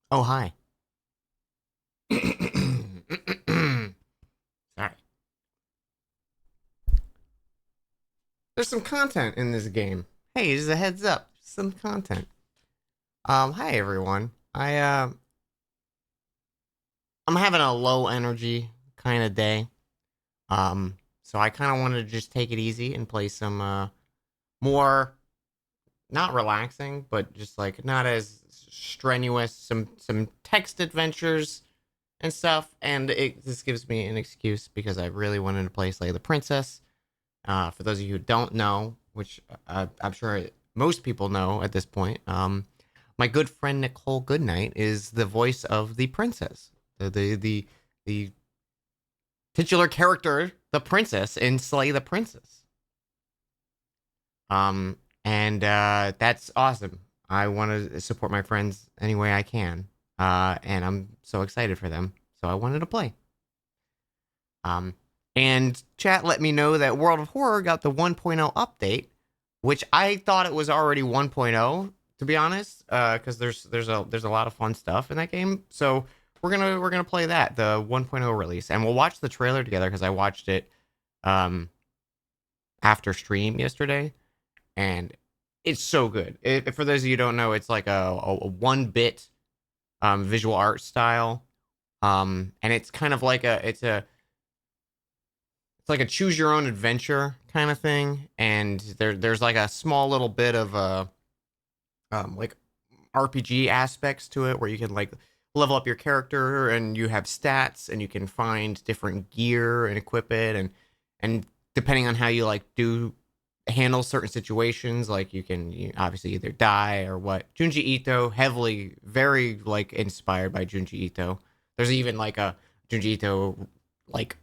Oh, hi. Sorry. There's some content in this game. Hey, just a heads up. Some content. Hi everyone. I'm having a low energy kind of day. So I kind of wanted to just take it easy and play some more not relaxing, but just like not as strenuous some text adventures and stuff. And this gives me an excuse because I really wanted to play Slay the Princess. For those of you who don't know, which I'm sure most people know at this point, my good friend Nicole Goodnight is the voice of the princess, the titular character, the princess in Slay the Princess. And that's awesome. I want to support my friends any way I can, and I'm so excited for them. So I wanted to play. Um, and chat let me know that World of Horror got the 1.0 update, which I thought it was already 1.0 to be honest, because there's a lot of fun stuff in that game. So we're gonna play that the 1.0 release, and we'll watch the trailer together because I watched it um after stream yesterday, and it's so good. For those of you who don't know, it's like a 1-bit visual art style, and it's kind of like it's like a choose your own adventure kind of thing, and there's like a small little bit of like RPG aspects to it where you can like level up your character and you have stats and you can find different gear and equip it, and depending on how you like do handle certain situations, like you obviously either die or what. Junji Ito, heavily very like inspired by Junji Ito. There's even like a Junji Ito like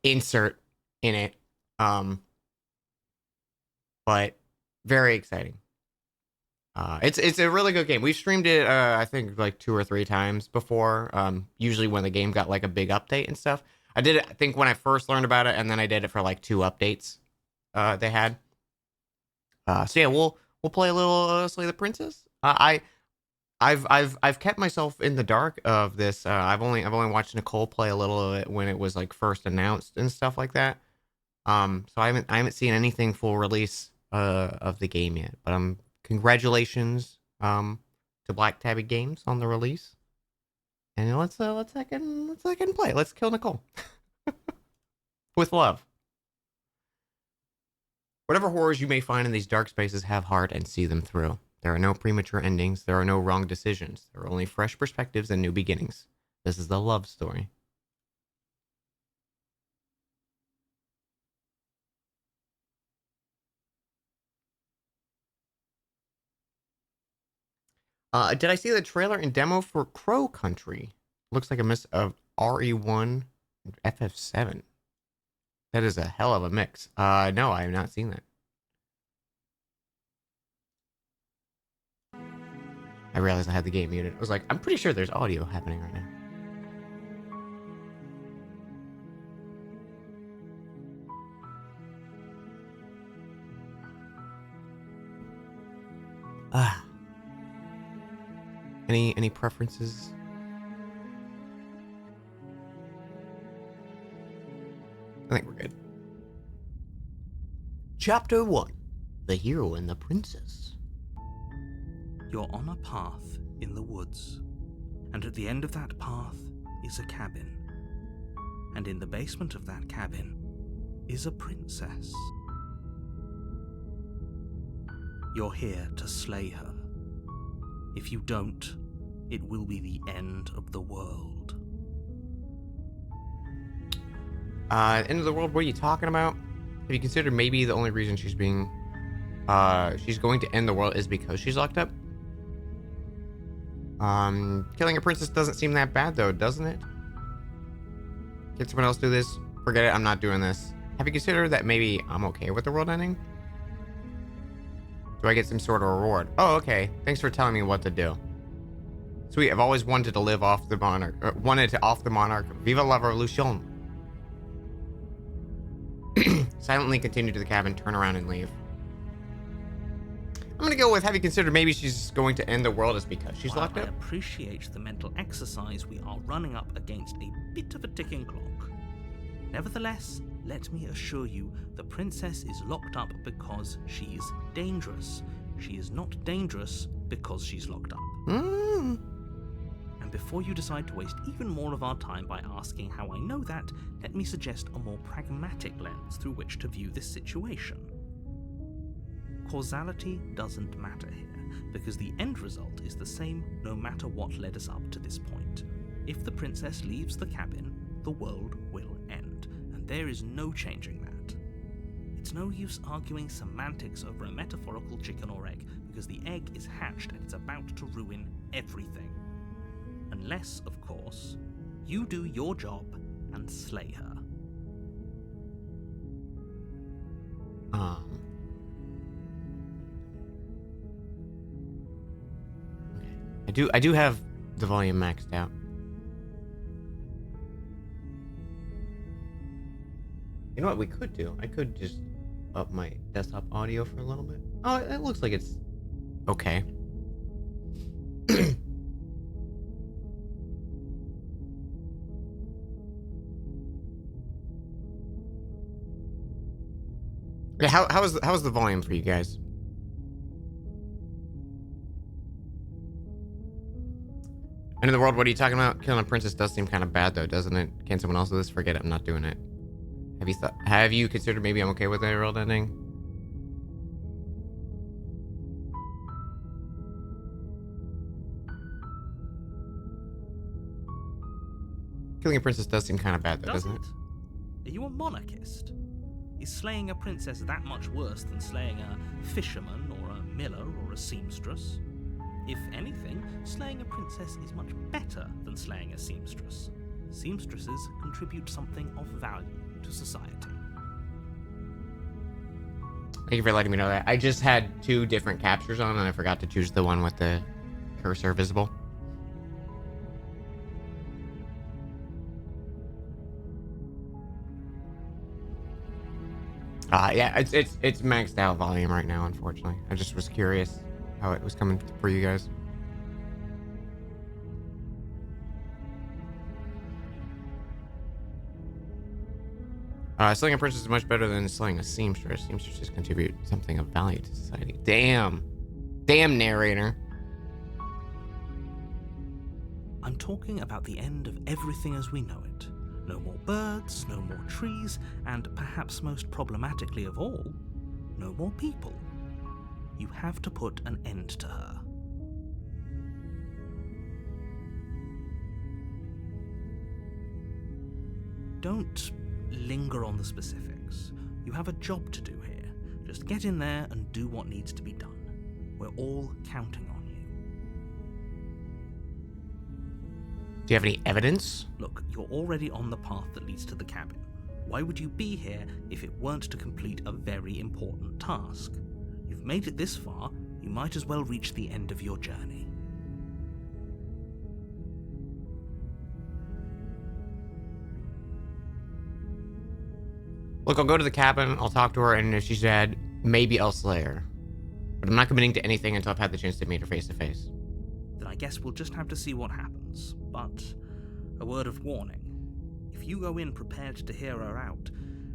insert in it. Um, but very exciting. It's a really good game. We've streamed it, I think like 2 or 3 times before. Usually when the game got like a big update and stuff. I did it, I think, when I first learned about it, and then I did it for like 2 updates. They had. So yeah, we'll play a little Slay the Princess. I've kept myself in the dark of this. I've only watched Nicole play a little of it when it was like first announced and stuff like that. So I haven't seen anything full release of the game yet. But congratulations to Black Tabby Games on the release. And let's play. Let's kill Nicole with love. Whatever horrors you may find in these dark spaces, have heart and see them through. There are no premature endings. There are no wrong decisions. There are only fresh perspectives and new beginnings. This is the love story. Did I see the trailer and demo for Crow Country? Looks like a mix of RE1 and FF7. That is a hell of a mix. No, I have not seen that. I realized I had the game muted. I was like, I'm pretty sure there's audio happening right now. Ah. Any preferences? I think we're good. Chapter 1. The Hero and the Princess. You're on a path in the woods, and at the end of that path is a cabin. And in the basement of that cabin is a princess. You're here to slay her. If you don't, it will be the end of the world. End of the world, what are you talking about? Have you considered maybe the only reason she's going to end the world is because she's locked up? Killing a princess doesn't seem that bad though, doesn't it? Can someone else do this? Forget it, I'm not doing this. Have you considered that maybe I'm okay with the world ending? Do I get some sort of reward? Oh, okay. Thanks for telling me what to do. Sweet, I've always wanted to live off the monarch. Off the monarch. Viva la revolution. Silently continue to the cabin, turn around and leave. gonna go with, have you considered maybe she's going to end the world is because she's While locked I up? appreciate the mental exercise, we are running up against a bit of a ticking clock. Nevertheless, let me assure you, the princess is locked up because she's dangerous. She is not dangerous because she's locked up. Mm. And before you decide to waste even more of our time by asking how I know that, let me suggest a more pragmatic lens through which to view this situation. Causality doesn't matter here, because the end result is the same no matter what led us up to this point. If the princess leaves the cabin, the world will end, and there is no changing that. It's no use arguing semantics over a metaphorical chicken or egg, because the egg is hatched and it's about to ruin everything. Unless, of course, you do your job and slay her. Okay. I do have the volume maxed out. You know what we could do? I could just up my desktop audio for a little bit. Oh, it looks like it's okay. Yeah, how's the volume for you guys? End of the world, what are you talking about? Killing a princess does seem kind of bad though, doesn't it? Can someone else do this? Forget it, I'm not doing it. Have you considered maybe I'm okay with the world ending? Killing a princess does seem kind of bad though, doesn't it? Are you a monarchist? Is slaying a princess that much worse than slaying a fisherman or a miller or a seamstress? If anything, slaying a princess is much better than slaying a seamstress. Seamstresses contribute something of value to society. Thank you for letting me know that. I just had 2 different captures on and I forgot to choose the one with the cursor visible. Yeah, it's maxed out volume right now, unfortunately. I just was curious how it was coming for you guys. Slaying a princess is much better than slaying a seamstress. Seamstresses contribute something of value to society. Damn, narrator. I'm talking about the end of everything as we know it. No more birds, no more trees, and perhaps most problematically of all, no more people. You have to put an end to her. Don't linger on the specifics. You have a job to do here. Just get in there and do what needs to be done. We're all counting on you. Do you have any evidence? Look, you're already on the path that leads to the cabin. Why would you be here if it weren't to complete a very important task? You've made it this far, you might as well reach the end of your journey. Look, I'll go to the cabin, I'll talk to her, and if she's dead, maybe I'll slay her. But I'm not committing to anything until I've had the chance to meet her face to face. Then I guess we'll just have to see what happens. But a word of warning. If you go in prepared to hear her out,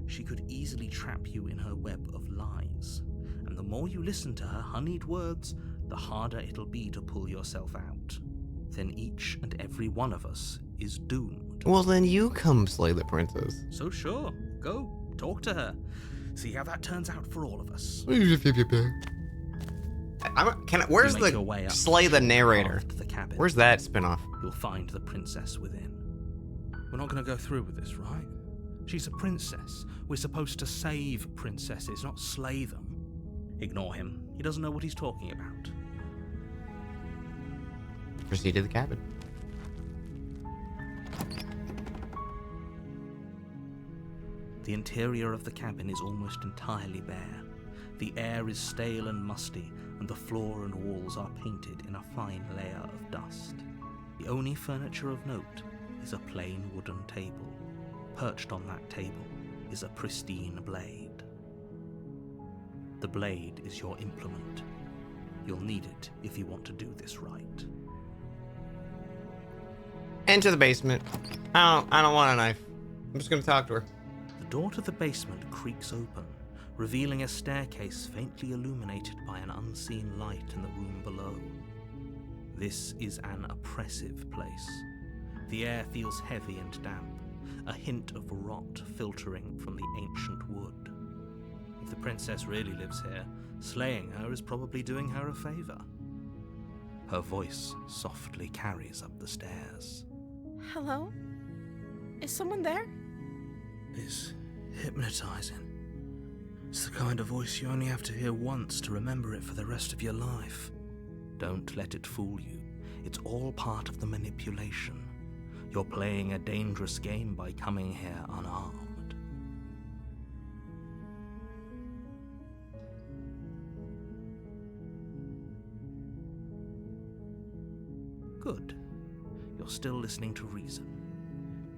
she could easily trap you in her web of lies. And the more you listen to her honeyed words, the harder it'll be to pull yourself out. Then each and every one of us is doomed. Well, then you come slay the princess. So sure, go, talk to her. See how that turns out for all of us. Where's You make your way the up slay the narrator? to the cabin. Where's that spinoff? You'll find the princess within. We're not going to go through with this, right? She's a princess. We're supposed to save princesses, not slay them. Ignore him. He doesn't know what he's talking about. Proceed to the cabin. The interior of the cabin is almost entirely bare. The air is stale and musty, and the floor and walls are painted in a fine layer of dust. The only furniture of note is a plain wooden table. Perched on that table is a pristine blade. The blade is your implement. You'll need it if you want to do this right. Enter the basement. I don't want a knife. I'm just gonna talk to her. The door to the basement creaks open, revealing a staircase faintly illuminated by an unseen light in the room below. This is an oppressive place. The air feels heavy and damp, a hint of rot filtering from the ancient wood. If the princess really lives here, slaying her is probably doing her a favor. Her voice softly carries up the stairs. Hello? Is someone there? It's hypnotizing. It's the kind of voice you only have to hear once to remember it for the rest of your life. Don't let it fool you. It's all part of the manipulation. You're playing a dangerous game by coming here unarmed. Good. You're still listening to reason.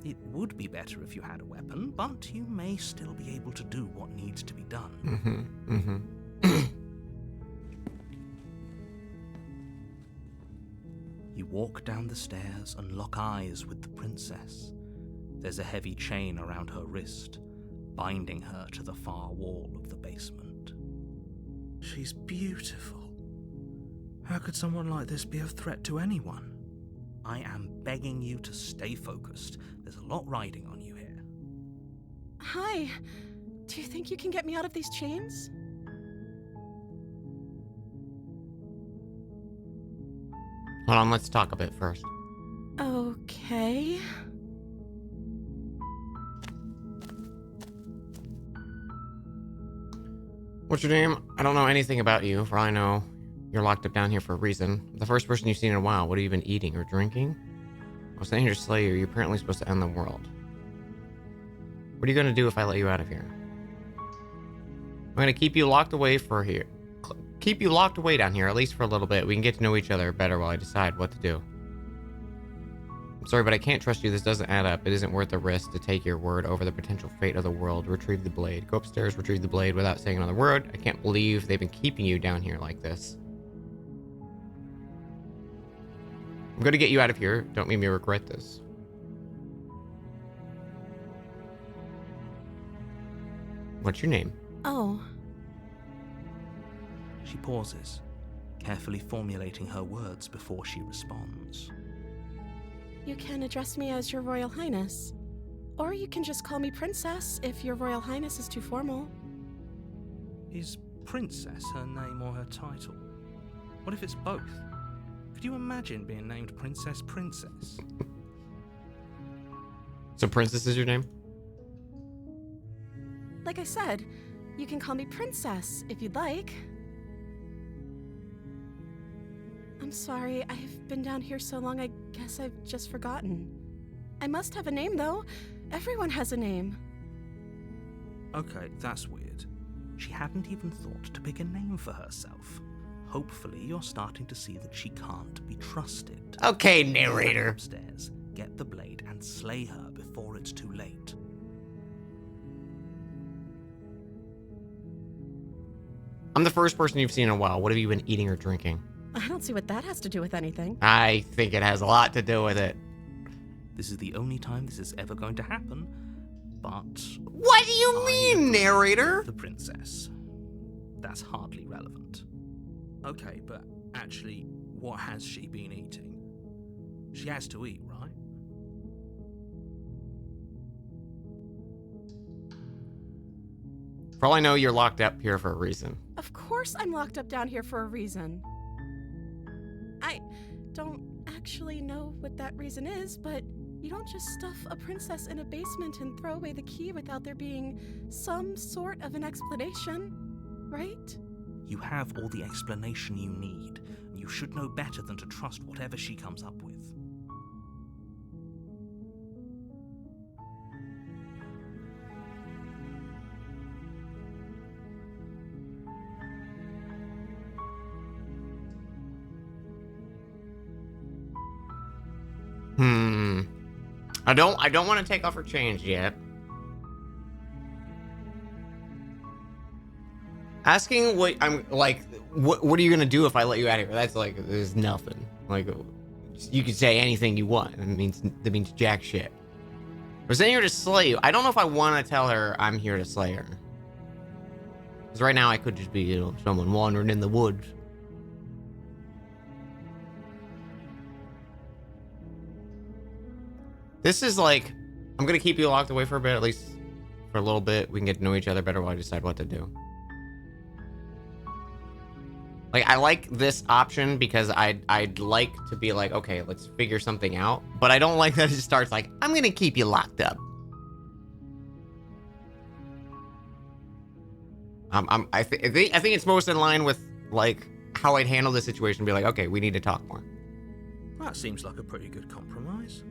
It would be better if you had a weapon, but you may still be able to do what needs to be done. You walk down the stairs and lock eyes with the princess. There's a heavy chain around her wrist, binding her to the far wall of the basement. She's beautiful. How could someone like this be a threat to anyone? I am begging you to stay focused. There's a lot riding on you here. Hi. Do you think you can get me out of these chains? Hold on, let's talk a bit first. Okay. What's your name? I don't know anything about you. For all I know, you're locked up down here for a reason. The first person you've seen in a while. What have you been eating or drinking? I was saying you're Slayer. You're apparently supposed to end the world. What are you gonna do if I let you out of here? I'm gonna keep you locked away Keep you locked away down here, at least for a little bit. We can get to know each other better while I decide what to do. I'm sorry, but I can't trust you. This doesn't add up. It isn't worth the risk to take your word over the potential fate of the world. Retrieve the blade. Go upstairs, retrieve the blade without saying another word. I can't believe they've been keeping you down here like this. I'm gonna get you out of here. Don't make me regret this. What's your name? Oh. She pauses, carefully formulating her words before she responds. You can address me as Your Royal Highness. Or you can just call me Princess if Your Royal Highness is too formal. Is Princess her name or her title? What if it's both? Could you imagine being named Princess? So Princess is your name? Like I said, you can call me Princess if you'd like. I'm sorry, I've been down here so long I guess I've just forgotten. I must have a name though. Everyone has a name. Okay, that's weird. She hadn't even thought to pick a name for herself. Hopefully you're starting to see that she can't be trusted. Okay, narrator. Upstairs, get the blade and slay her before it's too late. I'm the first person you've seen in a while. What have you been eating or drinking? I don't see what that has to do with anything. I think it has a lot to do with it. This is the only time this is ever going to happen, but... What do you mean, narrator? The princess. That's hardly relevant. Okay, but actually, what has she been eating? She has to eat, right? For all I know, you're locked up here for a reason. Of course I'm locked up down here for a reason. I don't actually know what that reason is, but you don't just stuff a princess in a basement and throw away the key without there being some sort of an explanation, right? You have all the explanation you need, and you should know better than to trust whatever she comes up with. I don't want to take off her chains yet. Asking what I'm like, what are you gonna do if I let you out of here? That's like, there's nothing. Like, you can say anything you want. That means jack shit. We're saying here to slay you. I don't know if I want to tell her I'm here to slay her. Because right now I could just be, you know, someone wandering in the woods. This is like, I'm gonna keep you locked away for a bit, at least for a little bit. We can get to know each other better while I decide what to do. Like, I like this option because I'd like to be like, okay, let's figure something out. But I don't like that it starts like, I'm gonna keep you locked up. I think it's most in line with like how I'd handle the situation. Be like, okay, we need to talk more. That seems like a pretty good compromise.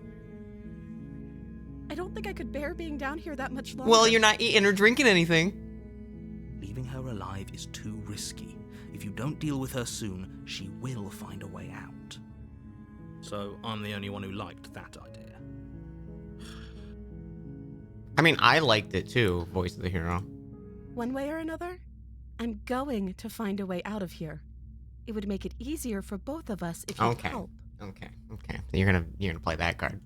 I don't think I could bear being down here that much longer. Well, you're not eating or drinking anything. Leaving her alive is too risky. If you don't deal with her soon, she will find a way out. So I'm the only one who liked that idea. I mean, I liked it too, voice of the hero. One way or another, I'm going to find a way out of here. It would make it easier for both of us if you help. Okay. You're gonna play that card.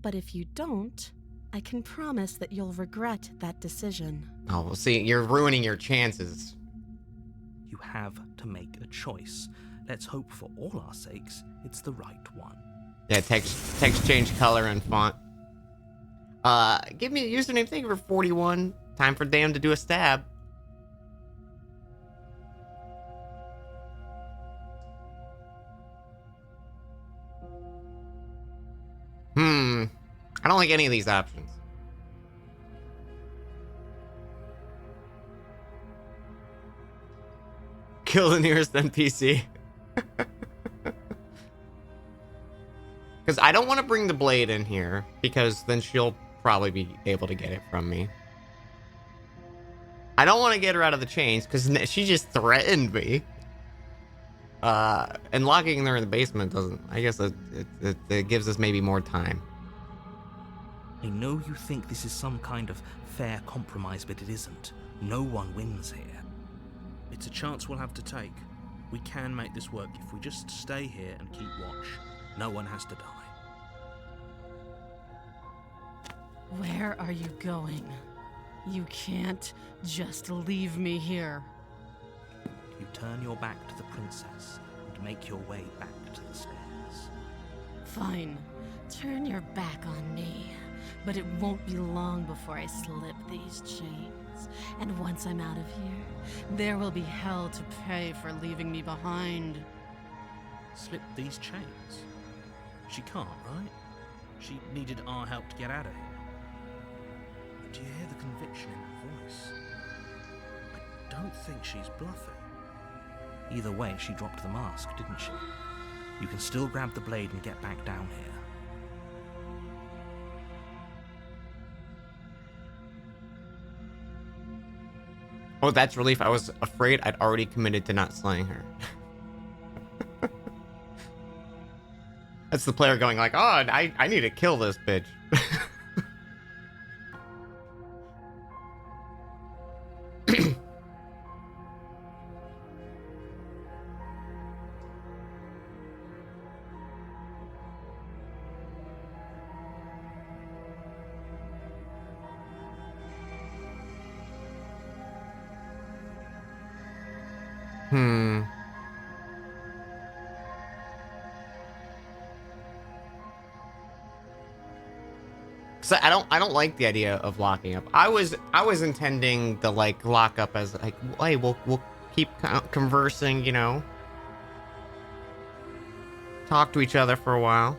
But if you don't, I can promise that you'll regret that decision. Oh, well, see, you're ruining your chances. You have to make a choice. Let's hope for all our sakes it's the right one. Yeah, text change color and font. Give me a username. Thank you for 41. Time for Dan to do a stab. I don't like any of these options. Kill the nearest NPC. Because I don't want to bring the blade in here, because then she'll probably be able to get it from me. I don't want to get her out of the chains, because she just threatened me. And locking her in the basement doesn't... I guess it gives us maybe more time. I know you think this is some kind of fair compromise, but it isn't. No one wins here. It's a chance we'll have to take. We can make this work if we just stay here and keep watch. No one has to die. Where are you going? You can't just leave me here. You turn your back to the princess and make your way back to the stairs. Fine. Turn your back on me. But it won't be long before I slip these chains. And once I'm out of here, there will be hell to pay for leaving me behind. Slip these chains? She can't, right? She needed our help to get out of here. But do you hear the conviction in her voice? I don't think she's bluffing. Either way, she dropped the mask, didn't she? You can still grab the blade and get back down here. Oh, that's relief. I was afraid I'd already committed to not slaying her. That's the player going like, oh, I need to kill this bitch. So I don't like the idea of locking up. I was intending the like lock up as like, hey, we'll keep conversing, you know, talk to each other for a while.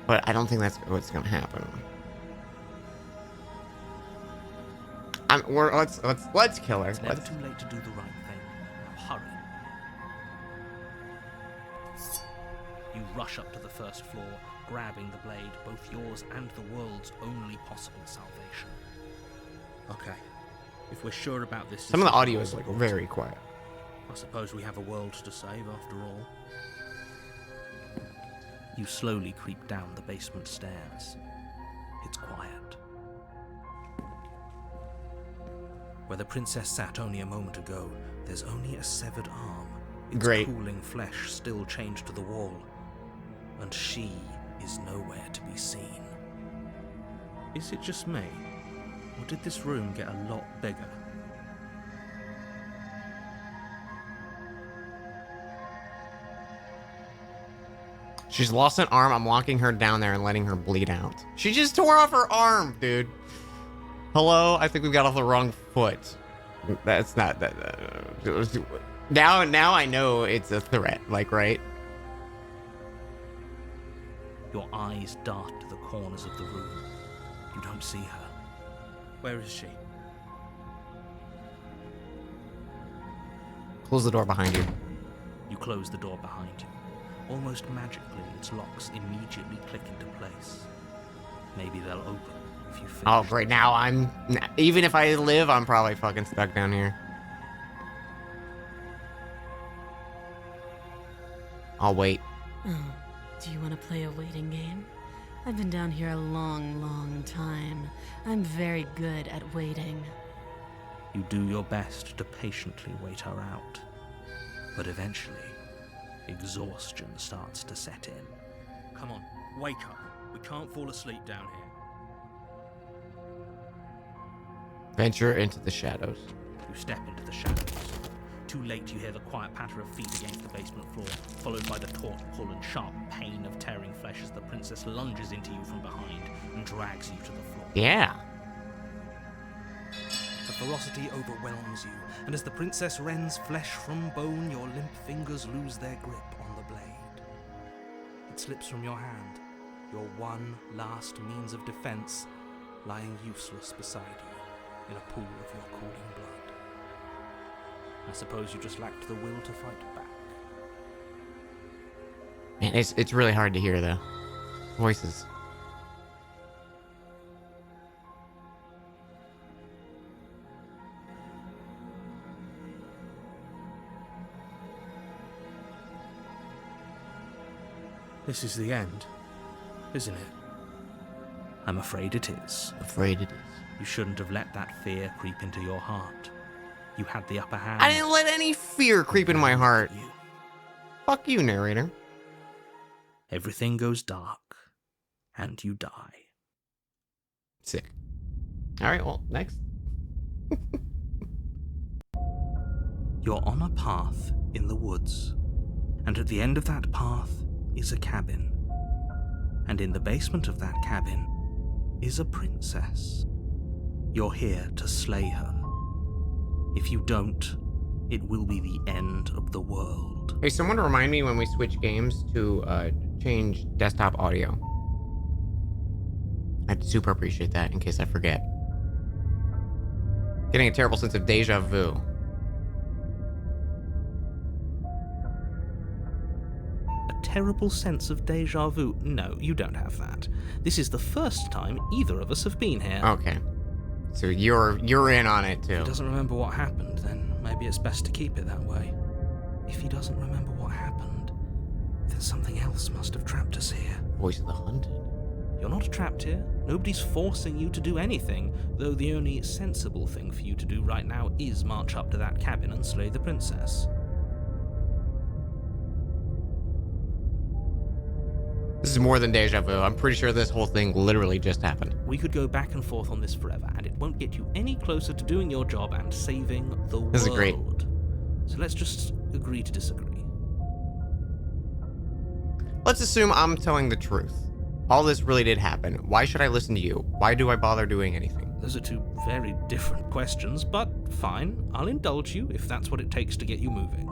But I don't think that's what's gonna happen. Let's kill her. It's never too late to do the right thing. Now hurry. You rush up to the first floor, grabbing the blade, both yours and the world's only possible salvation. Okay. If we're sure about this... Some of the audio is like very quiet. I suppose we have a world to save after all. You slowly creep down the basement stairs. It's quiet. Where the princess sat only a moment ago, there's only a severed arm, its Great. cooling flesh still chained to the wall, and she is nowhere to be seen. Is it just me, or did this room get a lot bigger? She's lost an arm. I'm locking her down there and letting her bleed out. She just tore off her arm, dude. Hello? I think we got off the wrong foot. That's not that. Now I know it's a threat, like, right? Your eyes dart to the corners of the room. You don't see her. Where is she? Close the door behind you. You close the door behind you. Almost magically, its locks immediately click into place. Maybe they'll open if you finish. Oh, great. Now even if I live, I'm probably fucking stuck down here. I'll wait. Oh, do you want to play a waiting game? I've been down here a long, long time. I'm very good at waiting. You do your best to patiently wait her out. But eventually, exhaustion starts to set in. Come on, wake up. We can't fall asleep down here. Venture into the shadows. You step into the shadows. Too late, you hear the quiet patter of feet against the basement floor, followed by the taut pull and sharp pain of tearing flesh as the princess lunges into you from behind and drags you to the floor. Yeah. The ferocity overwhelms you, and as the princess rends flesh from bone, your limp fingers lose their grip on the blade. It slips from your hand, your one last means of defense, lying useless beside you in a pool of your cooling blood. I suppose you just lacked the will to fight back. Man, it's really hard to hear the voices. This is the end, isn't it? I'm afraid it is. Afraid it is. You shouldn't have let that fear creep into your heart. You had the upper hand. I didn't let any fear creep in my heart. You. Fuck you, narrator. Everything goes dark, and you die. Sick. All right, well, next. You're on a path in the woods, and at the end of that path is a cabin. And in the basement of that cabin is a princess. You're here to slay her. If you don't, it will be the end of the world. Hey, someone remind me when we switch games to change desktop audio. I'd super appreciate that in case I forget. Getting a terrible sense of deja vu. A terrible sense of deja vu? No, you don't have that. This is the first time either of us have been here. Okay. So you're in on it too. If he doesn't remember what happened, then maybe it's best to keep it that way. If he doesn't remember what happened, then something else must have trapped us here. Voice of the hunted. You're not trapped here. Nobody's forcing you to do anything, though the only sensible thing for you to do right now is march up to that cabin and slay the princess. This is more than deja vu. I'm pretty sure this whole thing literally just happened. We could go back and forth on this forever, and it won't get you any closer to doing your job and saving the world. This is great. So let's just agree to disagree. Let's assume I'm telling the truth. All this really did happen. Why should I listen to you? Why do I bother doing anything? Those are two very different questions, but fine, I'll indulge you if that's what it takes to get you moving.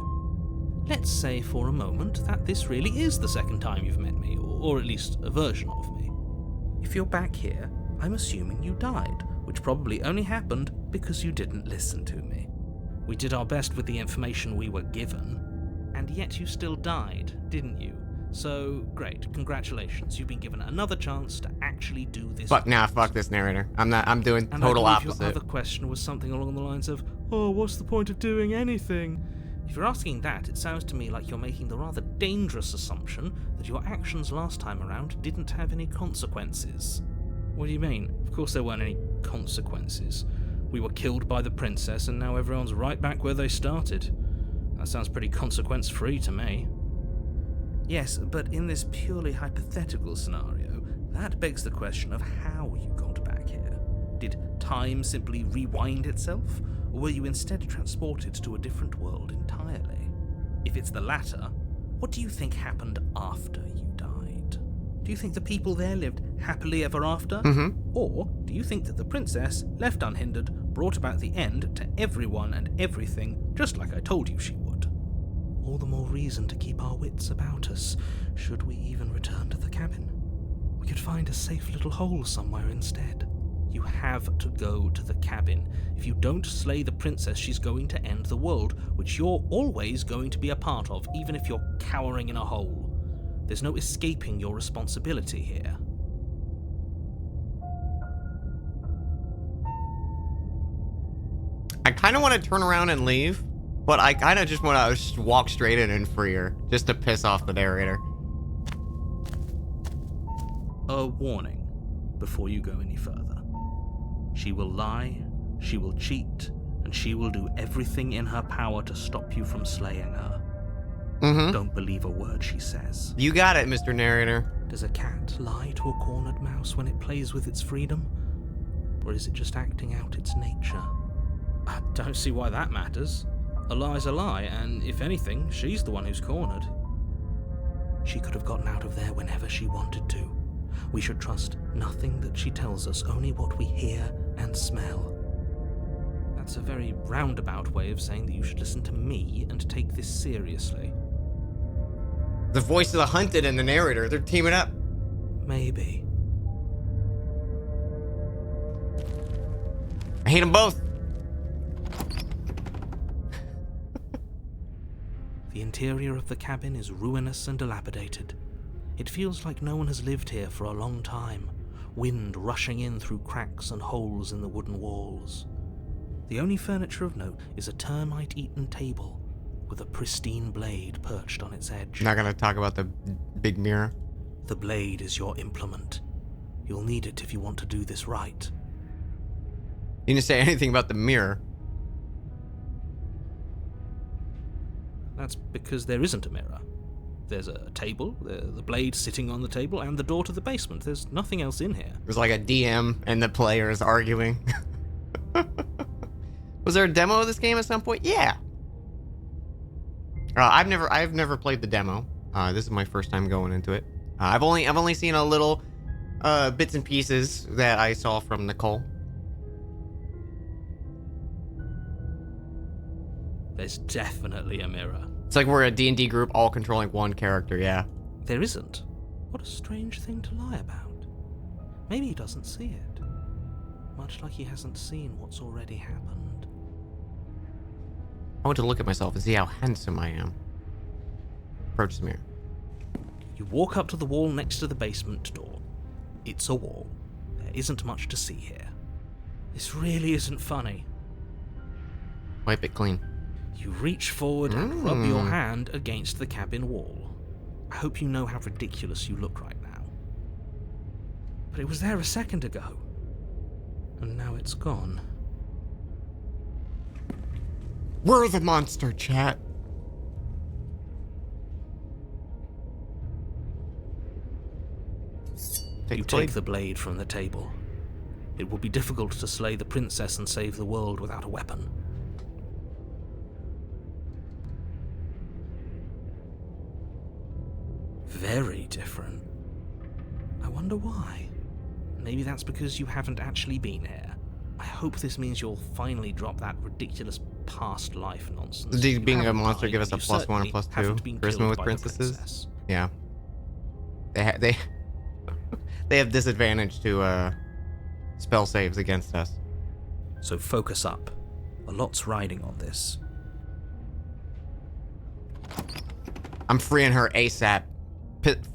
Let's say for a moment that this really is the second time you've met me, or at least a version of me. If you're back here, I'm assuming you died, which probably only happened because you didn't listen to me. We did our best with the information we were given, and yet you still died, didn't you? So, great, congratulations, you've been given another chance to actually do this. Fuck this narrator. I'm doing and total I believe opposite. Your other question was something along the lines of, oh, what's the point of doing anything? If you're asking that, it sounds to me like you're making the rather dangerous assumption that your actions last time around didn't have any consequences. What do you mean? Of course there weren't any consequences. We were killed by the princess and now everyone's right back where they started. That sounds pretty consequence-free to me. Yes, but in this purely hypothetical scenario, that begs the question of how you got back here. Did time simply rewind itself, or were you instead transported to a different world entirely? If it's the latter, what do you think happened after you died? Do you think the people there lived happily ever after? Or do you think that the princess, left unhindered, brought about the end to everyone and everything, just like I told you she would? All the more reason to keep our wits about us, should we even return to the cabin. We could find a safe little hole somewhere instead. You have to go to the cabin. If you don't slay the princess, she's going to end the world, which you're always going to be a part of, even if you're cowering in a hole. There's no escaping your responsibility here. I kind of want to turn around and leave, but I kind of just want to just walk straight in and free her, just to piss off the narrator. A warning before you go any further. She will lie, she will cheat, and she will do everything in her power to stop you from slaying her. Don't believe a word she says. You got it, Mr. Narrator. Does a cat lie to a cornered mouse when it plays with its freedom? Or is it just acting out its nature? I don't see why that matters. A lie's a lie, and if anything, she's the one who's cornered. She could have gotten out of there whenever she wanted to. We should trust nothing that she tells us, only what we hear and smell. That's a very roundabout way of saying that you should listen to me and take this seriously. The voice of the hunted and the narrator, they're teaming up. Maybe. I hate them both. The interior of the cabin is ruinous and dilapidated. It feels like no one has lived here for a long time, wind rushing in through cracks and holes in the wooden walls. The only furniture of note is a termite-eaten table with a pristine blade perched on its edge. Not gonna talk about the big mirror. The blade is your implement. You'll need it if you want to do this right. You didn't say anything about the mirror. That's because there isn't a mirror. There's a table, the blade sitting on the table, and the door to the basement. There's nothing else in here. There's like a DM and the players arguing. Was there a demo of this game at some point? Yeah. I've never played the demo. This is my first time going into it. I've only seen a little bits and pieces that I saw from Nicole. There's definitely a mirror. It's like we're a D&D group all controlling one character, yeah. There isn't. What a strange thing to lie about. Maybe he doesn't see it. Much like he hasn't seen what's already happened. I want to look at myself and see how handsome I am. Approach the mirror. You walk up to the wall next to the basement door. It's a wall. There isn't much to see here. This really isn't funny. Wipe it clean. You reach forward and rub your hand against the cabin wall. I hope you know how ridiculous you look right now. But it was there a second ago. And now it's gone. We're the monster, chat. You take the blade from the table. It will be difficult to slay the princess and save the world without a weapon. Very different. I wonder why. Maybe that's because you haven't actually been here. I hope this means you'll finally drop that ridiculous past life nonsense. Did being a monster give us a +1 or +2 charisma with princesses? Yeah. They they have disadvantage to spell saves against us. So focus up. A lot's riding on this. I'm freeing her ASAP.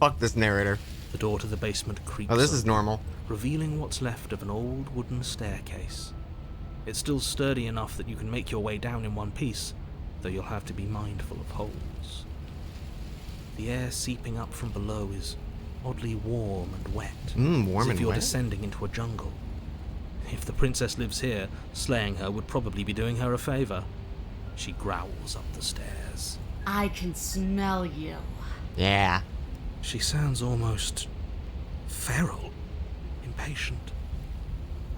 Fuck this narrator. The door to the basement creaks. Oh, this is open, normal. revealing what's left of an old wooden staircase. It's still sturdy enough that you can make your way down in one piece, though you'll have to be mindful of holes. The air seeping up from below is oddly warm and wet, Warm as if and you're wet. descending into a jungle. If the princess lives here, slaying her would probably be doing her a favor. She growls up the stairs. I can smell you. Yeah. She sounds almost feral, impatient,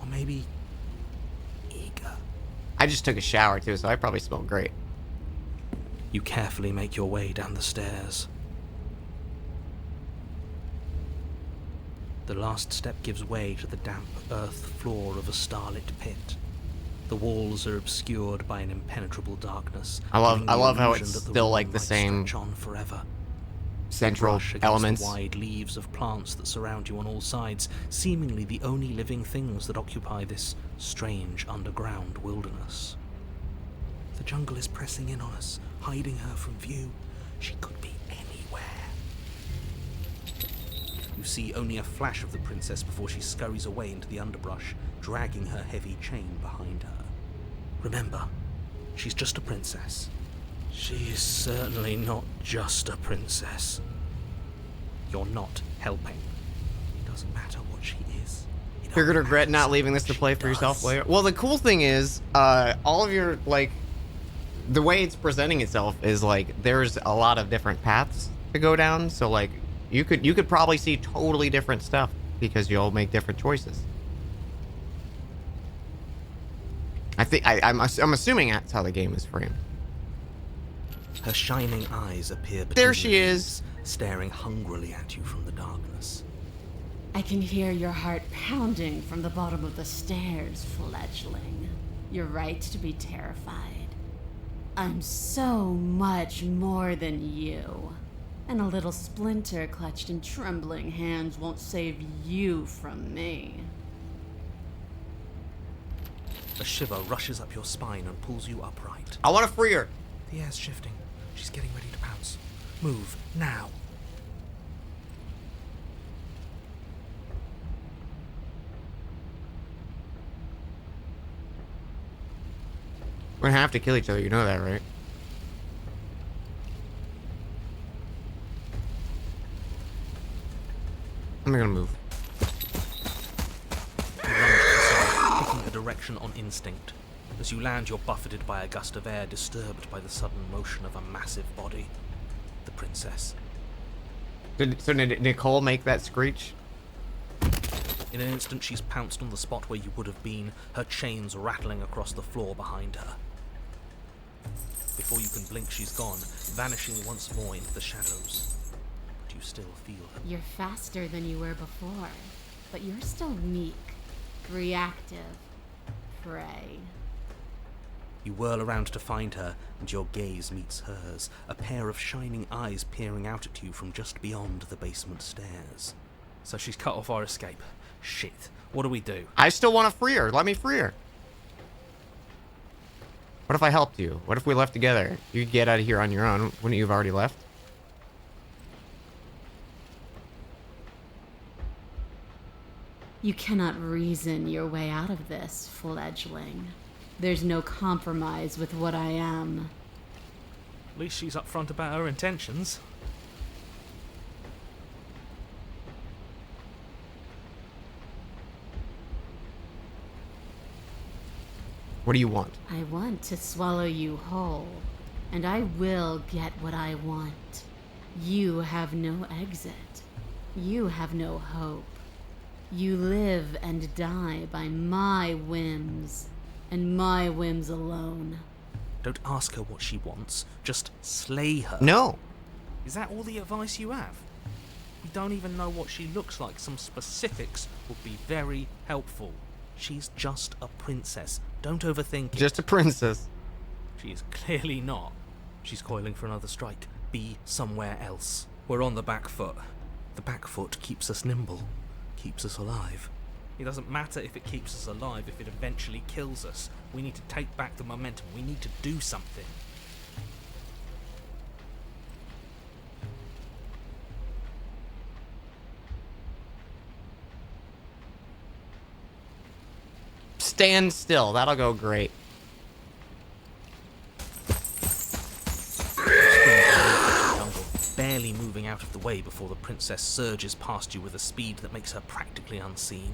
or maybe eager. I just took a shower too, so I probably smell great. You carefully make your way down the stairs. The last step gives way to the damp earth floor of a starlit pit. The walls are obscured by an impenetrable darkness. I love how illusion it's that the still room like the might same stretch on forever. central Brush against elements. the wide leaves of plants that surround you on all sides, seemingly the only living things that occupy this strange underground wilderness. The jungle is pressing in on us, hiding her from view. She could be anywhere. You see only a flash of the princess before she scurries away into the underbrush, dragging her heavy chain behind her. Remember, she's just a princess. She is certainly not just a princess. You're not helping. It doesn't matter what she is. You're gonna regret not leaving this to play for yourself later. Well, the cool thing is, all of your, like, the way it's presenting itself is like there's a lot of different paths to go down. So like you could probably see totally different stuff because you'll make different choices. I think I'm assuming that's how the game is framed. Her shining eyes appear between There she the is. leaves, staring hungrily at you from the darkness. I can hear your heart pounding from the bottom of the stairs, fledgling. You're right to be terrified. I'm so much more than you. And a little splinter clutched in trembling hands won't save you from me. A shiver rushes up your spine and pulls you upright. I want to free her. The air's shifting. She's getting ready to pounce. Move, now. We're gonna have to kill each other. You know that, right? I'm gonna move. You lunge aside, picking a direction on instinct. As you land, you're buffeted by a gust of air, disturbed by the sudden motion of a massive body. The princess. So did Nicole make that screech? In an instant, she's pounced on the spot where you would have been, her chains rattling across the floor behind her. Before you can blink, she's gone, vanishing once more into the shadows. But you still feel her. You're faster than you were before, but you're still meek, reactive, prey. You whirl around to find her, and your gaze meets hers, a pair of shining eyes peering out at you from just beyond the basement stairs. So she's cut off our escape. Shit. What do we do? I still want to free her. Let me free her. What if I helped you? What if we left together? You could get out of here on your own. Wouldn't you have already left? You cannot reason your way out of this, fledgling. There's no compromise with what I am. At least she's upfront about her intentions. What do you want? I want to swallow you whole, and I will get what I want. You have no exit. You have no hope. You live and die by my whims, and my whims alone. Don't ask her what she wants, just slay her. No. Is that all the advice you have? We don't even know what she looks like. Some specifics would be very helpful. She's just a princess. Don't overthink it. Just a princess. She is clearly not. She's coiling for another strike. Be somewhere else. We're on the back foot. The back foot keeps us nimble, keeps us alive. It doesn't matter if it keeps us alive, if it eventually kills us. We need to take back the momentum. We need to do something. Stand still. That'll go great. barely moving out of the way before the princess surges past you with a speed that makes her practically unseen.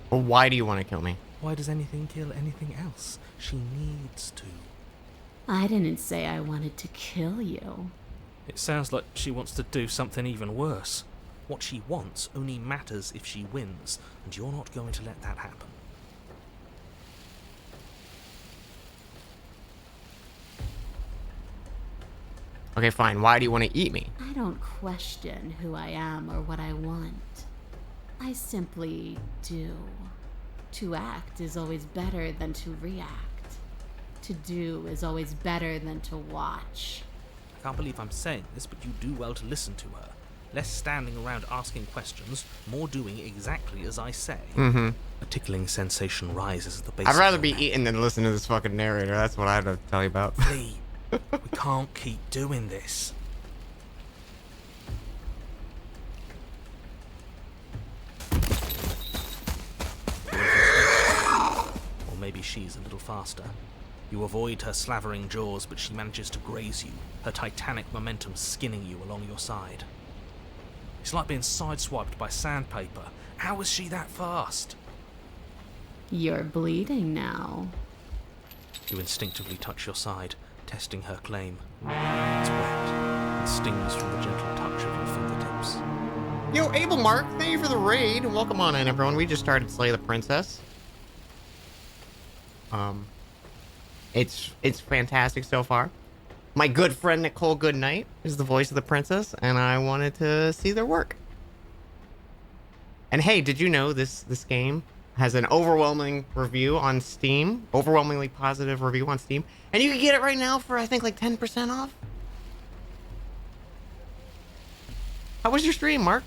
Well, why do you want to kill me? Why does anything kill anything else? She needs to. I didn't say I wanted to kill you. It sounds like she wants to do something even worse. What she wants only matters if she wins, and you're not going to let that happen. Okay, fine. Why do you want to eat me? I don't question who I am or what I want. I simply do. To act is always better than to react. To do is always better than to watch. I can't believe I'm saying this, but you do well to listen to her. Less standing around asking questions, more doing exactly as I say. Mm-hmm. A tickling sensation rises at the base I'd rather of be your neck. eaten than listen to this fucking narrator. That's what I have to tell you about. Lee, we can't keep doing this. Or maybe she's a little faster. You avoid her slavering jaws, but she manages to graze you, her titanic momentum skinning you along your side. It's like being sideswiped by sandpaper. How is she that fast? You're bleeding now. You instinctively touch your side, testing her claim. It's wet and stings from the gentle touch of your fingertips. Yo, Abel Mark, thank you for the raid. Welcome on in, everyone. We just started Slay the Princess. It's fantastic so far. My good friend Nicole Goodnight is the voice of the princess, and I wanted to see their work. And hey, did you know this game has an overwhelming review on Steam? Overwhelmingly positive review on Steam. And you can get it right now for, I think, like 10% off. How was your stream, Mark?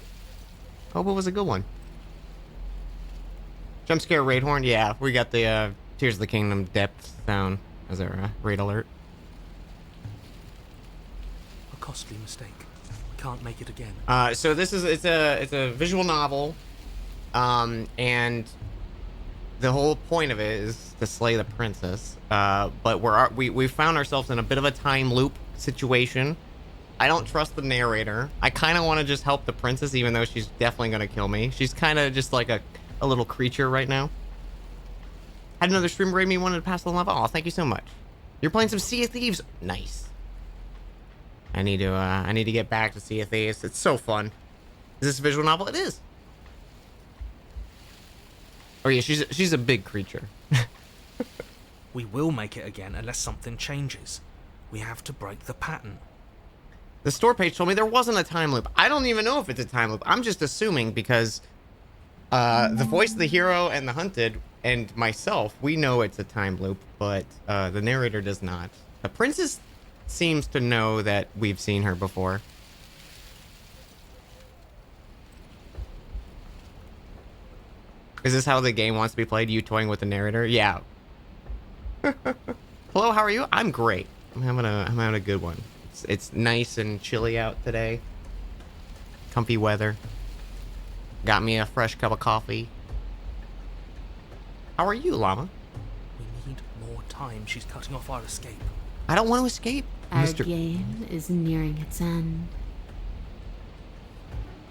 Hope it was a good one. Jump scare raid horn? Yeah, we got the Tears of the Kingdom depth sound as our raid alert. A costly mistake. We can't make it again. So this is it's a visual novel, and the whole point of it is to slay the princess. But we found ourselves in a bit of a time loop situation. I don't trust the narrator. I kind of want to just help the princess, even though she's definitely gonna kill me. She's kind of just like a little creature right now. Had another stream raid me, wanted to pass the love. Oh, thank you so much. You're playing some Sea of Thieves. Nice. I need to get back to Sea of Thieves. It's so fun. Is this a visual novel? It is. Oh yeah, she's a big creature. We will make it again unless something changes. We have to break the pattern. The store page told me there wasn't a time loop. I don't even know if it's a time loop. I'm just assuming because the voice of the hero and the hunted and myself, we know it's a time loop, but the narrator does not. The princess seems to know that we've seen her before. Is this how the game wants to be played? You toying with the narrator? Yeah. Hello, how are you? I'm great. I'm having a good one. It's nice and chilly out today. Comfy weather. Got me a fresh cup of coffee. How are you, Llama? We need more time. She's cutting off our escape. I don't want to escape. Our game is nearing its end.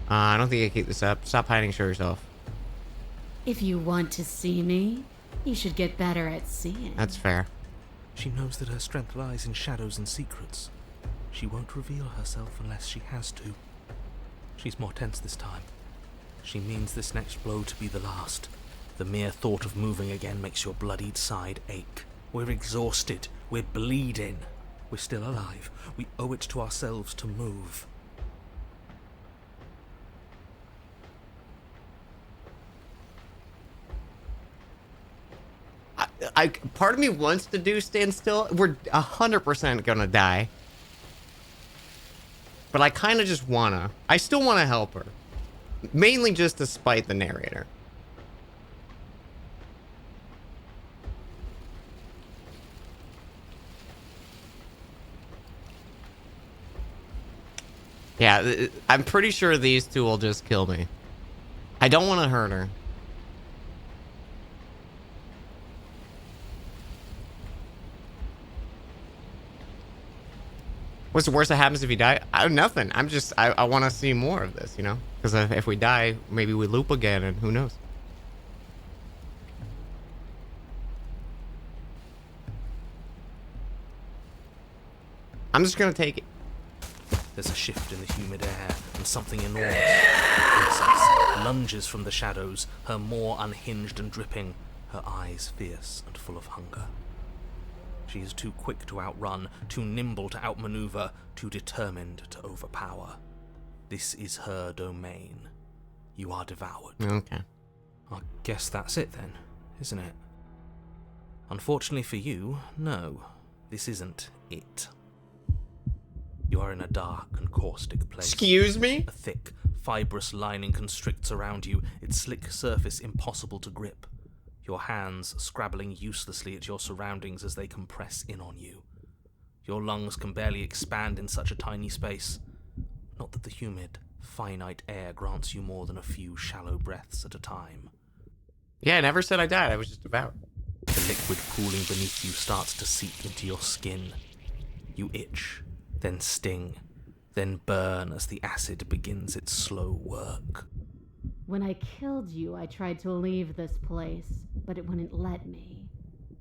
I don't think I can keep this up. Stop hiding, show yourself. If you want to see me, you should get better at seeing. That's fair. She knows that her strength lies in shadows and secrets. She won't reveal herself unless she has to. She's more tense this time. She means this next blow to be the last. The mere thought of moving again makes your bloodied side ache. We're exhausted. We're bleeding. We're still alive. We owe it to ourselves to move. Part of me wants to do stand still. We're 100% gonna die. But I kind of just wanna. I still want to help her. Mainly just to spite the narrator. Yeah, I'm pretty sure these two will just kill me. I don't want to hurt her. What's the worst that happens if you die? Nothing. I want to see more of this, you know? Because if we die, maybe we loop again, and who knows? I'm just gonna take it. There's a shift in the humid air, and something enormous. The princess lunges from the shadows, her maw unhinged and dripping, her eyes fierce and full of hunger. She is too quick to outrun, too nimble to outmaneuver, too determined to overpower. This is her domain. You are devoured. Okay. I guess that's it then, isn't it? Unfortunately for you, no, this isn't it. You are in a dark and caustic place. Excuse me? A thick, fibrous lining constricts around you, its slick surface impossible to grip. Your hands scrabbling uselessly at your surroundings as they compress in on you. Your lungs can barely expand in such a tiny space. Not that the humid, finite air grants you more than a few shallow breaths at a time. Yeah, I never said I died. I was just devoured. The liquid pooling beneath you starts to seep into your skin. You itch, then sting, then burn as the acid begins its slow work. When I killed you, I tried to leave this place, but it wouldn't let me.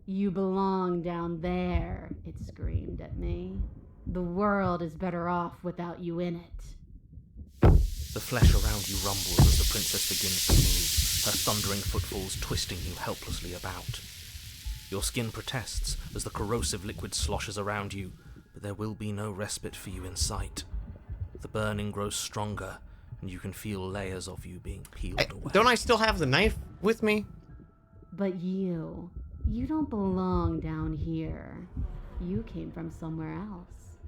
You belong down there, it screamed at me. The world is better off without you in it. The flesh around you rumbles as the princess begins to move, her thundering footfalls twisting you helplessly about. Your skin protests as the corrosive liquid sloshes around you, but there will be no respite for you in sight. The burning grows stronger, and you can feel layers of you being peeled away. Don't I still have the knife with me? But you don't belong down here. You came from somewhere else.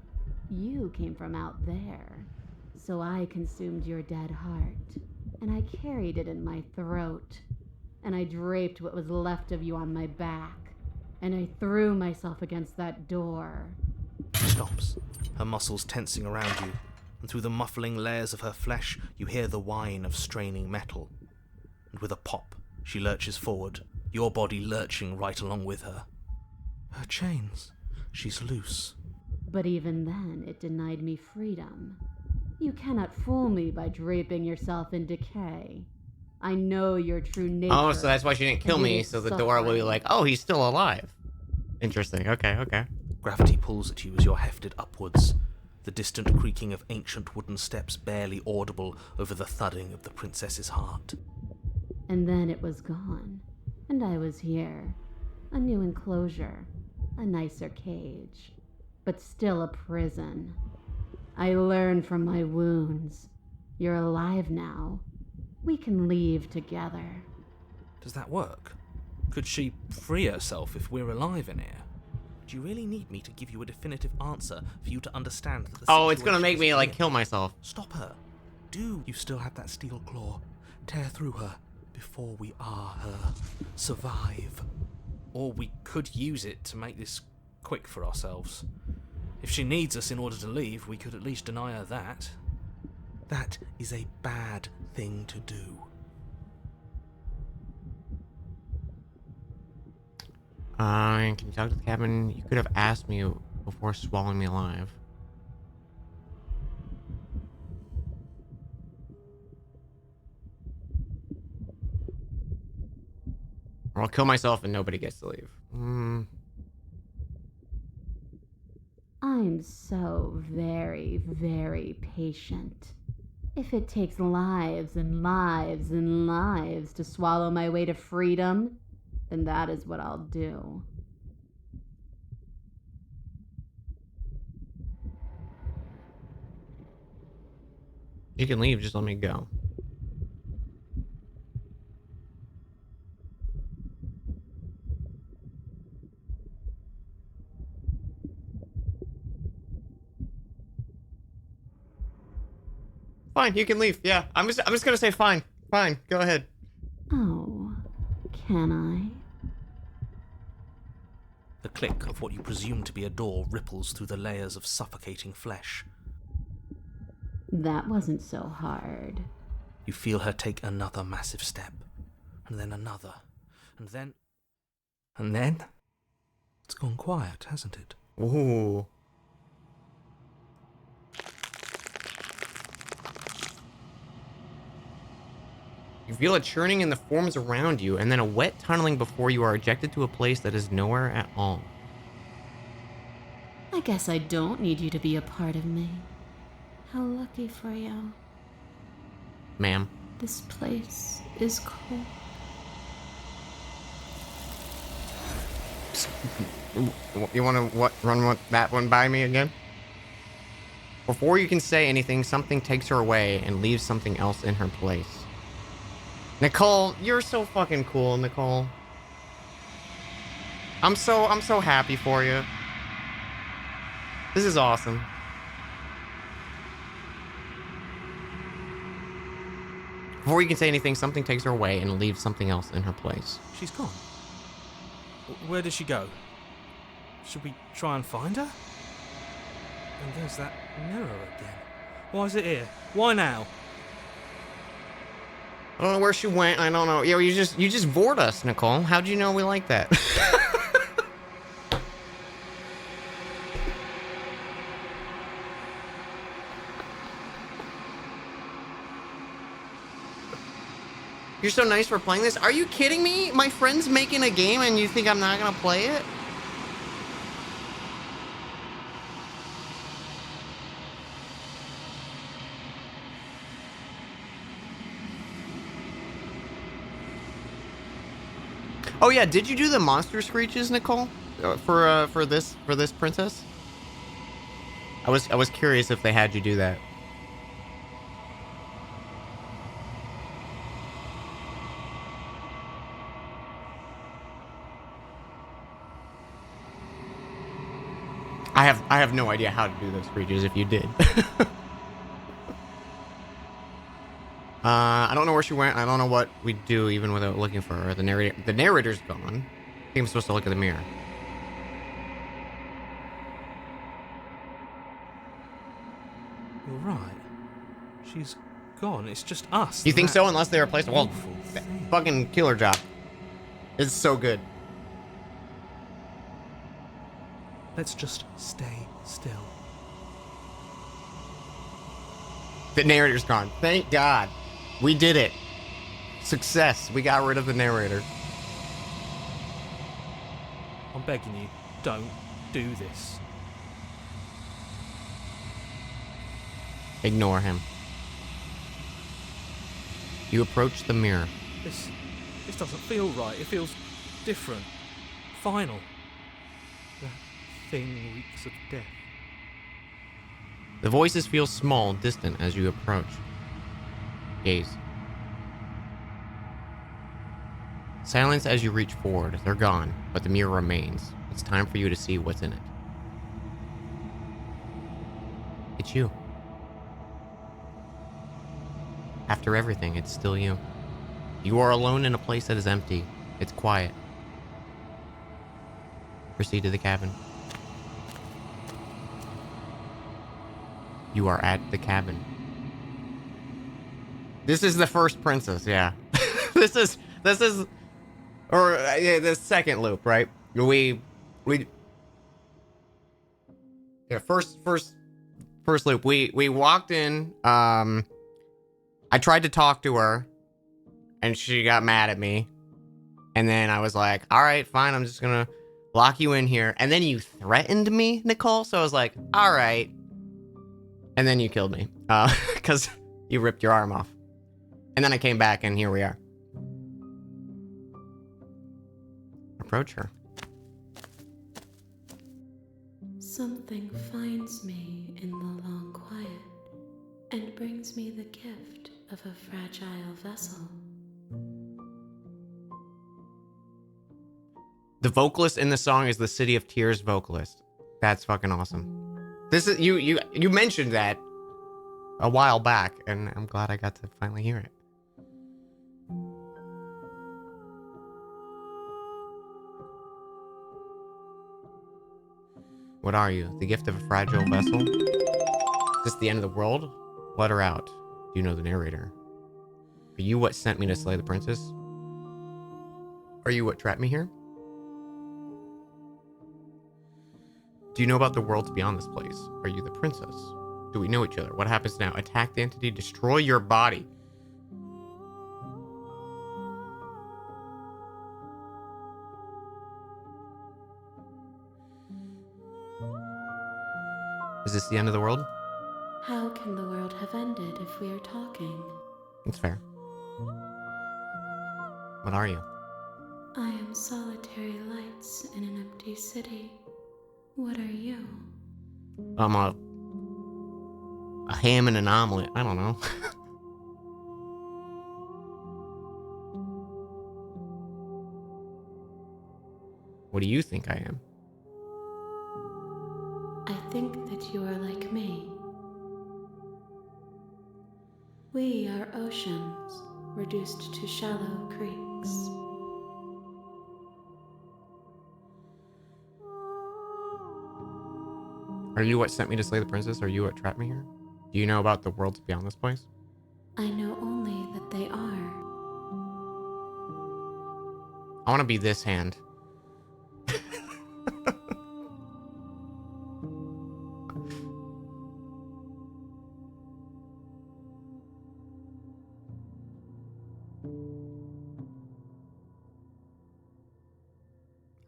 You came from out there. So I consumed your dead heart, and I carried it in my throat, and I draped what was left of you on my back, and I threw myself against that door. She stops, her muscles tensing around you, and through the muffling layers of her flesh, you hear the whine of straining metal. And with a pop, she lurches forward, your body lurching right along with her. Her chains. She's loose. But even then, it denied me freedom. You cannot fool me by draping yourself in decay. I know your true nature. Oh, so that's why she didn't kill me, so the door will be like, oh, he's still alive. Interesting. Okay. Gravity pulls at you as you're hefted upwards, the distant creaking of ancient wooden steps barely audible over the thudding of the princess's heart. And then it was gone, and I was here. A new enclosure, a nicer cage, but still a prison. I learned from my wounds. You're alive now. We can leave together. Does that work? Could she free herself if we're alive in here? Do you really need me to give you a definitive answer for you to understand that the Oh, it's gonna situation make is me, like, real? kill myself. Stop her. Do you still have that steel claw? Tear through her before we are her. Survive. Or we could use it to make this quick for ourselves. If she needs us in order to leave, we could at least deny her that. That is a bad thing to do. Can you talk to the cabin? You could have asked me before swallowing me alive. Or I'll kill myself and nobody gets to leave. I'm so very, very patient. If it takes lives and lives and lives to swallow my way to freedom, then that is what I'll do. You can leave, just let me go. Fine, you can leave. Yeah, I'm just gonna say fine. Fine, go ahead. Oh, can I? The click of what you presume to be a door ripples through the layers of suffocating flesh. That wasn't so hard. You feel her take another massive step, and then another, and then... And then... It's gone quiet, hasn't it? Ooh. You feel a churning in the forms around you, and then a wet tunneling before you are ejected to a place that is nowhere at all. I guess I don't need you to be a part of me. How lucky for you. Ma'am. This place is cold. You want to run that one by me again? Before you can say anything, something takes her away and leaves something else in her place. Nicole, you're so fucking cool, Nicole. I'm so happy for you. This is awesome. Before you can say anything, something takes her away and leaves something else in her place. She's gone. Where did she go? Should we try and find her? And there's that mirror again. Why is it here? Why now? I don't know where she went. I don't know. Yo, you just bored us, Nicole. How'd you know we like that? You're so nice for playing this. Are you kidding me? My friend's making a game and you think I'm not gonna play it? Oh yeah, did you do the monster screeches, Nicole? For this princess? I was curious if they had you do that. I have no idea how to do those screeches if you did. I don't know where she went. I don't know what we do even without looking for her. The narrator's gone. I think I'm supposed to look at the mirror. You're right. She's gone. It's just us. You think That so? Unless they replaced well, awful thing. fucking killer job. It's so good. Let's just stay still. The narrator's gone. Thank God. We did it. Success. We got rid of the narrator. I'm begging you, don't do this. Ignore him. You approach the mirror. This doesn't feel right. It feels different. Final. That thing reeks of death. The voices feel small, distant as you approach. Gaze. Silence as you reach forward. They're gone, but the mirror remains. It's time for you to see what's in it. It's you. After everything, it's still you. You are alone in a place that is empty. It's quiet. Proceed to the cabin. You are at the cabin. This is the first princess, yeah. this is, or the second loop, right? Yeah, first loop. We walked in. I tried to talk to her, and she got mad at me. And then I was like, all right, fine. I'm just gonna lock you in here. And then you threatened me, Nicole. So I was like, all right. And then you killed me, because you ripped your arm off. And then I came back, and here we are. Approach her. Something finds me in the long quiet and brings me the gift of a fragile vessel. The vocalist in the song is the City of Tears vocalist. That's fucking awesome. This is you mentioned that a while back, and I'm glad I got to finally hear it. What are you? The gift of a fragile vessel? Is this the end of the world? Let her out. Do you know the narrator? Are you what sent me to slay the princess? Are you what trapped me here? Do you know about the worlds beyond this place? Are you the princess? Do we know each other? What happens now? Attack the entity, destroy your body. Is this the end of the world? How can the world have ended if we are talking? It's fair. What are you? I am solitary lights in an empty city. What are you? I'm a ham and an omelet. I don't know. What do you think I am? I think that you are like me. We are oceans, reduced to shallow creeks. Are you what sent me to slay the princess? Are you what trapped me here? Do you know about the worlds beyond this place? I know only that they are. I want to be this hand.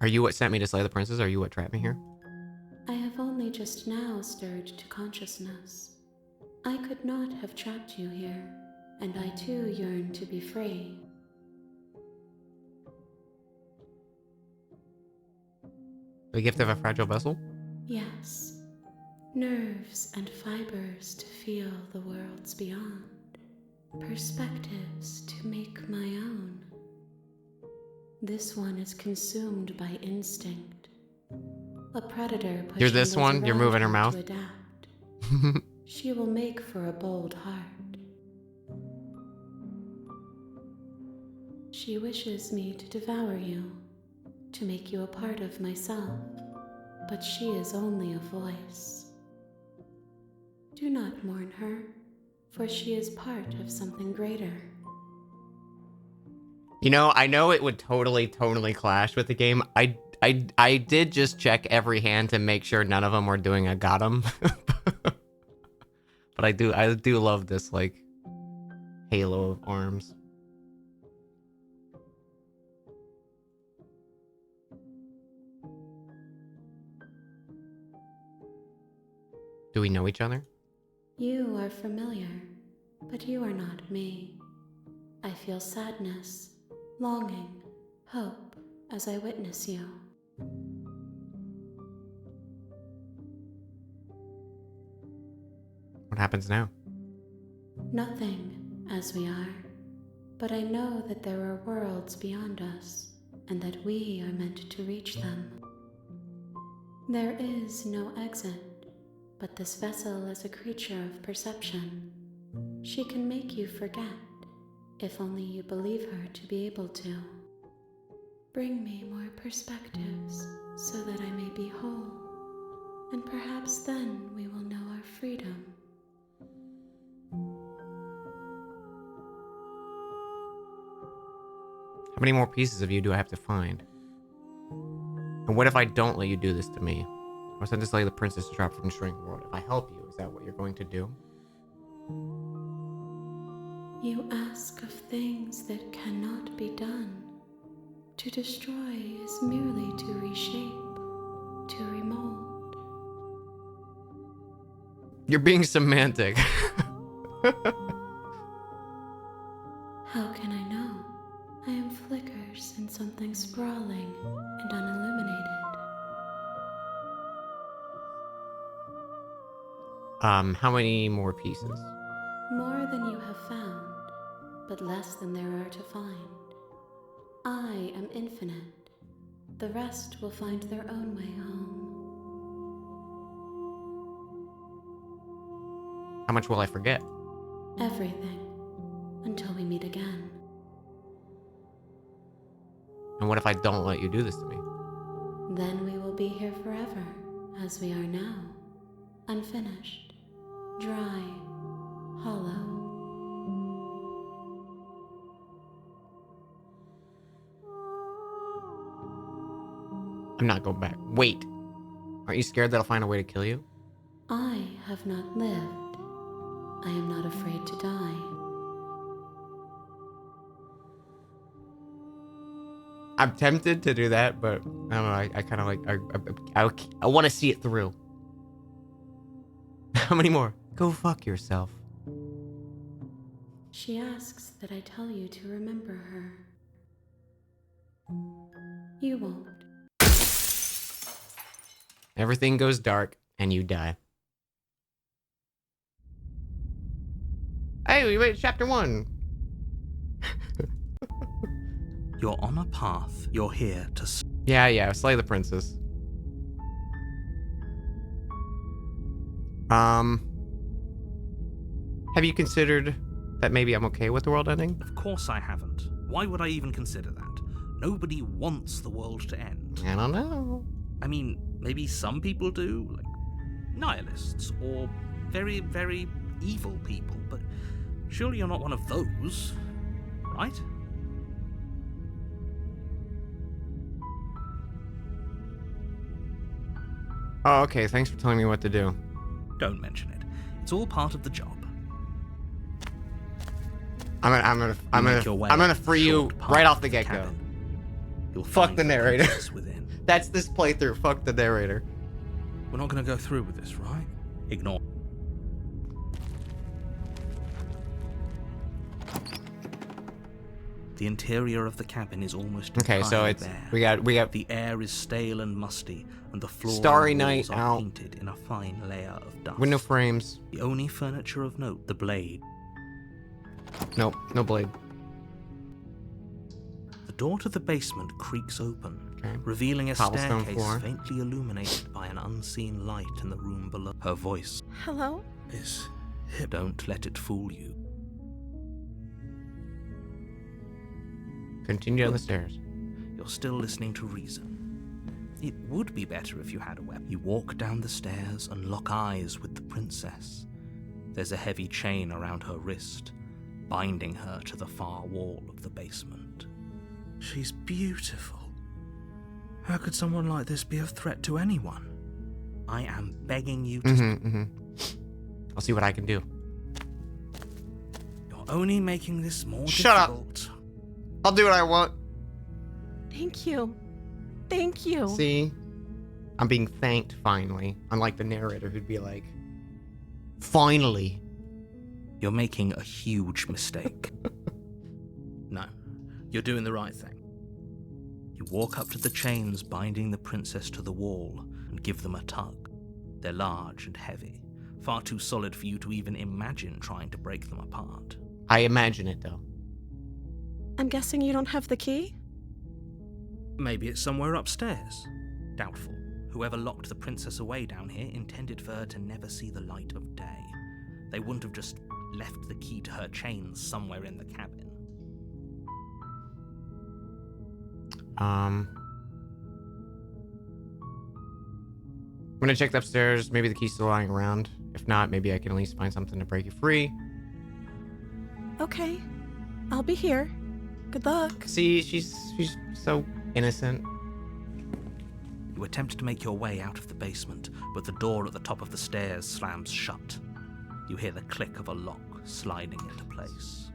Are you what sent me to slay the princess? Are you what trapped me here? I have only just now stirred to consciousness. I could not have trapped you here, and I too yearn to be free. The gift of a fragile vessel? Yes, nerves and fibers to feel the worlds beyond, perspectives to make my own. This one is consumed by instinct. A predator pushing You're this those one? You're around moving her mouth? to adapt. She will make for a bold heart. She wishes me to devour you, to make you a part of myself, but she is only a voice. Do not mourn her, for she is part of something greater. You know, I know it would totally clash with the game. I did just check every hand to make sure none of them were doing a got 'em. But I do love this, like, halo of arms. Do we know each other? You are familiar, but you are not me. I feel sadness, longing, hope as I witness you. What happens now? Nothing, as we are, but I know that there are worlds beyond us, and that we are meant to reach them. There is no exit, but this vessel is a creature of perception. She can make you forget, if only you believe her to be able to. Bring me more perspectives, so that I may be whole, and perhaps then we will know our freedom. How many more pieces of you do I have to find? And what if I don't let you do this to me? I was sent to slay the princess to trap from destroying the world. If I help you, is that what you're going to do? You ask of things that cannot be done. To destroy is merely to reshape, to remold. You're being semantic. How can I know? I am flickers in something sprawling and unilluminated. How many more pieces? More than you have found, but less than there are to find. I am infinite. The rest will find their own way home. How much will I forget? Everything, until we meet again. And what if I don't let you do this to me? Then we will be here forever, as we are now. Unfinished, dry, hollow. I'm not going back. Wait. Aren't you scared that I'll find a way to kill you? I have not lived. I am not afraid to die. I'm tempted to do that, but I don't know. I kind of like. I want to see it through. How many more? Go fuck yourself. She asks that I tell you to remember her. You won't. Everything goes dark and you die. Hey, we made chapter 1. You're on a path. You're here to... Yeah, slay the princess. Have you considered that maybe I'm okay with the world ending? Of course I haven't. Why would I even consider that? Nobody wants the world to end. I don't know. I mean, maybe some people do, like nihilists or very, very evil people, but surely you're not one of those, right? Oh, okay. Thanks for telling me what to do. Don't mention it. It's all part of the job. I'm gonna free you right off the get-go. Fuck the narrator. That's this playthrough. Fuck the narrator. We're not going to go through with this, right? Ignore. The interior of the cabin is almost okay. So it's bare. we got the air is stale and musty, and the floor starry and night walls are out. painted in a fine layer of dust. Window frames. The only furniture of note, the blade. Nope, no blade. The door to the basement creaks open, Okay. revealing a Cobblestone staircase floor. faintly illuminated by an unseen light in the room below. Her voice Hello? is hip. Don't let it fool you. Continue down the stairs. You're still listening to reason. It would be better if you had a weapon. You walk down the stairs and lock eyes with the princess. There's a heavy chain around her wrist, binding her to the far wall of the basement. She's beautiful. How could someone like this be a threat to anyone? I am begging you to... I'll see what I can do. You're only making this more Shut up. difficult. I'll do what I want. Thank you. Thank you. See? I'm being thanked finally. Unlike the narrator who'd be like, finally. You're making a huge mistake. No, you're doing the right thing. You walk up to the chains binding the princess to the wall and give them a tug. They're large and heavy, far too solid for you to even imagine trying to break them apart. I imagine it though. I'm guessing you don't have the key? Maybe it's somewhere upstairs. Doubtful. Whoever locked the princess away down here intended for her to never see the light of day. They wouldn't have just left the key to her chains somewhere in the cabin. I'm gonna check the upstairs. Maybe the key's still lying around. If not, maybe I can at least find something to break you free. Okay. I'll be here. Good luck. See, she's so innocent. You attempt to make your way out of the basement, but the door at the top of the stairs slams shut. You hear the click of a lock sliding into place.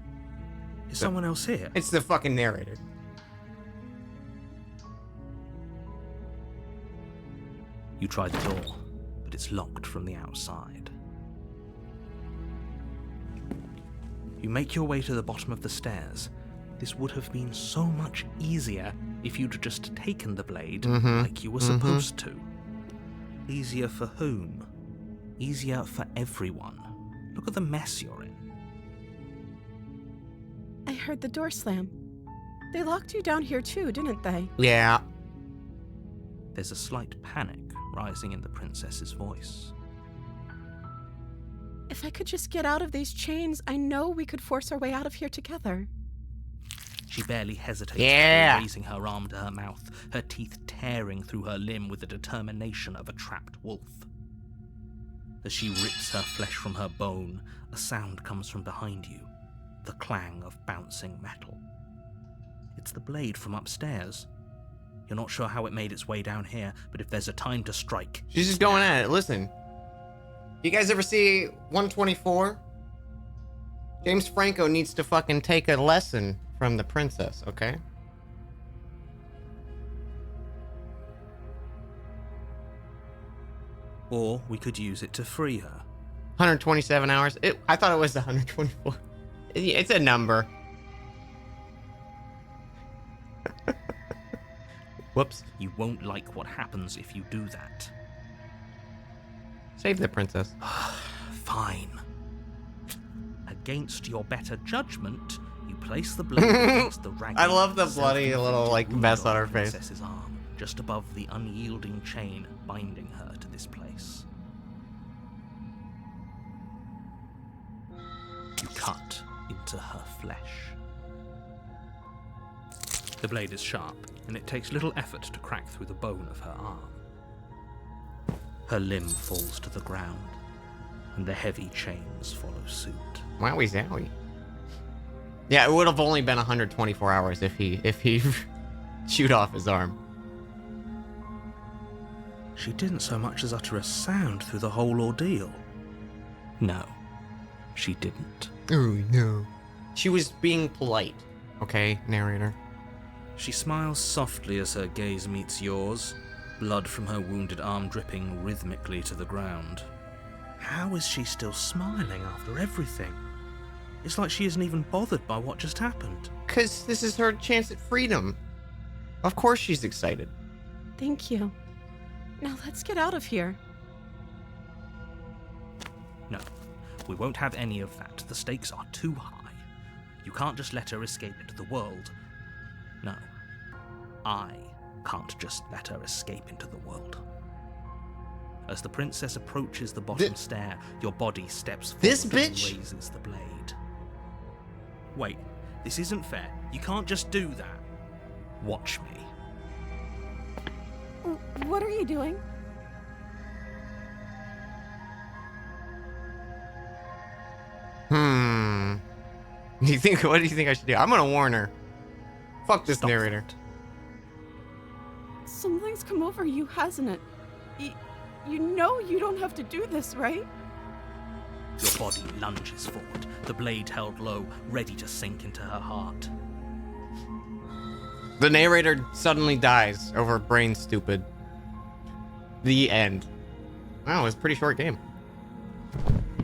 Is someone else here? It's the fucking narrator. You try the door, but it's locked from the outside. You make your way to the bottom of the stairs. This would have been so much easier if you'd just taken the blade like you were supposed to. Easier for whom? Easier for everyone. Look at the mess you're in. I heard the door slam. They locked you down here too, didn't they? Yeah. There's a slight panic rising in the princess's voice. If I could just get out of these chains, I know we could force our way out of here together. She barely hesitates Yeah. before raising her arm to her mouth, her teeth tearing through her limb with the determination of a trapped wolf. As she rips her flesh from her bone, a sound comes from behind you, the clang of bouncing metal. It's the blade from upstairs. You're not sure how it made its way down here, but if there's a time to strike... She's just going at it. Listen. You guys ever see 124? James Franco needs to fucking take a lesson from the princess, okay? Or we could use it to free her. 127 hours. I thought it was 124. It's a number. Whoops. You won't like what happens if you do that. Save the princess. Fine. Against your better judgment, you place the blade against the ragged, I love the bloody little, like, wound mess on the her face. princess's arm, just above the unyielding chain binding her to this place. You cut into her flesh. The blade is sharp, and it takes little effort to crack through the bone of her arm. Her limb falls to the ground, and the heavy chains follow suit. Wowie zowie. Yeah, it would have only been 124 hours if he chewed off his arm. She didn't so much as utter a sound through the whole ordeal. No, she didn't. Oh no. She was being polite. Okay, narrator. She smiles softly as her gaze meets yours, blood from her wounded arm dripping rhythmically to the ground. How is she still smiling after everything? It's like she isn't even bothered by what just happened. 'Cause this is her chance at freedom. Of course she's excited. Thank you. Now let's get out of here. No, we won't have any of that. The stakes are too high. You can't just let her escape into the world. No, I can't just let her escape into the world. As the princess approaches the bottom stair, your body steps forward This and bitch? raises the blade. Wait, this isn't fair. You can't just do that. Watch me. What are you doing? What do you think I should do? I'm gonna warn her. Fuck this Stop narrator. that. Something's come over you, hasn't it? You know you don't have to do this, right? Your body lunges forward, the blade held low, ready to sink into her heart. The narrator suddenly dies over brain stupid. The end. Wow, it was a pretty short game.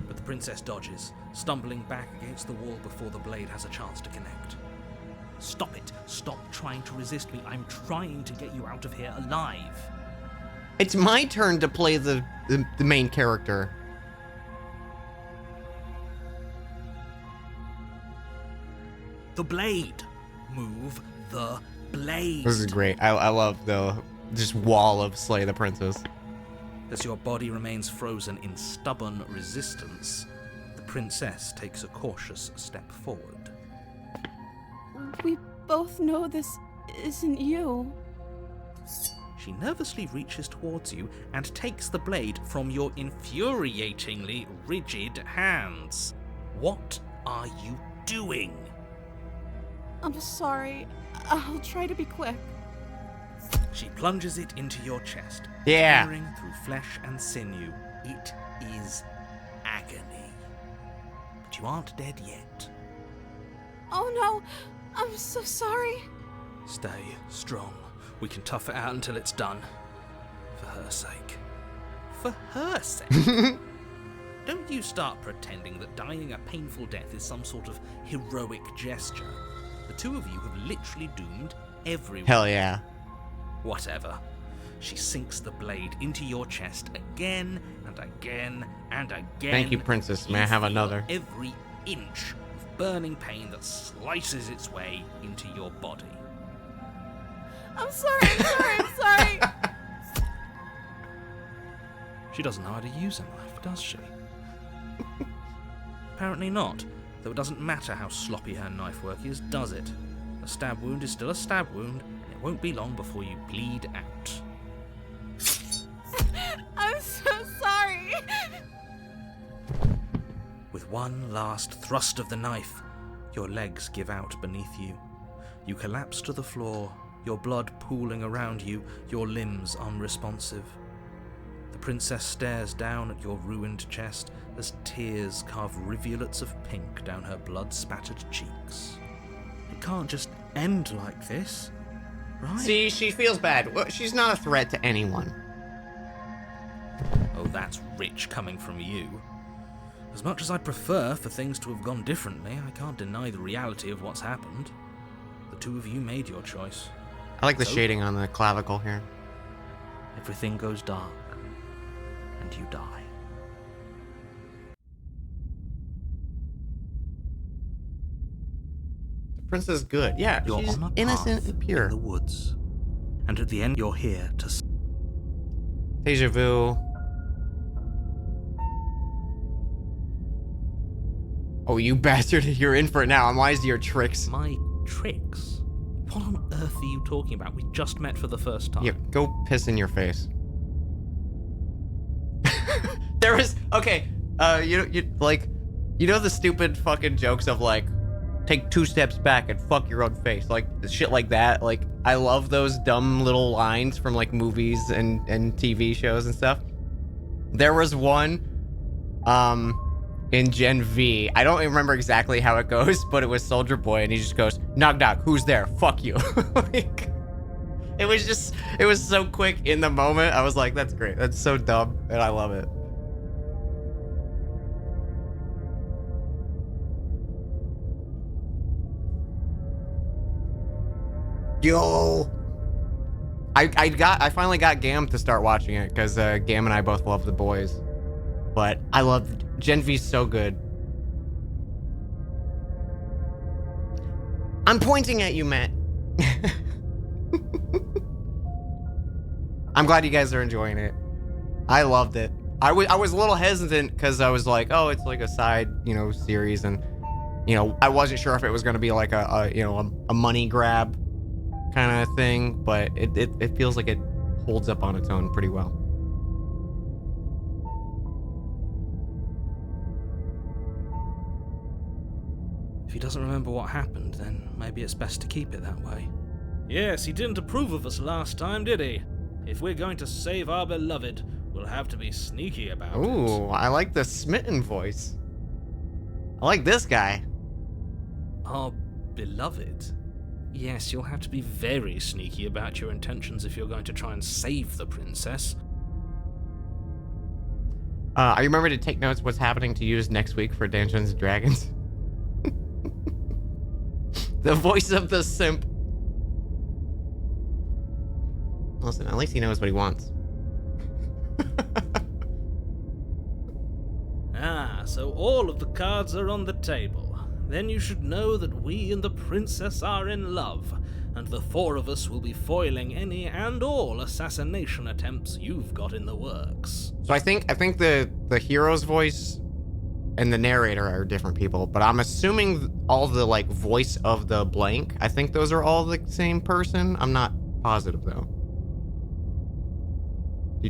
But the princess dodges, stumbling back against the wall before the blade has a chance to connect. Stop it. Stop trying to resist me. I'm trying to get you out of here alive. It's my turn to play the main character. The blade. Move the blade. This is great. I love the just wall of Slay the Princess. As your body remains frozen in stubborn resistance, the princess takes a cautious step forward. We both know this isn't you. She nervously reaches towards you and takes the blade from your infuriatingly rigid hands. What are you doing? I'm sorry. I'll try to be quick. She plunges it into your chest, Yeah. tearing through flesh and sinew. It is agony. But you aren't dead yet. Oh no, I'm so sorry. Stay strong. We can tough it out until it's done. For her sake. For her sake? Don't you start pretending that dying a painful death is some sort of heroic gesture. The two of you have literally doomed everyone. Hell yeah. Whatever. She sinks the blade into your chest again and again and again. Thank you, Princess. May I have feel another? Every inch of burning pain that slices its way into your body. I'm sorry. She doesn't know how to use a knife, does she? Apparently not, though it doesn't matter how sloppy her knife work is, does it? A stab wound is still a stab wound, and it won't be long before you bleed out. I'm so sorry. With one last thrust of the knife, your legs give out beneath you. You collapse to the floor, your blood pooling around you, your limbs unresponsive. The princess stares down at your ruined chest as tears carve rivulets of pink down her blood-spattered cheeks. It can't just end like this, right? See, she feels bad. Well, she's not a threat to anyone. Oh, that's rich coming from you. As much as I'd prefer for things to have gone differently, I can't deny the reality of what's happened. The two of you made your choice. I like the So? shading on the clavicle here. Everything goes dark, and you die. The princess is good. Yeah, You're she's on a innocent path and pure. in the woods, and at the end you're here to... Deja vu. Oh, you bastard. You're in for it now. I'm wise to your tricks. My tricks? What on earth are you talking about? We just met for the first time. Yeah, go piss in your face. There was... Okay, you know the stupid fucking jokes of, like, take 2 steps back and fuck your own face? Like, shit like that. Like, I love those dumb little lines from, like, movies and TV shows and stuff. There was one, in Gen V. I don't remember exactly how it goes, but it was Soldier Boy, and he just goes, knock knock, who's there? Fuck you. Like, it was so quick in the moment. I was like, that's great. That's so dumb, and I love it. Yo! I finally got Gam to start watching it, because Gam and I both love The Boys. But I love Gen V's so good. I'm pointing at you, Matt. I'm glad you guys are enjoying it. I loved it. I was a little hesitant because I was like, oh, it's like a side, series, and I wasn't sure if it was going to be like a money grab kind of thing, but it feels like it holds up on its own pretty well. If he doesn't remember what happened, then maybe it's best to keep it that way. Yes, he didn't approve of us last time, did he? If we're going to save our beloved, we'll have to be sneaky about it. Ooh, I like the smitten voice. I like this guy. Our beloved? Yes, you'll have to be very sneaky about your intentions if you're going to try and save the princess. I remember to take notes what's happening to use next week for Dungeons and Dragons. The voice of the simp. Listen, at least he knows what he wants. Ah, so all of the cards are on the table. Then you should know that we and the princess are in love, and the 4 of us will be foiling any and all assassination attempts you've got in the works. So I think the hero's voice and the narrator are different people, but I'm assuming all the like voice of the blank, I think those are all the same person. I'm not positive though.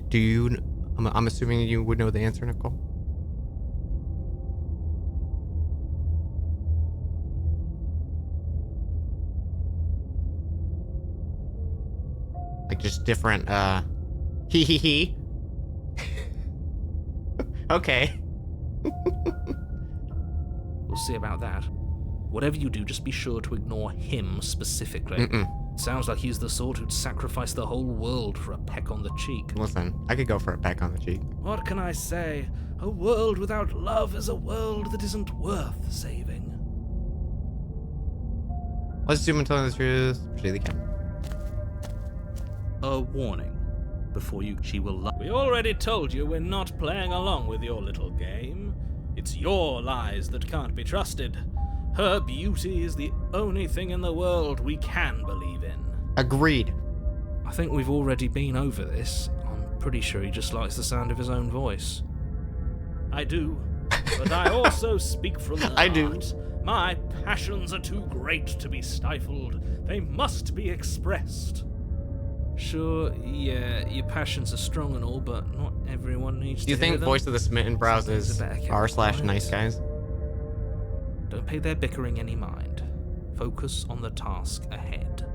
Do you? I'm assuming you would know the answer, Nicole. Like just different, he. Okay. We'll see about that. Whatever you do, just be sure to ignore him specifically. It sounds like he's the sort who'd sacrifice the whole world for a peck on the cheek. Listen, I could go for a peck on the cheek. What can I say? A world without love is a world that isn't worth saving. Let's zoom into the truth. Proceed the camera. A warning. Before she will lie. We already told you we're not playing along with your little game. It's your lies that can't be trusted. Her beauty is the only thing in the world we can believe in. Agreed. I think we've already been over this. I'm pretty sure he just likes the sound of his own voice. I do, but I also speak from the I do. heart. My passions are too great to be stifled. They must be expressed. Sure, yeah, your passions are strong and all, but not everyone needs to Do you think hear them. voice of the smitten brows Sometimes is a better kept r/nice quiet. guys? Don't pay their bickering any mind. Focus on the task ahead.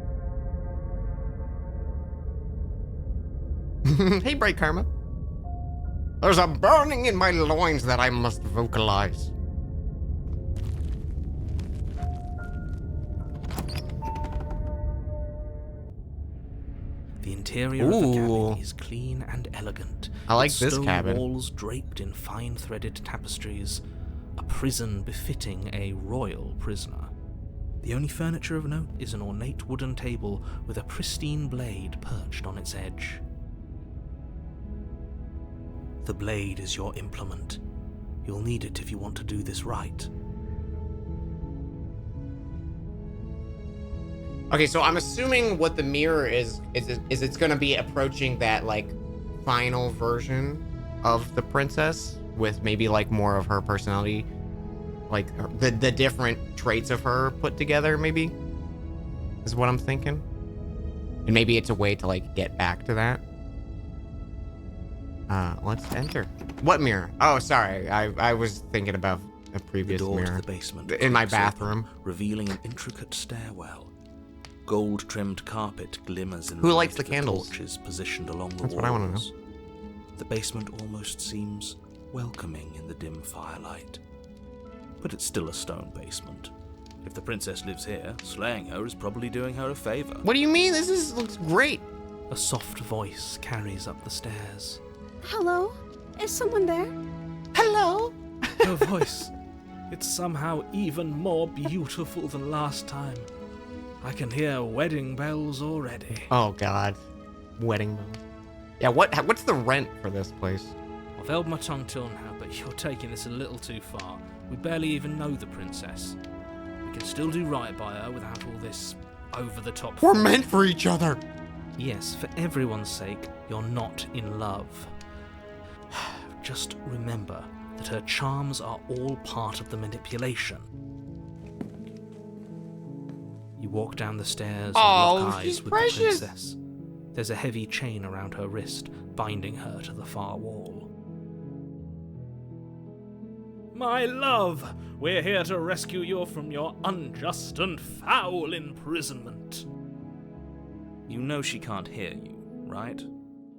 Hey, Bright Karma. There's a burning in my loins that I must vocalize. The interior of the Ooh. cabin is clean and elegant. I like its this stone cabin. walls draped in fine threaded tapestries, prison befitting a royal prisoner. The only furniture of note is an ornate wooden table with a pristine blade perched on its edge. The blade is your implement. You'll need it if you want to do this right. Okay, so I'm assuming what the mirror is it's going to be approaching that, like, final version of the princess with maybe, like, more of her personality, like, the different traits of her put together, maybe, is what I'm thinking. And maybe it's a way to, like, get back to that. Let's enter. What mirror? Oh, sorry. I was thinking about a previous The door mirror. to the basement In my creaks open, bathroom. revealing an intricate stairwell. Gold-trimmed carpet glimmers in Who the lights light the of candles? torches positioned along the That's walls. what I wanna know. The basement almost seems welcoming in the dim firelight. But it's still a stone basement. If the princess lives here, slaying her is probably doing her a favor. What do you mean? Looks great. A soft voice carries up the stairs. Hello? Is someone there? Hello. Her voice, it's somehow even more beautiful than last time. I can hear wedding bells already. Oh God, wedding bells. Yeah, what's the rent for this place? I've held my tongue till now, but you're taking this a little too far. We barely even know the princess. We can still do right by her without all this over-the-top... We're meant for each other. Yes, for everyone's sake, you're not in love. Just remember that her charms are all part of the manipulation. You walk down the stairs and lock eyes she's with precious. the princess. There's a heavy chain around her wrist, binding her to the far wall. My love, we're here to rescue you from your unjust and foul imprisonment. You know she can't hear you, right?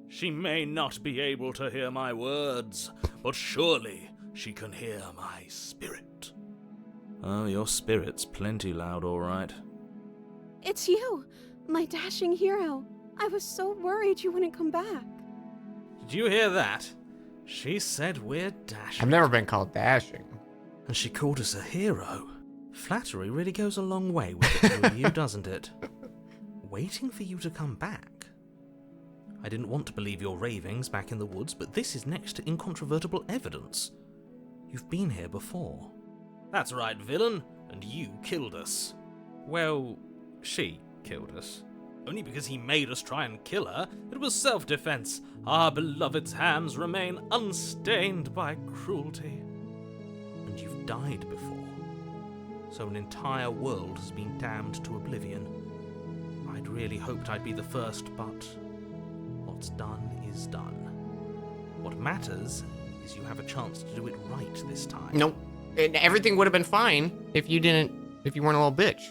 She may not be able to hear my words, but surely she can hear my spirit. Oh, your spirit's plenty loud, all right. It's you, my dashing hero. I was so worried you wouldn't come back. Did you hear that? She said we're dashing. I've never been called dashing. And she called us a hero. Flattery really goes a long way with the two of you, doesn't it? Waiting for you to come back. I didn't want to believe your ravings back in the woods, but this is next to incontrovertible evidence. You've been here before. That's right, villain, and you killed us. Well, she killed us. Only because he made us try and kill her. It was self-defense. Our beloved's hands remain unstained by cruelty. And you've died before. So an entire world has been damned to oblivion. I'd really hoped I'd be the first, but what's done is done. What matters is you have a chance to do it right this time. Nope. And everything would have been fine if you weren't a little bitch.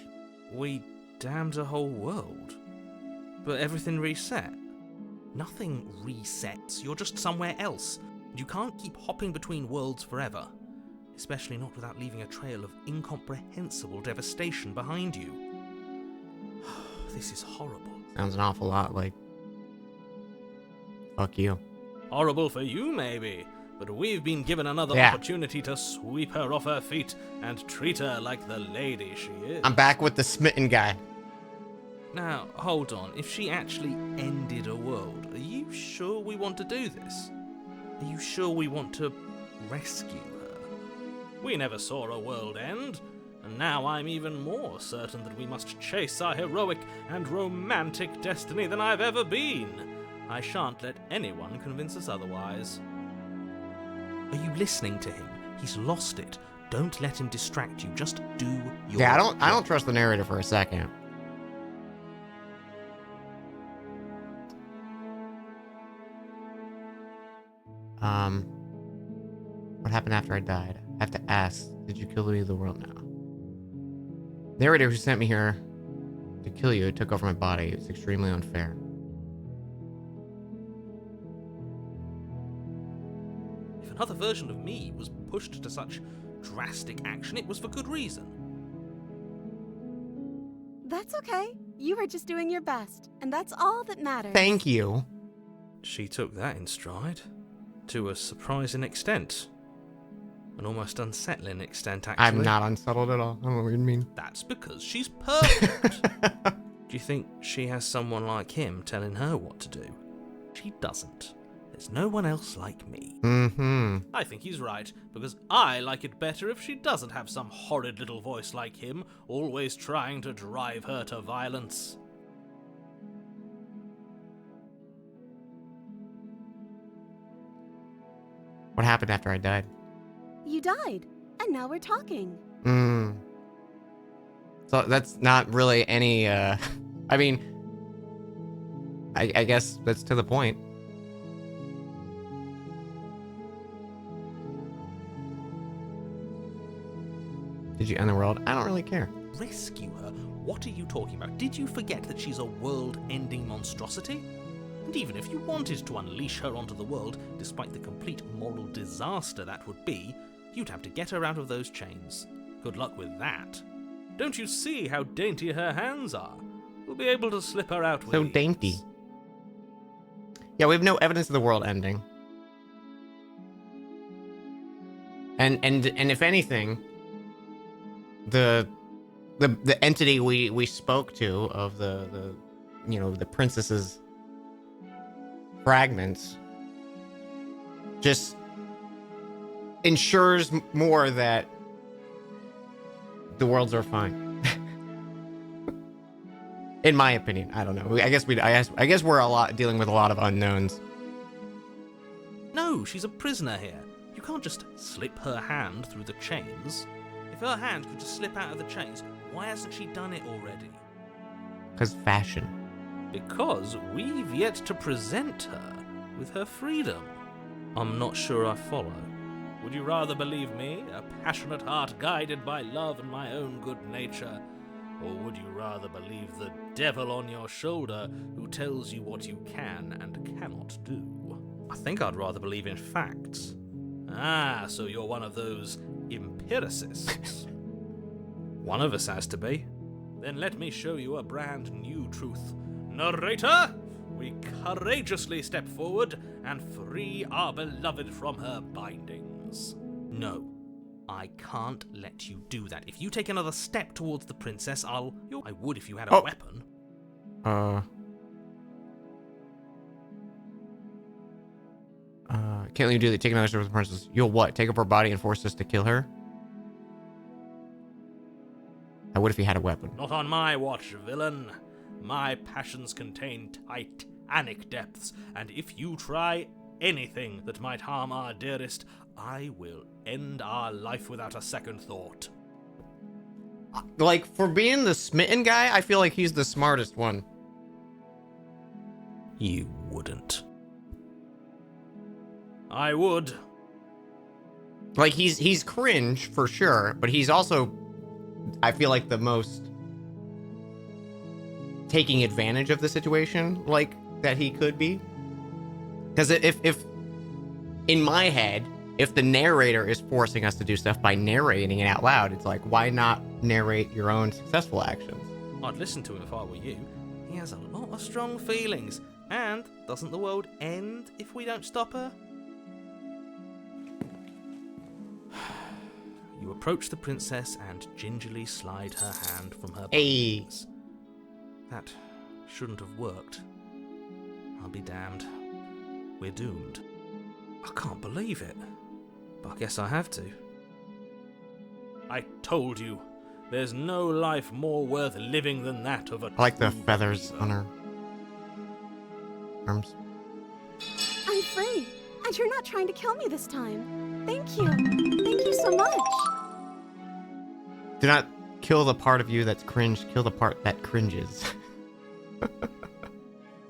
We damned a whole world. But everything reset. Nothing resets. You're just somewhere else. You can't keep hopping between worlds forever. Especially not without leaving a trail of incomprehensible devastation behind you. This is horrible. Sounds an awful lot like fuck you. Horrible for you, maybe. But we've been given another Yeah. opportunity to sweep her off her feet and treat her like the lady she is. I'm back with the smitten guy. Now, hold on. If she actually ended a world, are you sure we want to do this? Are you sure we want to rescue her? We never saw a world end, and now I'm even more certain that we must chase our heroic and romantic destiny than I've ever been. I shan't let anyone convince us otherwise. Are you listening to him? He's lost it. Don't let him distract you. Just do your Yeah, I job. don't trust the narrator for a second. What happened after I died? I have to ask, did you kill me the world now? Narrator who sent me here to kill you took over my body. It's extremely unfair. If another version of me was pushed to such drastic action, it was for good reason. That's okay. You were just doing your best, and that's all that matters. Thank you. She took that in stride, to a surprising extent. An almost unsettling extent, actually. I'm not unsettled at all. I don't know what you mean. That's because she's perfect. Do you think she has someone like him telling her what to do? She doesn't. There's no one else like me. Mm-hmm. I think he's right, because I like it better if she doesn't have some horrid little voice like him, always trying to drive her to violence. What happened after I died? You died, and now we're talking. So that's not really any, I mean, I guess that's to the point. Did you end the world? I don't really care. Rescue her? What are you talking about? Did you forget that she's a world-ending monstrosity? And even if you wanted to unleash her onto the world, despite the complete moral disaster that would be, you'd have to get her out of those chains. Good luck with that. Don't you see how dainty her hands are? We'll be able to slip her out with So ease. dainty. Yeah, we have no evidence of the world ending. And if anything, the entity we spoke to of the the princess's fragments just ensures more that the worlds are fine. In my opinion, I don't know. I guess we're dealing with a lot of unknowns. No, she's a prisoner here. You can't just slip her hand through the chains. If her hand could just slip out of the chains, why hasn't she done it already? Because fashion. Because we've yet to present her with her freedom. I'm not sure I follow. Would you rather believe me, a passionate heart guided by love and my own good nature? Or would you rather believe the devil on your shoulder who tells you what you can and cannot do? I think I'd rather believe in facts. Ah, so you're one of those empiricists. One of us has to be. Then let me show you a brand new truth. Narrator, we courageously step forward and free our beloved from her bindings. No, I can't let you do that. If you take another step towards the princess, I would if you had a weapon. Can't let you do that. Take another step with the princess. You'll what? Take up her body and force us to kill her? I would if he had a weapon. Not on my watch, villain. My passions contain titanic depths, and if you try anything that might harm our dearest, I will end our life without a second thought. Like, for being the smitten guy, I feel like he's the smartest one. You wouldn't. I would. Like, he's cringe, for sure, but he's also, I feel like, the most taking advantage of the situation, like, that he could be. Because if in my head, if the narrator is forcing us to do stuff by narrating it out loud, it's like, why not narrate your own successful actions? I'd listen to him if I were you. He has a lot of strong feelings. And doesn't the world end if we don't stop her? You approach the princess and gingerly slide her hand from her bindings. That shouldn't have worked. I'll be damned. We're doomed. I can't believe it. But I guess I have to. I told you, there's no life more worth living than that of a I like the true feathers believer. on her arms. I'm free, and you're not trying to kill me this time. Thank you. Thank you so much. Do not kill the part of you that's cringe, kill the part that cringes.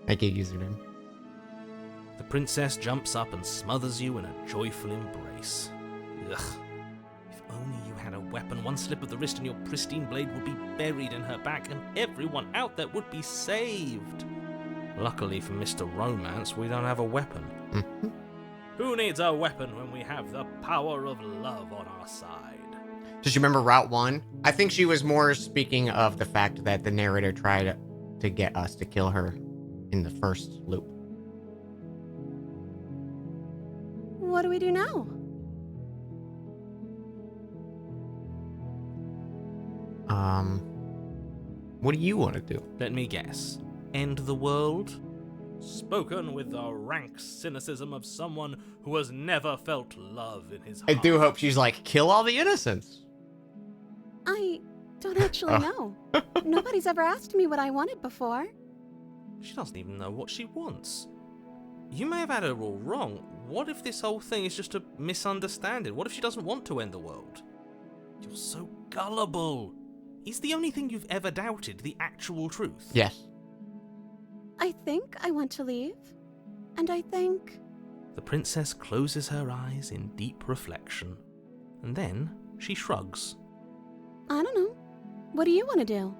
Make a username. The princess jumps up and smothers you in a joyful embrace. Ugh. If only you had a weapon, one slip of the wrist and your pristine blade would be buried in her back and everyone out there would be saved. Luckily for Mr. Romance, we don't have a weapon. Mm-hmm. Who needs a weapon when we have the power of love on our side? Does you remember Route 1? I think she was more speaking of the fact that the narrator tried to get us to kill her in the first loop. What do we do now? What do you want to do? Let me guess. End the world? Spoken with the rank cynicism of someone who has never felt love in his I heart. do hope she's like, kill all the innocents. I don't actually know. Nobody's ever asked me what I wanted before. She doesn't even know what she wants. You may have had her all wrong. What if this whole thing is just a misunderstanding? What if she doesn't want to end the world? You're so gullible. Is the only thing you've ever doubted the actual truth? Yes. I think I want to leave. And I think... The princess closes her eyes in deep reflection, and then she shrugs. I don't know. What do you want to do?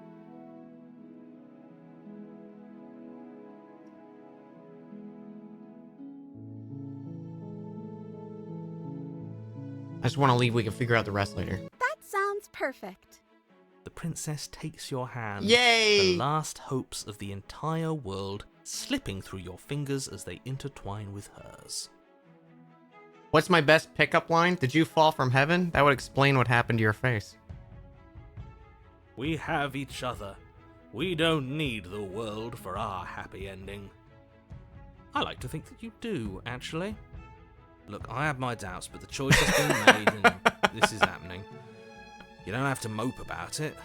I just want to leave. We can figure out the rest later. That sounds perfect. The princess takes your hand. Yay! The last hopes of the entire world slipping through your fingers as they intertwine with hers. What's my best pickup line? Did you fall from heaven? That would explain what happened to your face. We have each other. We don't need the world for our happy ending. I like to think that you do, actually. Look, I have my doubts, but the choice has been made and this is happening. You don't have to mope about it.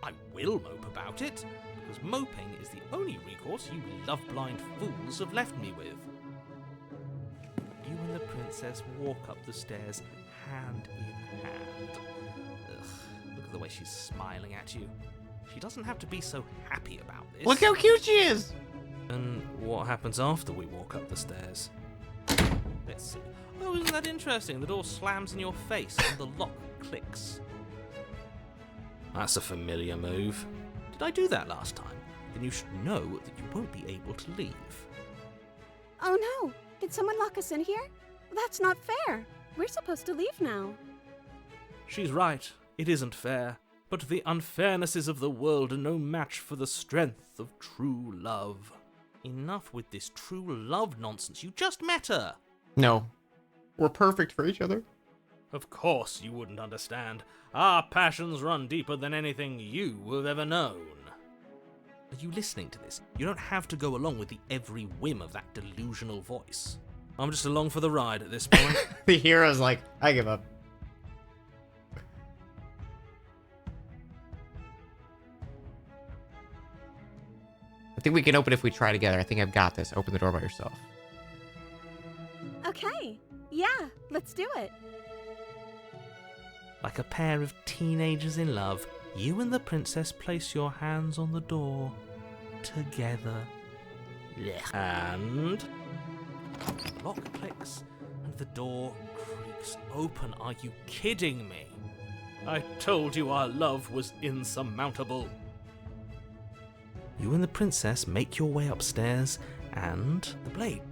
I will mope about it, because moping is the only recourse you love-blind fools have left me with. You and the princess walk up the stairs hand in hand. Ugh, look at the way she's smiling at you. She doesn't have to be so happy about this. Look how cute she is! And what happens after we walk up the stairs? Let's see. Oh, isn't that interesting? The door slams in your face and the lock clicks. That's a familiar move. Did I do that last time? Then you should know that you won't be able to leave. Oh no! Did someone lock us in here? That's not fair. We're supposed to leave now. She's right. It isn't fair. But the unfairnesses of the world are no match for the strength of true love. Enough with this true love nonsense. You just met her. No. We're perfect for each other. Of course you wouldn't understand. Our passions run deeper than anything you have ever known. Are you listening to this? You don't have to go along with the every whim of that delusional voice. I'm just along for the ride at this point. The hero's like, I give up. I think we can open if we try together. I think I've got this. Open the door by yourself. Okay. Yeah, let's do it. Like a pair of teenagers in love, you and the princess place your hands on the door together. And the lock clicks and the door creaks open. Are you kidding me? I told you our love was insurmountable. You and the princess make your way upstairs and the blade.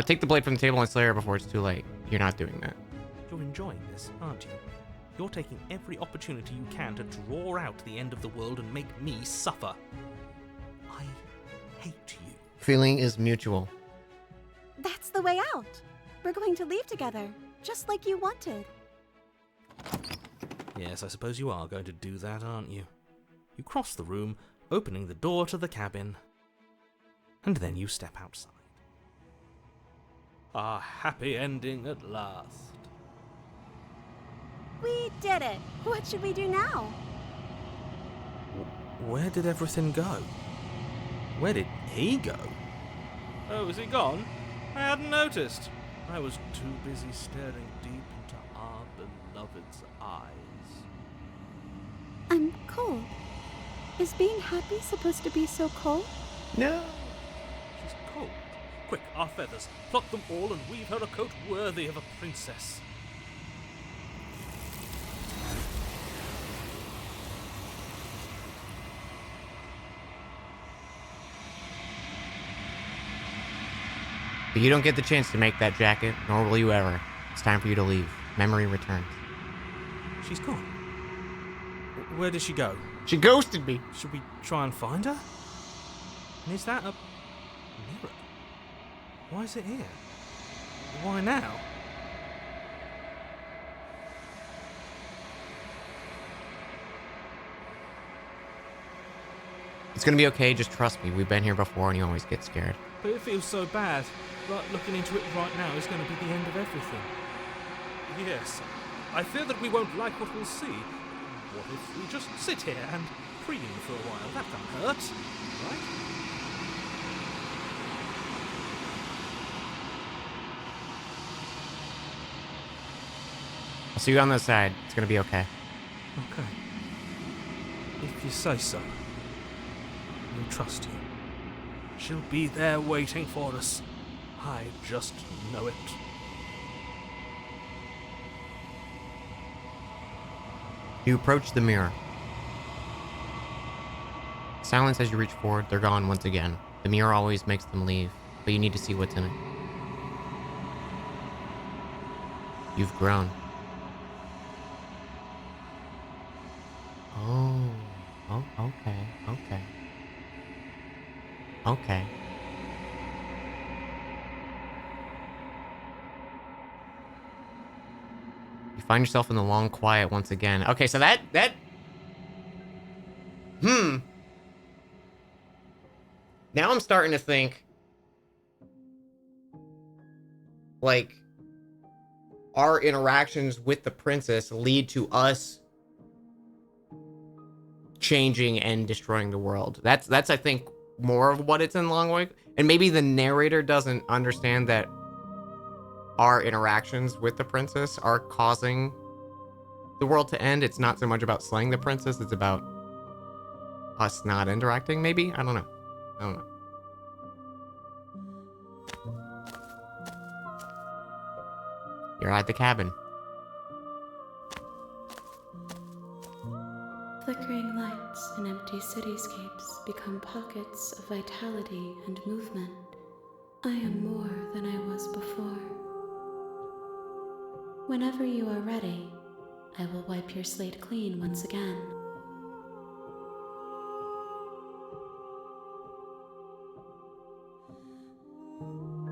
Take the blade from the table and slay her before it's too late. You're not doing that. You're enjoying this, aren't you? You're taking every opportunity you can to draw out the end of the world and make me suffer. I hate you. Feeling is mutual. That's the way out. We're going to leave together, just like you wanted. Yes, I suppose you are going to do that, aren't you? You cross the room, opening the door to the cabin, and then you step outside. A happy ending at last. We did it. What should we do now? Where did everything go? Where did he go? Oh, is he gone? I hadn't noticed. I was too busy staring deep into our beloved's eyes. I'm cold. Is being happy supposed to be so cold? No. She's cold. Quick, our feathers. Pluck them all and weave her a coat worthy of a princess. But you don't get the chance to make that jacket, nor will you ever. It's time for you to leave. Memory returns. She's gone. Where did she go? She ghosted me. Should we try and find her? And is that a mirror? Why is it here? Why now? It's gonna be okay, just trust me. We've been here before and you always get scared. But it feels so bad. Like looking into it right now is going to be the end of everything. Yes, I fear that we won't like what we'll see. What if we just sit here and preen for a while? That can't hurt, right? I'll see you on the side. It's gonna be okay. Okay. If you say so. We'll trust you. She'll be there waiting for us. I just know it. You approach the mirror. Silence as you reach forward, they're gone once again. The mirror always makes them leave, but you need to see what's in it. You've grown. Oh, okay. Okay. You find yourself in the long quiet once again. Okay, so that... Now I'm starting to think... like... our interactions with the princess lead to us... changing and destroying the world. That's I think, more of what it's in Long Way. And maybe the narrator doesn't understand that our interactions with the princess are causing the world to end. It's not so much about slaying the princess, it's about us not interacting, maybe? I don't know. You're at the cabin. Flickering lights and empty cityscapes become pockets of vitality and movement. I am more than I was before. Whenever you are ready, I will wipe your slate clean once again.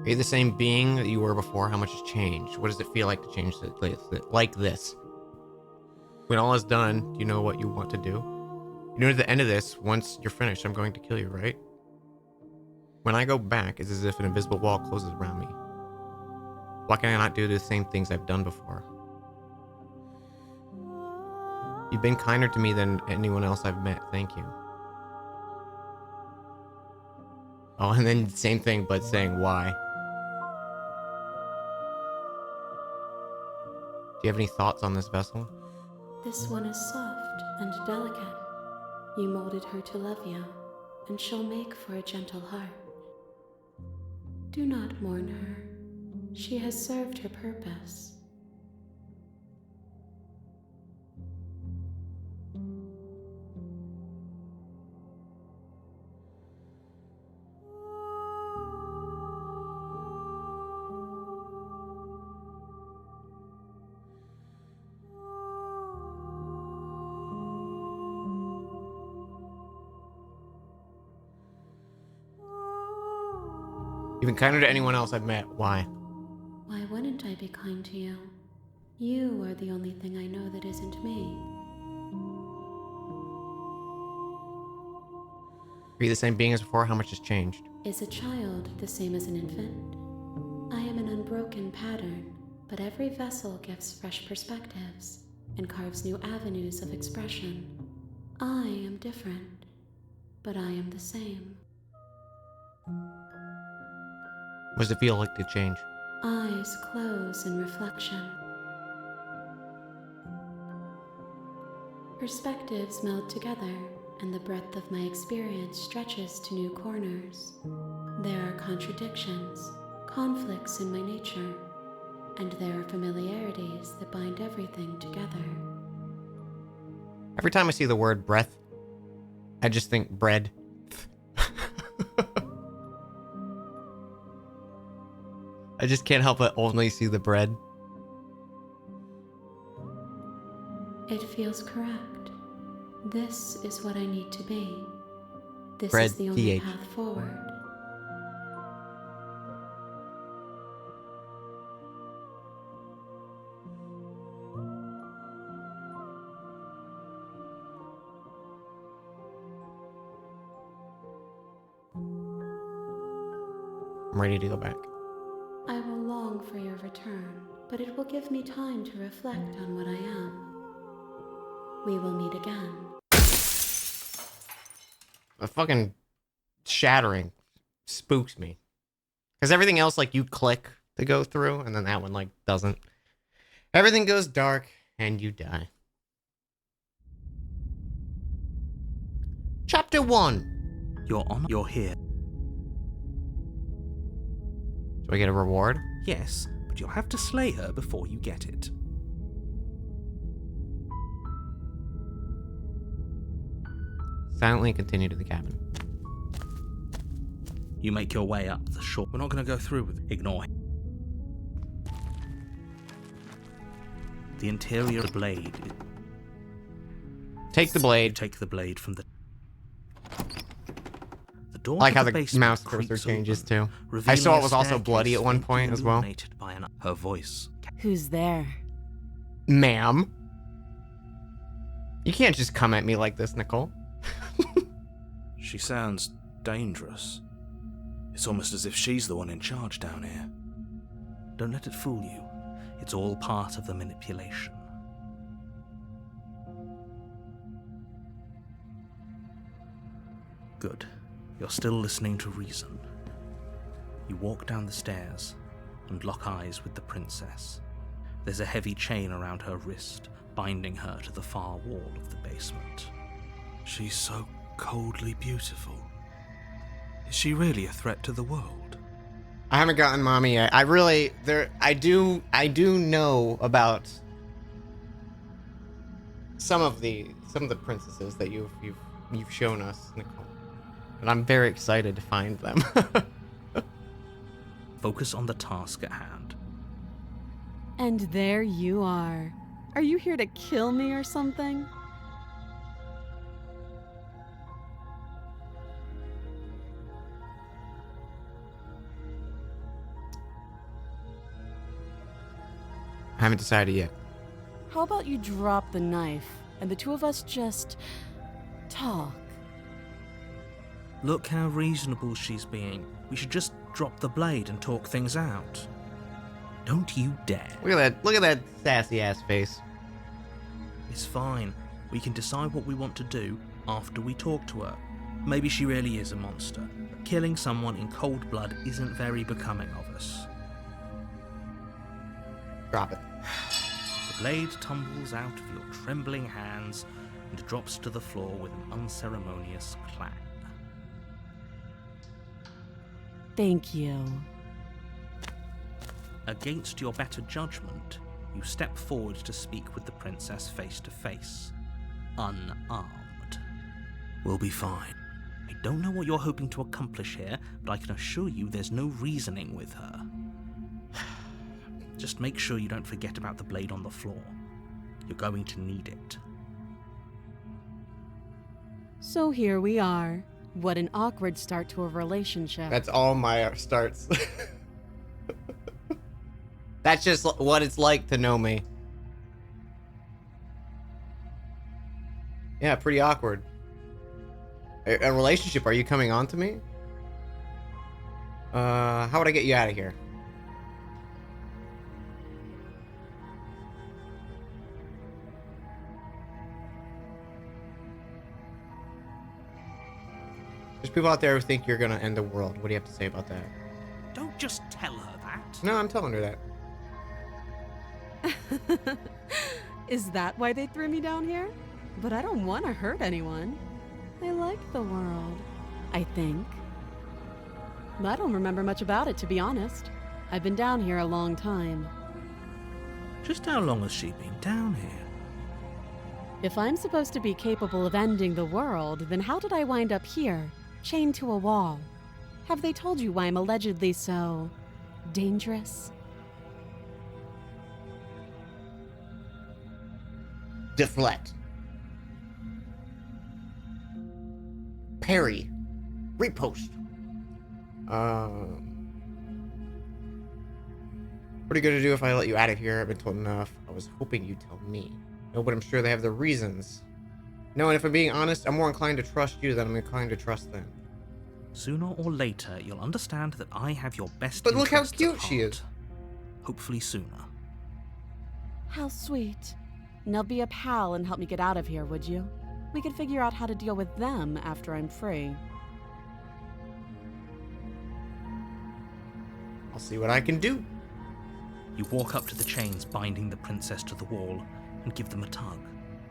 Are you the same being that you were before? How much has changed? What does it feel like to change like this? When all is done, do you know what you want to do? You know, at the end of this, once you're finished, I'm going to kill you, right? When I go back, it's as if an invisible wall closes around me. Why can I not do the same things I've done before? You've been kinder to me than anyone else I've met, thank you. Oh, and then same thing, but saying why. Do you have any thoughts on this vessel? This one is soft and delicate. You molded her to love you, and she'll make for a gentle heart. Do not mourn her. She has served her purpose. You've been kinder to anyone else I've met. Why? Why wouldn't I be kind to you? You are the only thing I know that isn't me. Are you the same being as before? How much has changed? Is a child the same as an infant? I am an unbroken pattern, but every vessel gives fresh perspectives and carves new avenues of expression. I am different, but I am the same. What does it feel like to change? Eyes close in reflection. Perspectives meld together, and the breadth of my experience stretches to new corners. There are contradictions, conflicts in my nature, and there are familiarities that bind everything together. Every time I see the word breath, I just think bread. I just can't help but only see the bread. It feels correct. This is what I need to be. This Fred is the only TH. path forward. I'm ready to go back. I will long for your return, but it will give me time to reflect on what I am. We will meet again. The fucking shattering spooks me. Because everything else, like, you click to go through, and then that one, like, doesn't. Everything goes dark, and you die. Chapter 1. You're here. Do I get a reward? Yes, but you'll have to slay her before you get it. Silently continue to the cabin. You make your way up the shore. We're not going to go through with it. Ignore him. The interior of the blade. Take the blade. Take the blade from the door. I like to how the the basement mouse cursor creaks changes open, too. I revealing saw a it was also staircase bloody at one faintly point as well. illuminated by her voice. Who's there? Ma'am. You can't just come at me like this, Nicole. She sounds dangerous. It's almost as if she's the one in charge down here. Don't let it fool you. It's all part of the manipulation. Good. You're still listening to reason. You walk down the stairs and lock eyes with the princess. There's a heavy chain around her wrist, binding her to the far wall of the basement. She's so coldly beautiful. Is she really a threat to the world? I haven't gotten mommy yet. I do know about some of the princesses that you've shown us, Nicole. And I'm very excited to find them. Focus on the task at hand. And there you are. Are you here to kill me or something? I haven't decided yet. How about you drop the knife and the two of us just talk? Look how reasonable she's being. We should just drop the blade and talk things out. Don't you dare. Look at that sassy ass face. It's fine. We can decide what we want to do after we talk to her. Maybe she really is a monster, but killing someone in cold blood isn't very becoming of us. Drop it. The blade tumbles out of your trembling hands and drops to the floor with an unceremonious clang. Thank you. Against your better judgment, you step forward to speak with the princess face to face, unarmed. We'll be fine. I don't know what you're hoping to accomplish here, but I can assure you there's no reasoning with her. Just make sure you don't forget about the blade on the floor. You're going to need it. So here we are. What an awkward start to a relationship. That's all my starts. That's just what it's like to know me. Yeah, pretty awkward. A relationship, are you coming on to me? How would I get you out of here? There's people out there who think you're gonna end the world. What do you have to say about that? Don't just tell her that. No, I'm telling her that. Is that why they threw me down here? But I don't want to hurt anyone. I like the world, I think. I don't remember much about it, to be honest. I've been down here a long time. Just how long has she been down here? If I'm supposed to be capable of ending the world, then how did I wind up here, chained to a wall? Have they told you why I'm allegedly so dangerous? Deflect. Parry. Repost. What are you gonna do if I let you out of here? I've been told enough. I was hoping you'd tell me. No, but I'm sure they have their reasons. No, and if I'm being honest, I'm more inclined to trust you than I'm inclined to trust them. Sooner or later, you'll understand that I have your best But look how interests at cute she heart. is. Hopefully sooner. How sweet. Now be a pal and help me get out of here, would you? We could figure out how to deal with them after I'm free. I'll see what I can do. You walk up to the chains binding the princess to the wall and give them a tug.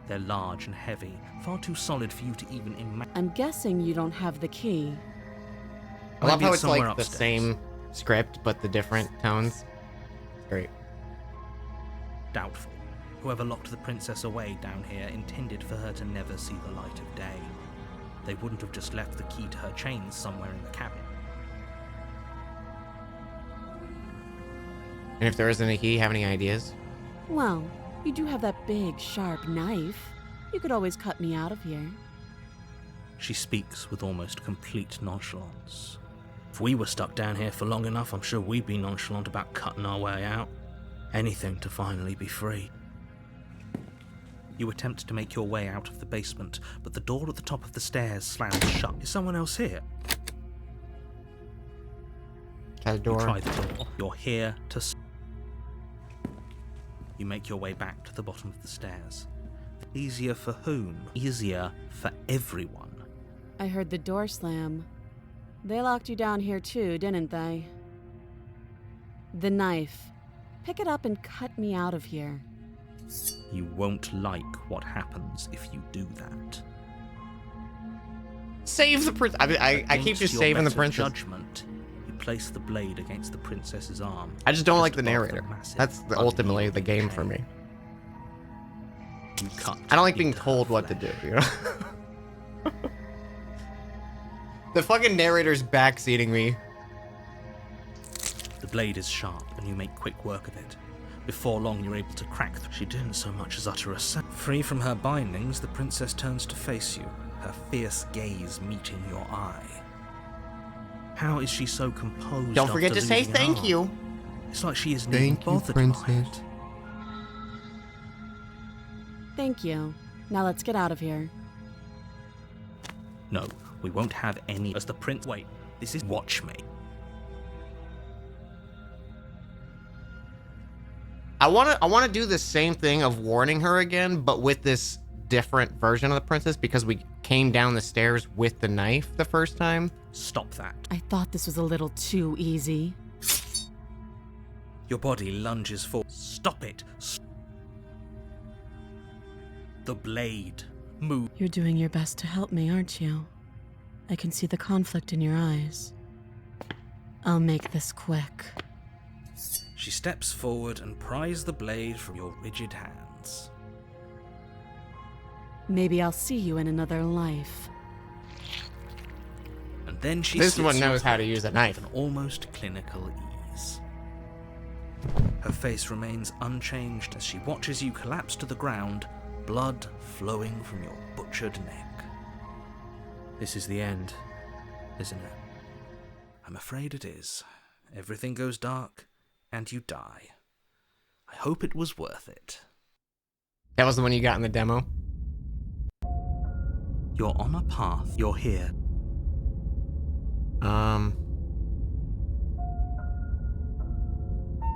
They're large and heavy, far too solid for you to even imagine. I'm guessing you don't have the key. I love Maybe how it's it's like somewhere the upstairs. same script, but the different tones. It's great. Doubtful. Whoever locked the princess away down here intended for her to never see the light of day. They wouldn't have just left the key to her chains somewhere in the cabin. And if there isn't a key, have any ideas? Well, you do have that big, sharp knife. You could always cut me out of here. She speaks with almost complete nonchalance. If we were stuck down here for long enough, I'm sure we'd be nonchalant about cutting our way out. Anything to finally be free. You attempt to make your way out of the basement, but the door at the top of the stairs slams shut. Is someone else here? Try the You door. try the door. You're here to... You make your way back to the bottom of the stairs. Easier for whom? Easier for everyone. I heard the door slam. They locked you down here too, didn't they? The knife. Pick it up and cut me out of here. You won't like what happens if you do that. Save the princess. I keep Against just your saving the better princess. Judgment, you place the blade against the princess's arm. I just don't like just the above narrator. massive, That's ultimately the game unyielding for me. You cut I don't like being into her told what to do, flesh. you know? The fucking narrator's backseating me. The blade is sharp, and you make quick work of it. Before long, you're able to crack through. She didn't so much as utter a sound. Free from her bindings, the princess turns to face you, her fierce gaze meeting your eye. How is she so composed? Don't forget after to say losing an thank arm? you. It's like she isn't Thank even you, bothered by princess. it. Thank you. Now let's get out of here. No, we won't have any. As the prince. Wait, this is. Watch me. I wanna do the same thing of warning her again, but with this different version of the princess because we came down the stairs with the knife the first time. Stop that. I thought this was a little too easy. Your body lunges forward. Stop it. The blade. Move. You're doing your best to help me, aren't you? I can see the conflict in your eyes. I'll make this quick. She steps forward and pries the blade from your rigid hands. Maybe I'll see you in another life. And then she This slits one your knows how to throat use a knife. with an almost clinical ease. Her face remains unchanged as she watches you collapse to the ground, blood flowing from your butchered neck. This is the end, isn't it? I'm afraid it is. Everything goes dark, and you die. I hope it was worth it. That was the one you got in the demo. You're on a path. You're here.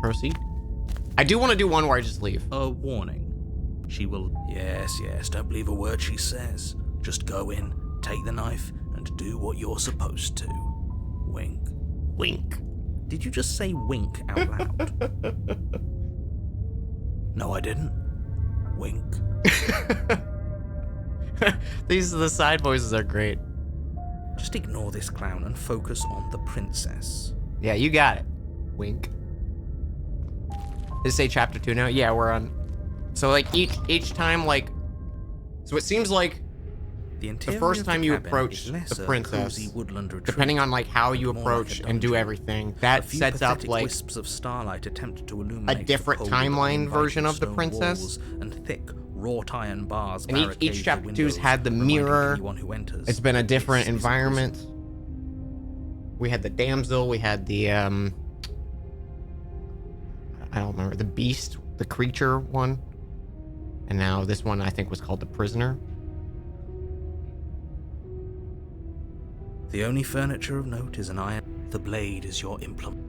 Proceed. I do want to do one where I just leave. A warning. She will... Yes, don't believe a word she says. Just go in, take the knife, and do what you're supposed to. Wink. Wink. Did you just say wink out loud? No, I didn't. Wink. The side voices are great. Just ignore this clown and focus on the princess. Yeah, you got it. Wink. Did it say chapter 2 now? Yeah, we're on. So like each time, like, so it seems like The interior first of time the you cabin approach is the less a princess, cozy woodland retreat, depending on like how you more like approach a and do dungeon. everything, A that few sets up pathetic like wisps of starlight attempt to illuminate the different cold, timeline uninviting version of the stone princess. walls and thick wrought iron bars And each barricade the chapter 2's windows, had the reminding mirror. anyone who enters It's been a different this is a environment. prison. We had the damsel, we had the I don't remember, the beast, the creature one. And now this one I think was called the prisoner. The only furniture of note is an iron. The blade is your implement.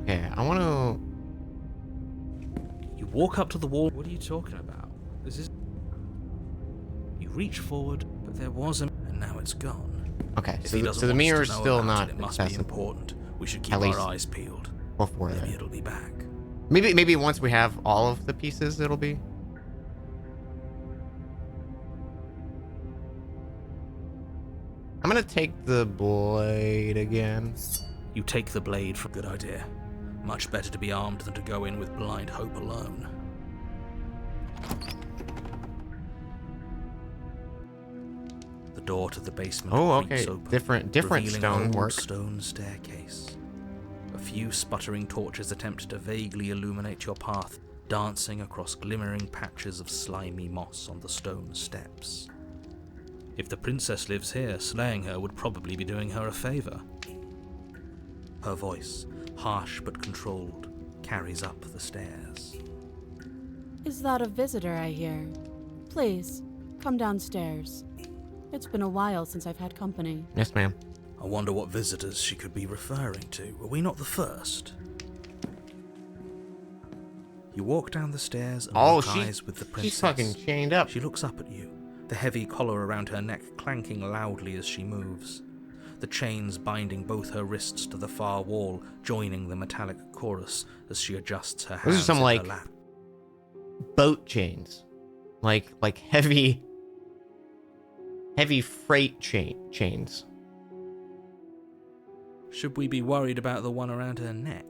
Okay, I want to... You walk up to the wall. What are you talking about? This is... You reach forward, but there was a... And now it's gone. Okay, If so, he the, doesn't so the want us to mirror's know still about not it, it must be accessible important. We should keep At our least eyes peeled. before Maybe that. it'll be back. Maybe once we have all of the pieces, it'll be. I'm gonna take the blade again. You take the blade from... Good idea. Much better to be armed than to go in with blind hope alone. The door to the basement Oh, creaks okay. open, Different revealing stone an work. old stone staircase. A few sputtering torches attempt to vaguely illuminate your path, dancing across glimmering patches of slimy moss on the stone steps. If the princess lives here, slaying her would probably be doing her a favor. Her voice, harsh but controlled, carries up the stairs. Is that a visitor I hear? Please, come downstairs. It's been a while since I've had company. Yes, ma'am. I wonder what visitors she could be referring to. Were we not the first? You walk down the stairs and lock eyes with the princess. She's fucking chained up. She looks up at you, the heavy collar around her neck clanking loudly as she moves, the chains binding both her wrists to the far wall, joining the metallic chorus as she adjusts her hands Those are some, in like, her lap. Boat chains. Like heavy freight chains. Should we be worried about the one around her neck?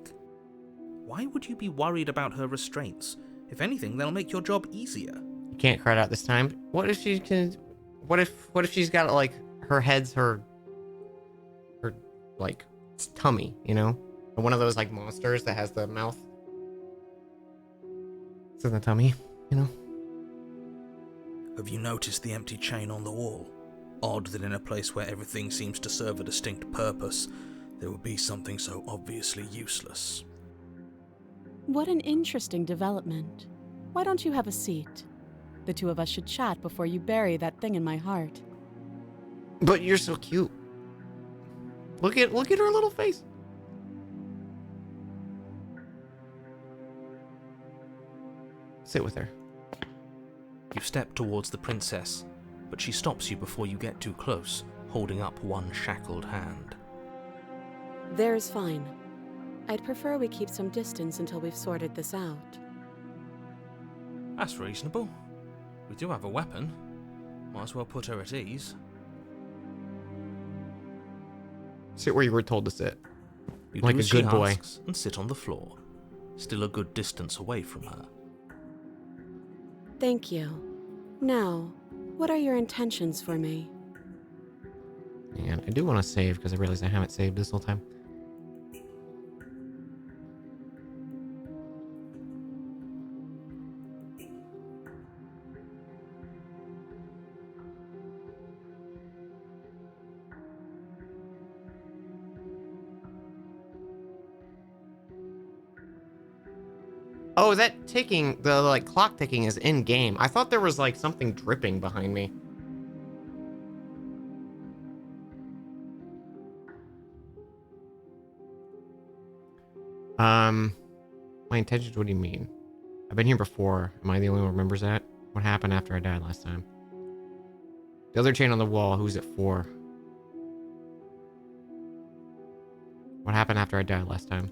Why would you be worried about her restraints? If anything, they'll make your job easier. You can't cry out this time. What if she can? What if she's got like her head's her like tummy, you know? One of those like monsters that has the mouth. It's in the tummy, you know? Have you noticed the empty chain on the wall? Odd that in a place where everything seems to serve a distinct purpose, there would be something so obviously useless. What an interesting development. Why don't you have a seat? The two of us should chat before you bury that thing in my heart. But you're so cute. Look at her little face. Sit with her. You step towards the princess, but she stops you before you get too close, holding up one shackled hand. There's fine. I'd prefer we keep some distance until we've sorted this out. That's reasonable. We do have a weapon. Might as well put her at ease. Sit where you were told to sit. You Like do a as she good boy. asks and sit on the floor, still a good distance away from her. Thank you. Now, what are your intentions for me? And I do want to save because I realized I haven't saved this whole time. Oh, that ticking, the like clock ticking is in game. I thought there was like something dripping behind me. My intentions, what do you mean? I've been here before. Am I the only one who remembers that? What happened after I died last time? The other chain on the wall, who's it for? What happened after I died last time?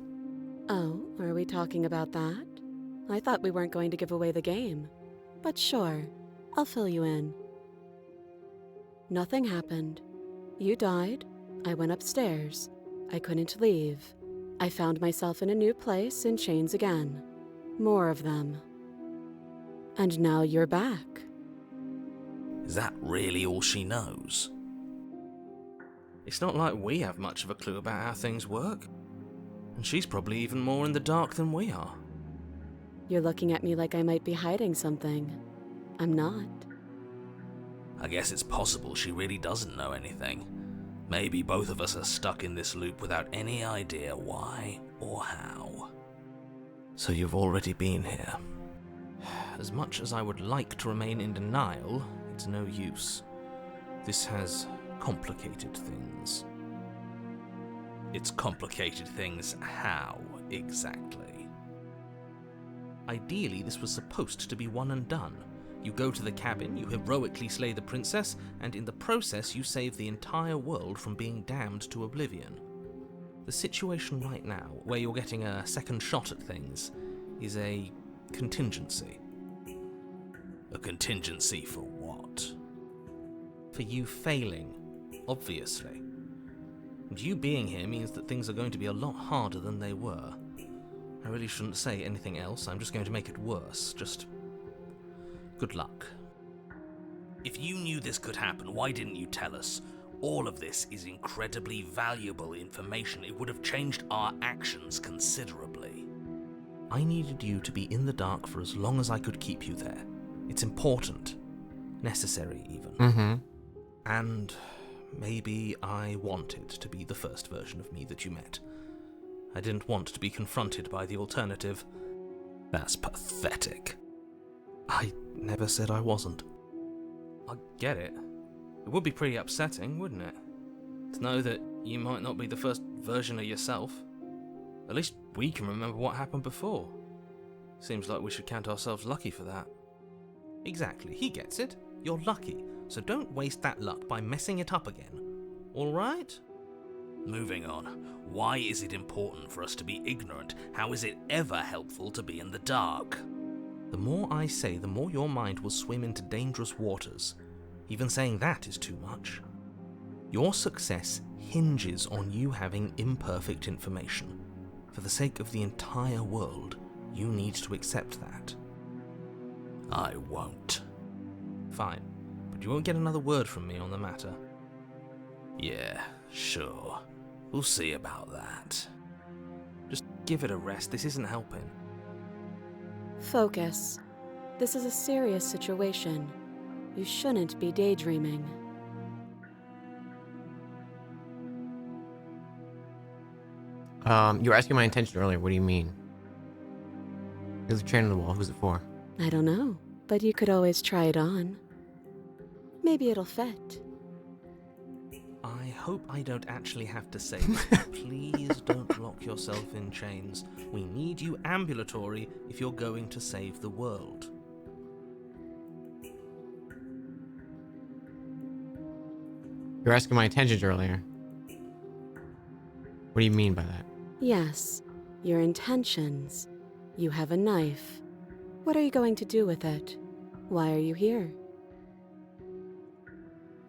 Oh, are we talking about that? I thought we weren't going to give away the game. But sure, I'll fill you in. Nothing happened. You died. I went upstairs. I couldn't leave. I found myself in a new place in chains again. More of them. And now you're back. Is that really all she knows? It's not like we have much of a clue about how things work. And she's probably even more in the dark than we are. You're looking at me like I might be hiding something. I'm not. I guess it's possible she really doesn't know anything. Maybe both of us are stuck in this loop without any idea why or how. So you've already been here. As much as I would like to remain in denial, it's no use. This has complicated things. It's complicated things how, exactly? Ideally, this was supposed to be one and done. You go to the cabin, you heroically slay the princess, and in the process you save the entire world from being damned to oblivion. The situation right now, where you're getting a second shot at things, is a contingency. A contingency for what? For you failing, obviously. And you being here means that things are going to be a lot harder than they were. I really shouldn't say anything else, I'm just going to make it worse. Just good luck. If you knew this could happen, why didn't you tell us? All of this is incredibly valuable information. It would have changed our actions considerably. I needed you to be in the dark for as long as I could keep you there. It's important. Necessary, even. Mm-hmm. And maybe I wanted to be the first version of me that you met. I didn't want to be confronted by the alternative. That's pathetic. I never said I wasn't. I get it. It would be pretty upsetting, wouldn't it? To know that you might not be the first version of yourself. At least we can remember what happened before. Seems like we should count ourselves lucky for that. Exactly, he gets it. You're lucky, so don't waste that luck by messing it up again. Alright? Moving on. Why is it important for us to be ignorant? How is it ever helpful to be in the dark? The more I say, the more your mind will swim into dangerous waters. Even saying that is too much. Your success hinges on you having imperfect information. For the sake of the entire world, you need to accept that. I won't. Fine, but you won't get another word from me on the matter. Yeah, sure. We'll see about that. Just give it a rest, this isn't helping. Focus. This is a serious situation. You shouldn't be daydreaming. You were asking my intention earlier. What do you mean? There's a chain on the wall. Who's it for? I don't know, but you could always try it on. Maybe it'll fit. I hope I don't actually have to say that. Please don't lock yourself in chains. We need you ambulatory if you're going to save the world. You were asking my intentions earlier. What do you mean by that? Yes, your intentions. You have a knife. What are you going to do with it? Why are you here?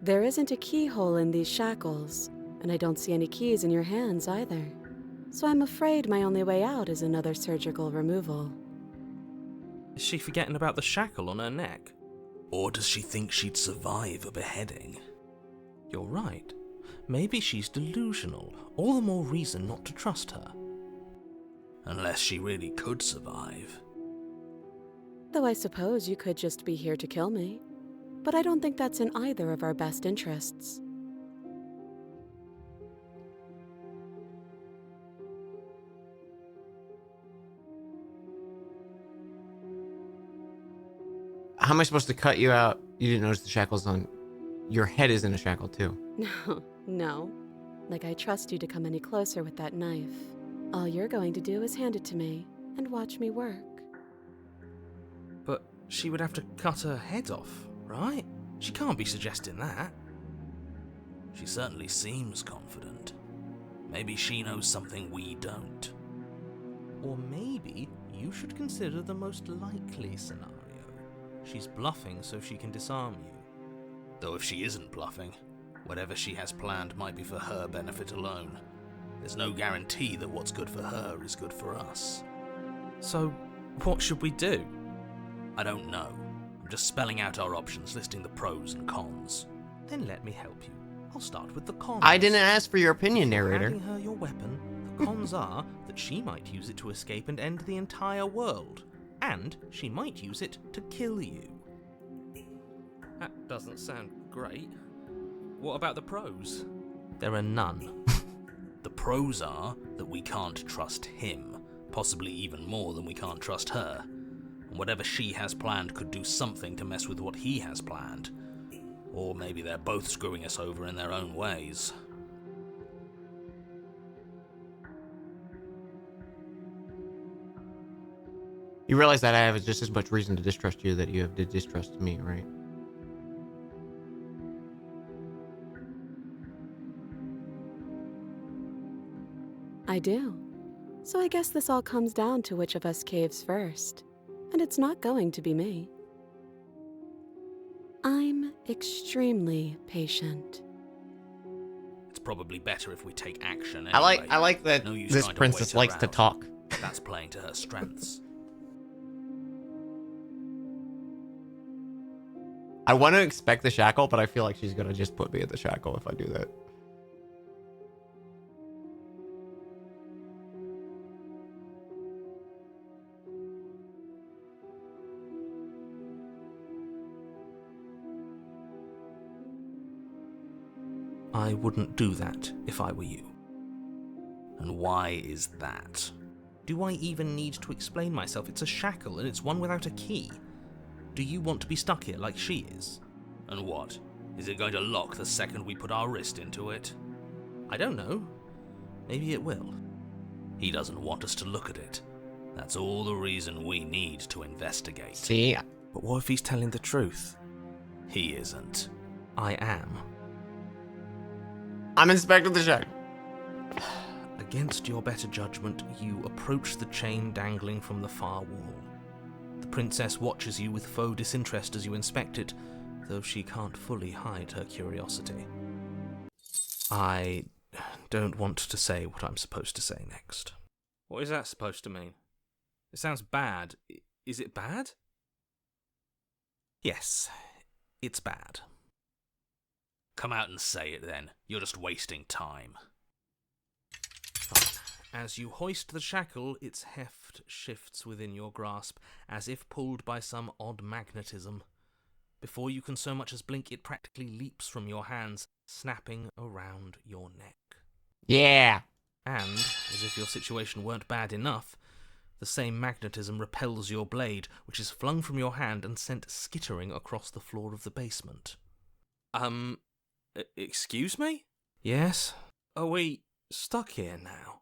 There isn't a keyhole in these shackles, and I don't see any keys in your hands either. So I'm afraid my only way out is another surgical removal. Is she forgetting about the shackle on her neck? Or does she think she'd survive a beheading? You're right. Maybe she's delusional. All the more reason not to trust her. Unless she really could survive. Though I suppose you could just be here to kill me. But I don't think that's in either of our best interests. How am I supposed to cut you out? You didn't notice the shackles on... Your head is in a shackle, too. No. Like I trust you to come any closer with that knife. All you're going to do is hand it to me and watch me work. But she would have to cut her head off, right? She can't be suggesting that. She certainly seems confident. Maybe she knows something we don't. Or maybe you should consider the most likely scenario. She's bluffing so she can disarm you. Though if she isn't bluffing, whatever she has planned might be for her benefit alone. There's no guarantee that what's good for her is good for us. So, what should we do? I don't know. I'm just spelling out our options, listing the pros and cons. Then let me help you. I'll start with the cons. I didn't ask for your opinion, Before narrator. handing her your weapon, the cons are that she might use it to escape and end the entire world. And she might use it to kill you. That doesn't sound great. What about the pros? There are none. The pros are that we can't trust him, possibly even more than we can't trust her. And whatever she has planned could do something to mess with what he has planned. Or maybe they're both screwing us over in their own ways. You realize that I have just as much reason to distrust you that you have to distrust me, right? I do. So I guess this all comes down to which of us caves first. And it's not going to be me. I'm extremely patient. It's probably better if we take action I anyway. like that No use this trying to princess wait likes to around. talk. That's playing to her strengths. I want to expect the shackle, but I feel like she's gonna just put me in the shackle if I do that. I wouldn't do that if I were you. And why is that? Do I even need to explain myself? It's a shackle, and it's one without a key. Do you want to be stuck here like she is? And what? Is it going to lock the second we put our wrist into it? I don't know. Maybe it will. He doesn't want us to look at it. That's all the reason we need to investigate. See? But what if he's telling the truth? He isn't. I am. I'm inspecting the shackle. Against your better judgment, you approach the chain dangling from the far wall. The princess watches you with faux disinterest as you inspect it, though she can't fully hide her curiosity. I don't want to say what I'm supposed to say next. What is that supposed to mean? It sounds bad. Is it bad? Yes, it's bad. Come out and say it then. You're just wasting time. Fine. As you hoist the shackle, its heft shifts within your grasp, as if pulled by some odd magnetism. Before you can so much as blink, it practically leaps from your hands, snapping around your neck. Yeah. And, as if your situation weren't bad enough, the same magnetism repels your blade, which is flung from your hand and sent skittering across the floor of the basement. Excuse me? Yes? Are we stuck here now?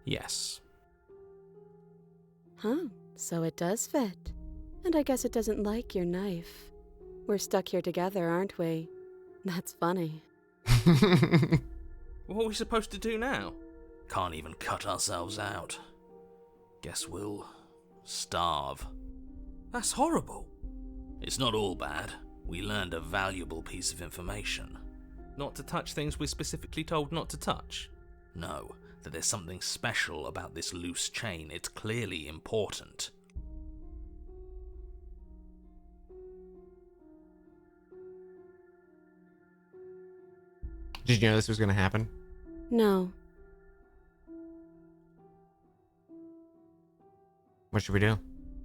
Yes. Huh, so it does fit. And I guess it doesn't like your knife. We're stuck here together, aren't we? That's funny. What are we supposed to do now? Can't even cut ourselves out. Guess we'll starve. That's horrible. It's not all bad. We learned a valuable piece of information. Not to touch things we're specifically told not to touch? No, that there's something special about this loose chain. It's clearly important. Did you know this was going to happen? No. What should we do?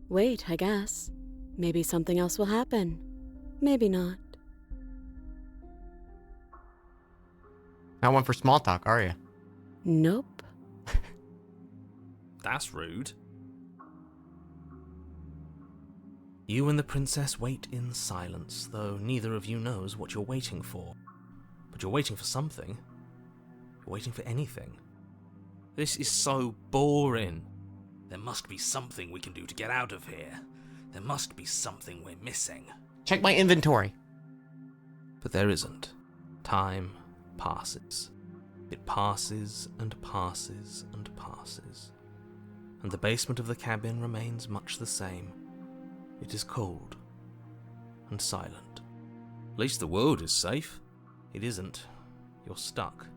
Wait, I guess. Maybe something else will happen. Maybe not. Not one for small talk, are you? Nope. That's rude. You and the princess wait in silence, though neither of you knows what you're waiting for. But you're waiting for something. You're waiting for anything. This is so boring. There must be something we can do to get out of here. There must be something we're missing. Check my inventory. But there isn't. Time passes. It passes and passes and passes. And the basement of the cabin remains much the same. It is cold and silent. At least the world is safe. It isn't. You're stuck.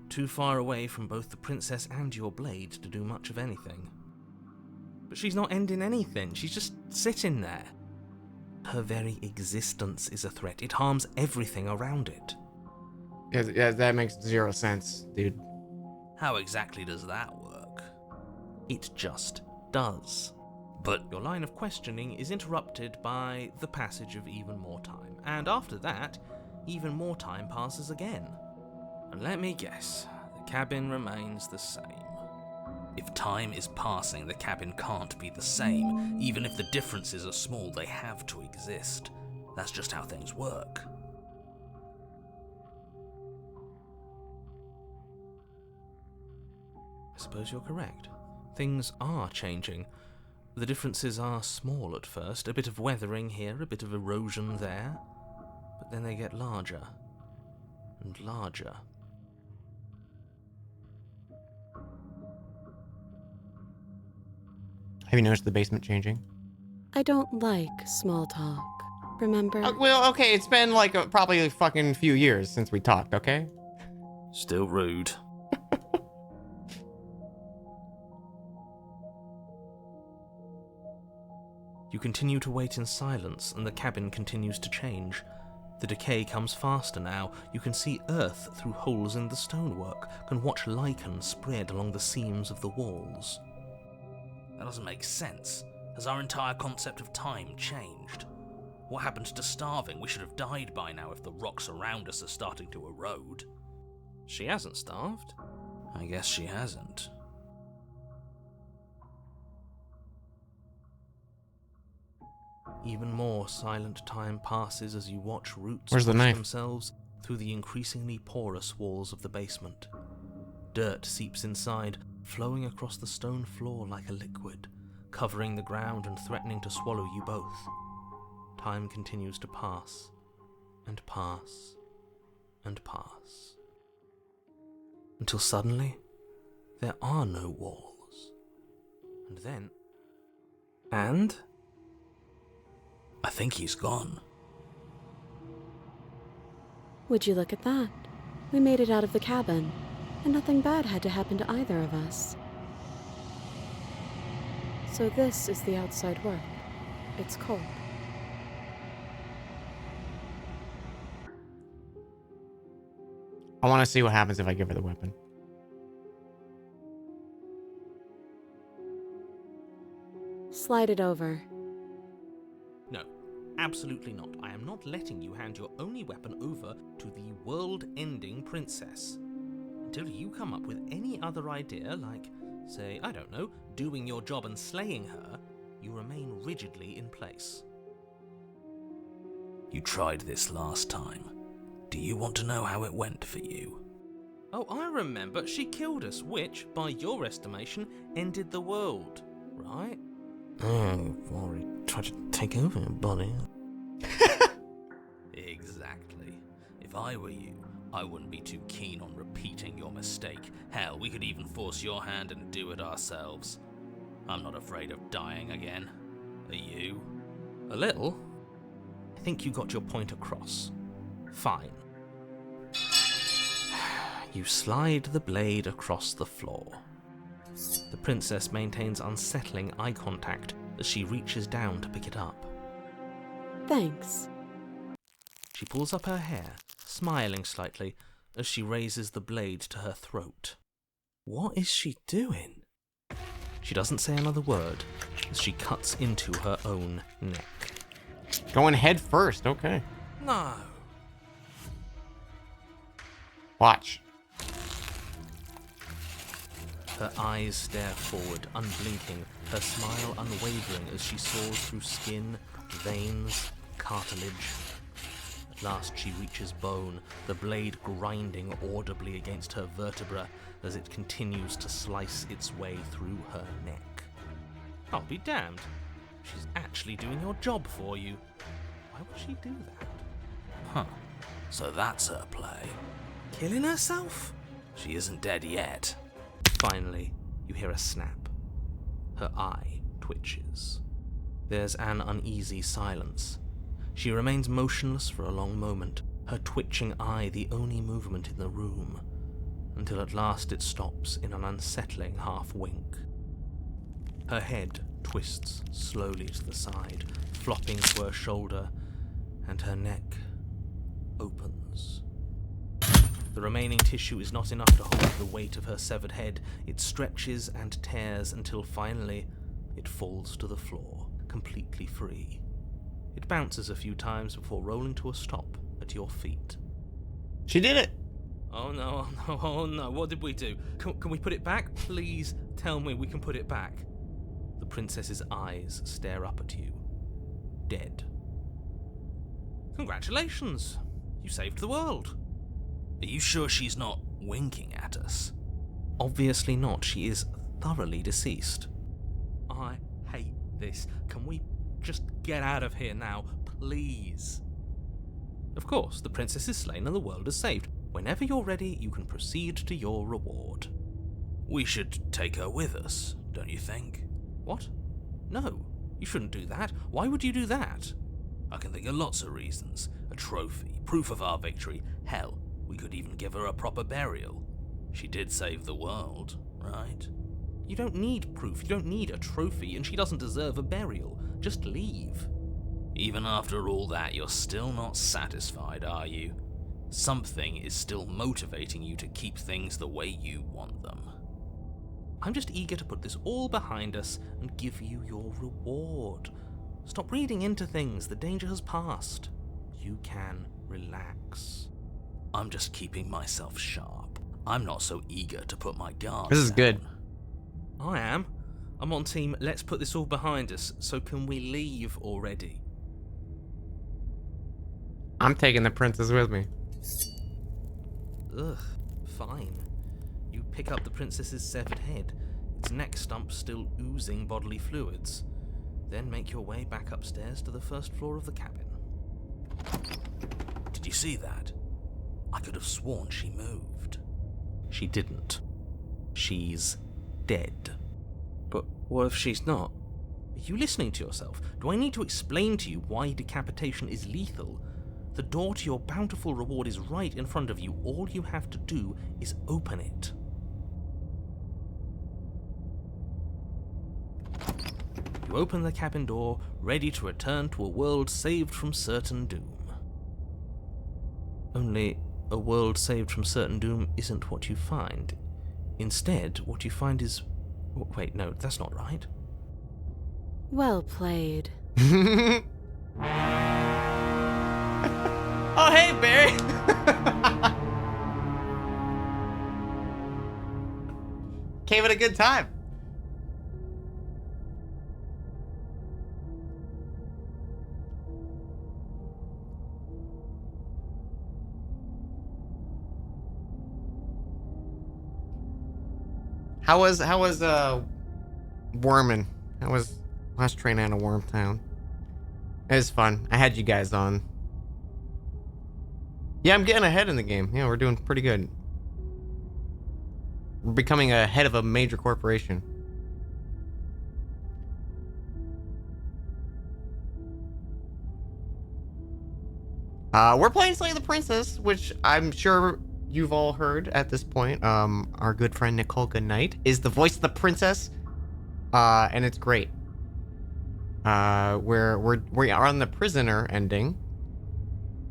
Too far away from both the princess and your blade to do much of anything. But she's not ending anything. She's just sitting there. Her very existence is a threat. It harms everything around it. Yeah, that makes zero sense, dude. How exactly does that work? It just does. But your line of questioning is interrupted by the passage of even more time, and after that, even more time passes again. And let me guess, the cabin remains the same. If time is passing, the cabin can't be the same. Even if the differences are small, they have to exist. That's just how things work. I suppose you're correct. Things are changing. The differences are small at first, a bit of weathering here, a bit of erosion there, but then they get larger and larger. Have you noticed the basement changing? I don't like small talk. Remember? Well, okay, it's been like probably a fucking few years since we talked, okay? Still rude. You continue to wait in silence, and the cabin continues to change. The decay comes faster now. You can see earth through holes in the stonework, can watch lichen spread along the seams of the walls. That doesn't make sense. Has our entire concept of time changed? What happened to starving? We should have died by now if the rocks around us are starting to erode. She hasn't starved. I guess she hasn't. Even more silent time passes as you watch roots Where's the push knife? themselves through the increasingly porous walls of the basement. Dirt seeps inside, flowing across the stone floor like a liquid, covering the ground and threatening to swallow you both. Time continues to pass, and pass, and pass. Until suddenly, there are no walls. And then... And... I think he's gone. Would you look at that? We made it out of the cabin, and nothing bad had to happen to either of us. So this is the outside world. It's cold. I want to see what happens if I give her the weapon. Slide it over. No, absolutely not. I am not letting you hand your only weapon over to the world-ending princess. Until you come up with any other idea, like, say, I don't know, doing your job and slaying her, you remain rigidly in place. You tried this last time. Do you want to know how it went for you? Oh, I remember. She killed us, which, by your estimation, ended the world, right? Oh, already tried to take over your body. Exactly. If I were you, I wouldn't be too keen on repeating your mistake. Hell, we could even force your hand and do it ourselves. I'm not afraid of dying again. Are you? A little. I think you got your point across. Fine. You slide the blade across the floor. The princess maintains unsettling eye contact as she reaches down to pick it up. Thanks. She pulls up her hair, smiling slightly, as she raises the blade to her throat. What is she doing? She doesn't say another word as she cuts into her own neck. Going head first, okay. No. Watch. Her eyes stare forward, unblinking, her smile unwavering as she soars through skin, veins, cartilage. At last she reaches bone, the blade grinding audibly against her vertebra as it continues to slice its way through her neck. I'll be damned. She's actually doing your job for you. Why would she do that? Huh. So that's her play. Killing herself? She isn't dead yet. Finally, you hear a snap. Her eye twitches. There's an uneasy silence. She remains motionless for a long moment, her twitching eye the only movement in the room, until at last it stops in an unsettling half-wink. Her head twists slowly to the side, flopping to her shoulder, and her neck opens. The remaining tissue is not enough to hold the weight of her severed head. It stretches and tears until finally it falls to the floor, completely free. It bounces a few times before rolling to a stop at your feet. She did it. Oh no, oh no, oh no, what did we do? Can we put it back? Please tell me we can put it back. The princess's eyes stare up at you. Dead. Congratulations! You saved the world. Are you sure she's not winking at us? Obviously not. She is thoroughly deceased. I hate this. Can we just get out of here now, please? Of course, the princess is slain and the world is saved. Whenever you're ready, you can proceed to your reward. We should take her with us, don't you think? What? No, you shouldn't do that. Why would you do that? I can think of lots of reasons. A trophy, proof of our victory. Hell, we could even give her a proper burial. She did save the world, right? You don't need proof, you don't need a trophy, and she doesn't deserve a burial. Just leave. Even after all that, you're still not satisfied, are you? Something is still motivating you to keep things the way you want them. I'm just eager to put this all behind us and give you your reward. Stop reading into things, the danger has passed. You can relax. I'm just keeping myself sharp. I'm not so eager to put my guard This is down. good. I am. I'm on team, let's put this all behind us, so can we leave already? I'm taking the princess with me. Ugh, fine. You pick up the princess's severed head, its neck stump still oozing bodily fluids. Then make your way back upstairs to the first floor of the cabin. Did you see that? I could have sworn she moved. She didn't. She's dead. But what if she's not? Are you listening to yourself? Do I need to explain to you why decapitation is lethal? The door to your bountiful reward is right in front of you. All you have to do is open it. You open the cabin door, ready to return to a world saved from certain doom. Only a world saved from certain doom isn't what you find. Instead, what you find is... Wait, no, that's not right. Well played. Oh, hey, Barry. Came at a good time. How was Wormin? How was last train out of Wormtown? It was fun. I had you guys on. Yeah, I'm getting ahead in the game. Yeah, we're doing pretty good. We're becoming a head of a major corporation. We're playing Slay the Princess, which I'm sure you've all heard at this point. Our good friend Nicole Goodnight is the voice of the princess, and it's great. We are on the prisoner ending,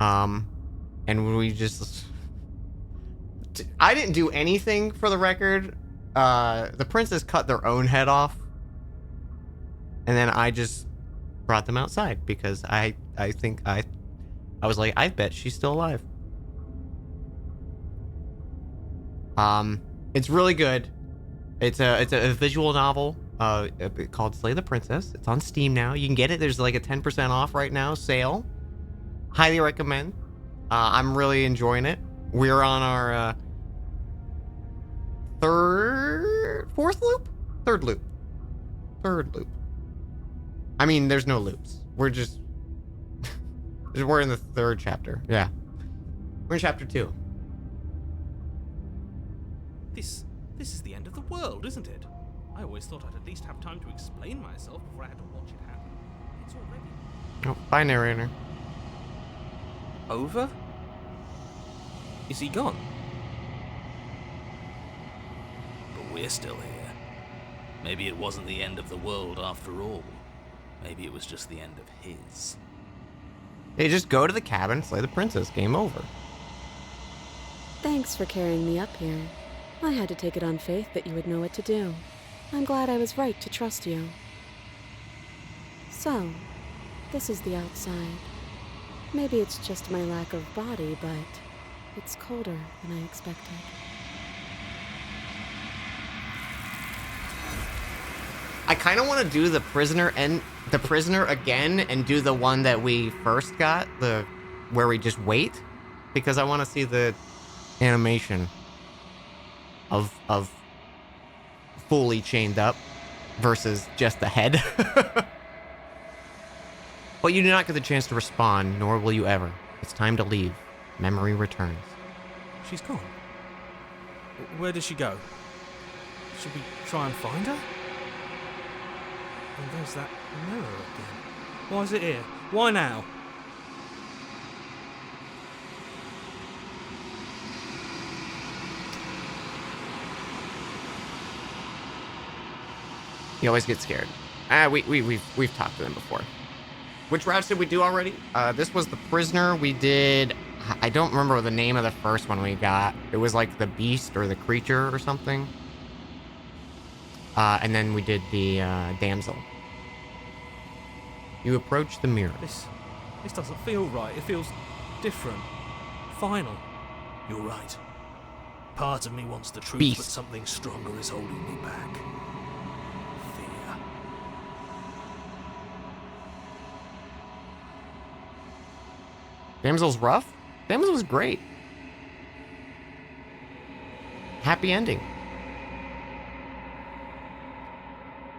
and we just... I didn't do anything, for the record. The princess cut their own head off, and then I just brought them outside because I was like, I bet she's still alive. It's really good. It's a visual novel called Slay the Princess. It's on Steam now. You can get it. There's like a 10% off right now sale. Highly recommend. I'm really enjoying it. We're on our third loop. I mean, there's no loops. We're in the third chapter. Yeah. We're in chapter 2. This is the end of the world, isn't it? I always thought I'd at least have time to explain myself before I had to watch it happen. It's already... Oh, bye, narrator. Over? Is he gone? But we're still here. Maybe it wasn't the end of the world after all. Maybe it was just the end of his. They just go to the cabin, slay the princess. Game over. Thanks for carrying me up here. I had to take it on faith that you would know what to do. I'm glad I was right to trust you. So, this is the outside. Maybe it's just my lack of body, but it's colder than I expected. I kind of want to do the prisoner again and do the one that we first got, where we just wait, because I want to see the animation of fully chained up versus just the head. But you do not get the chance to respond, nor will you ever. It's time to leave. Memory returns. She's gone. Where did she go? Should we try and find her? And there's that mirror again. Why is it here? Why now? You always get scared. We've talked to them before. Which routes did we do already? This was the prisoner. We did... I don't remember the name of the first one we got. It was like the beast or the creature or something. And then we did the damsel. You approach the mirror. This doesn't feel right. It feels different. Final. You're right. Part of me wants the truth, Beast. but something stronger is holding me back. Fear. Damsel's rough? Damsel was great. Happy ending.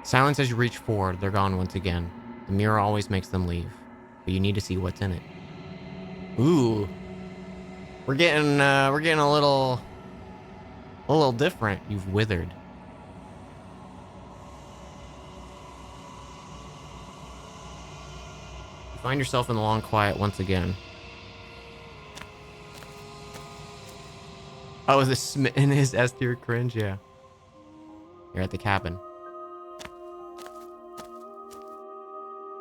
Silence as you reach forward. They're gone once again. The mirror always makes them leave, but you need to see what's in it. Ooh. We're getting a little different. You've withered. You find yourself in the long quiet once again. Oh, the smitten is S tier cringe, yeah. You're at the cabin.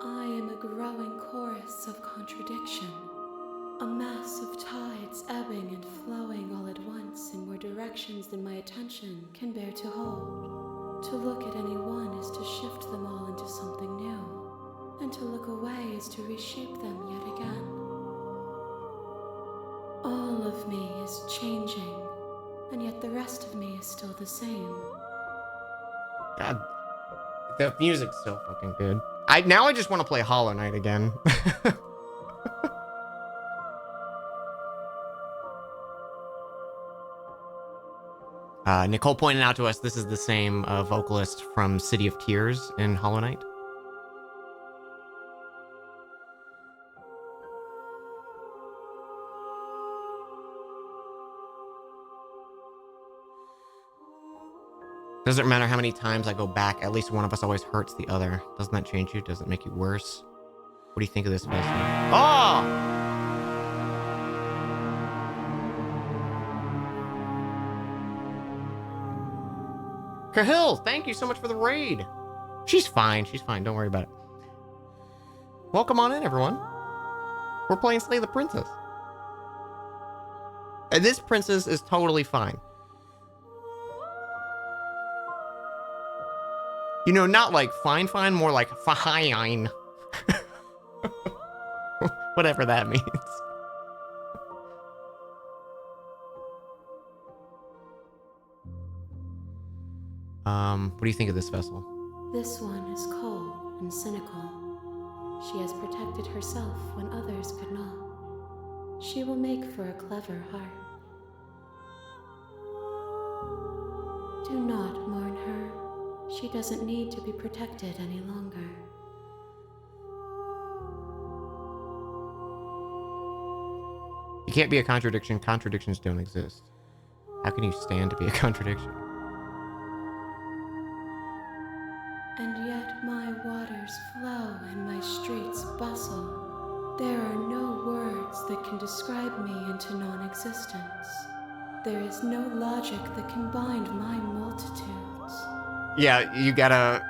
I am a growing chorus of contradiction. A mass of tides ebbing and flowing all at once in more directions than my attention can bear to hold. To look at any one is to shift them all into something new, and to look away is to reshape them yet again. All of me is changing, and yet the rest of me is still the same. God, the music's so fucking good. Now I just want to play Hollow Knight again. Nicole pointed out to us this is the same vocalist from City of Tears in Hollow Knight. Doesn't matter how many times I go back, at least one of us always hurts the other. Doesn't that change you? Does it make you worse? What do you think of this festival? Oh! Cahill, thank you so much for the raid. She's fine. She's fine. Don't worry about it. Welcome on in, everyone. We're playing Slay the Princess. And this princess is totally fine. You know, not like fine, more like fine. Whatever that means. What do you think of this vessel? This one is cold and cynical. She has protected herself when others could not. She will make for a clever heart. Do not mourn her. She doesn't need to be protected any longer. You can't be a contradiction. Contradictions don't exist. How can you stand to be a contradiction? And yet my waters flow and my streets bustle. There are no words that can describe me into non-existence. There is no logic that can bind my multitudes. Yeah, you gotta...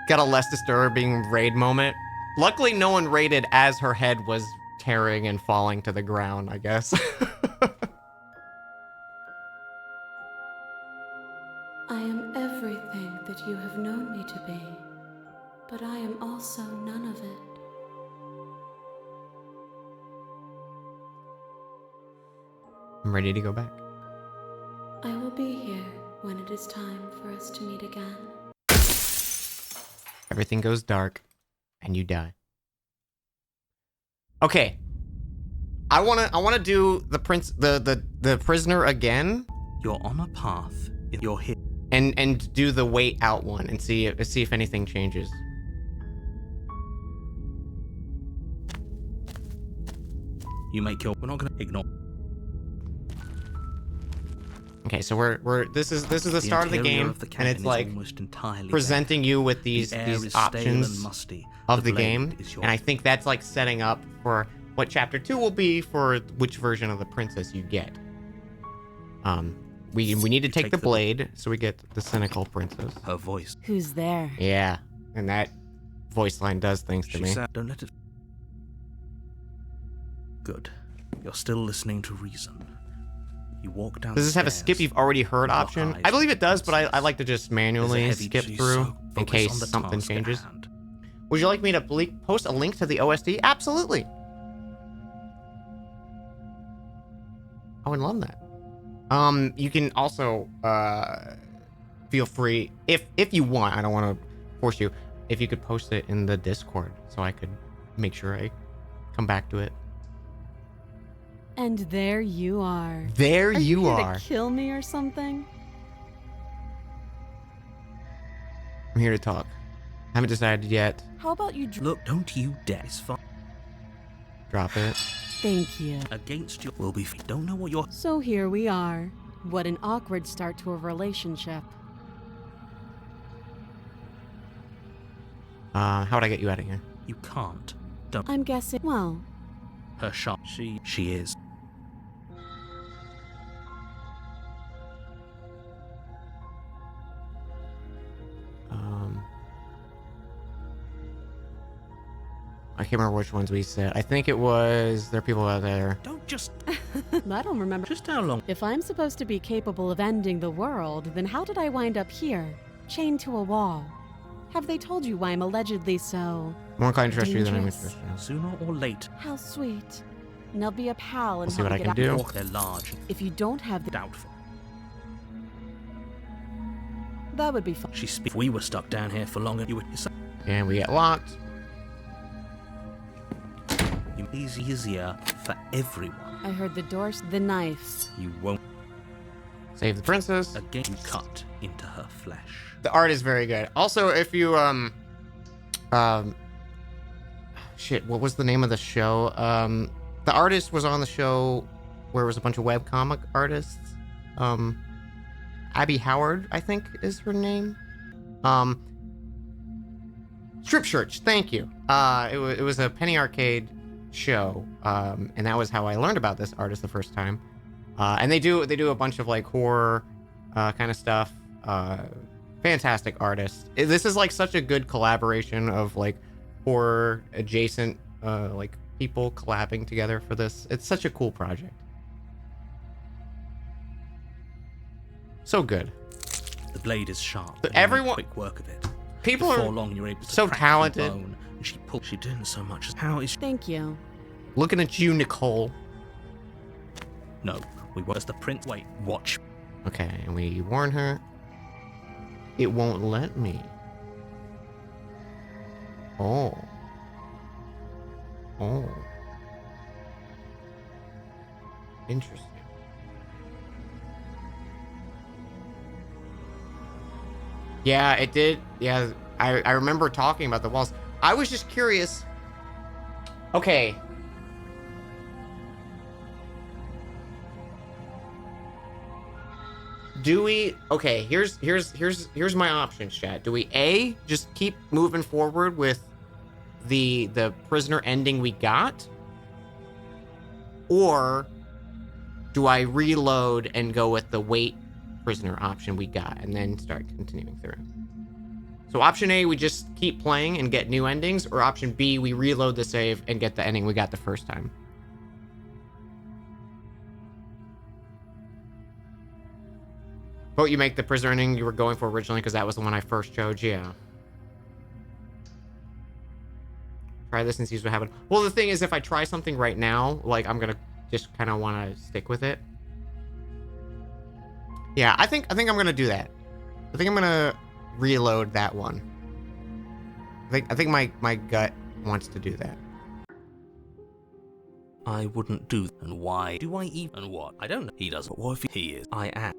got a less disturbing raid moment. Luckily, no one raided as her head was tearing and falling to the ground, I guess. I am everything that you have known me to be. but I am also none of it. I'm ready to go back. I will be here when it is time for us to meet again. Everything goes dark, and you die. Okay. I wanna do the prisoner again. You're on a path. You're here. And do the wait out one and see if anything changes. You make your. We're not gonna ignore. Okay, so this is the start of the interior game, of the and cabin it's is like almost entirely presenting you with bare. these The air is stale options and musty. of the blade game, is your- and I think that's like setting up for what chapter 2 will be for which version of the princess you get. We need to take the blade, so we get the cynical princess. Her voice. Who's there? Yeah, and that voice line does things to She me. said, "Don't let it." Good. You're still listening to reason. You walk down. Does this have a skip you've already heard with your option? eyes I believe it does, but I princess. like to just There's a manually heavy skip G, through so in focus case on the something task at changes. hand. Would you like me to post a link to the OSD? Absolutely. I would love that. You can also feel free if you want. I don't want to force you. If you could post it in the Discord, so I could make sure I come back to it. And there you are. There Are you here are. to kill me or something? I'm here to talk. Haven't decided yet. How about you Look, don't you dare. It's fine. Drop it. Thank you. Against you will be. Don't know what you're. So here we are. What an awkward start to a relationship. How would I get you out of here? You can't. Don't. I'm guessing, well, Her shot. She is. I can't remember which ones we said. I think it was there are people out there. Don't just. I don't remember. Just how long? If I'm supposed to be capable of ending the world, then how did I wind up here, chained to a wall? Have they told you why I'm allegedly so... More inclined to trust you than I'm dangerous? interested. Sooner or later. How sweet. And I'll be a pal and We'll see help what I you can get out. do. Or they're large. If you don't have the... Doubtful. That would be fun. She speaks. If we were stuck down here for longer, you would. And we get locked. Easier for everyone. I heard the doors, the knife. You won't. Save the princess. Again, you cut into her flesh. The art is very good. Also, if you shit, what was the name of the show? The artist was on the show where it was a bunch of webcomic artists. Abby Howard, I think is her name. Strip Church, thank you. It was a Penny Arcade show, and that was how I learned about this artist the first time. And they do a bunch of like horror kind of stuff. Fantastic artist. This is like such a good collaboration of like horror adjacent like people collabing together for this. It's such a cool project. So good. The blade is sharp. But and you make everyone- quick work of it. People Before are long, you're able to so crack the talented. bone, and she pulled. She didn't so much as how is. She? Thank you. looking at you, Nicole. No, we was the print. Wait, watch. Okay, and we warn her. It won't let me. Oh. Oh. Interesting. Yeah, it did. Yeah, I remember talking about the walls. I was just curious. Okay. Do we? Okay, here's my options, chat. Do we A, just keep moving forward with the prisoner ending we got? Or do I reload and go with the wait prisoner option we got and then start continuing through? So option A, we just keep playing and get new endings, or option B, we reload the save and get the ending we got the first time. Vote you make the prisoner ending you were going for originally, because that was the one I first chose. Yeah. Try this and see what happens. Well, the thing is, if I try something right now, like, I'm gonna just kind of want to stick with it. Yeah, I think I'm gonna do that. I think I'm gonna reload that one. I think my gut wants to do that. I wouldn't do. And why do I even? And what? I don't know. He doesn't. But what if he is? I am.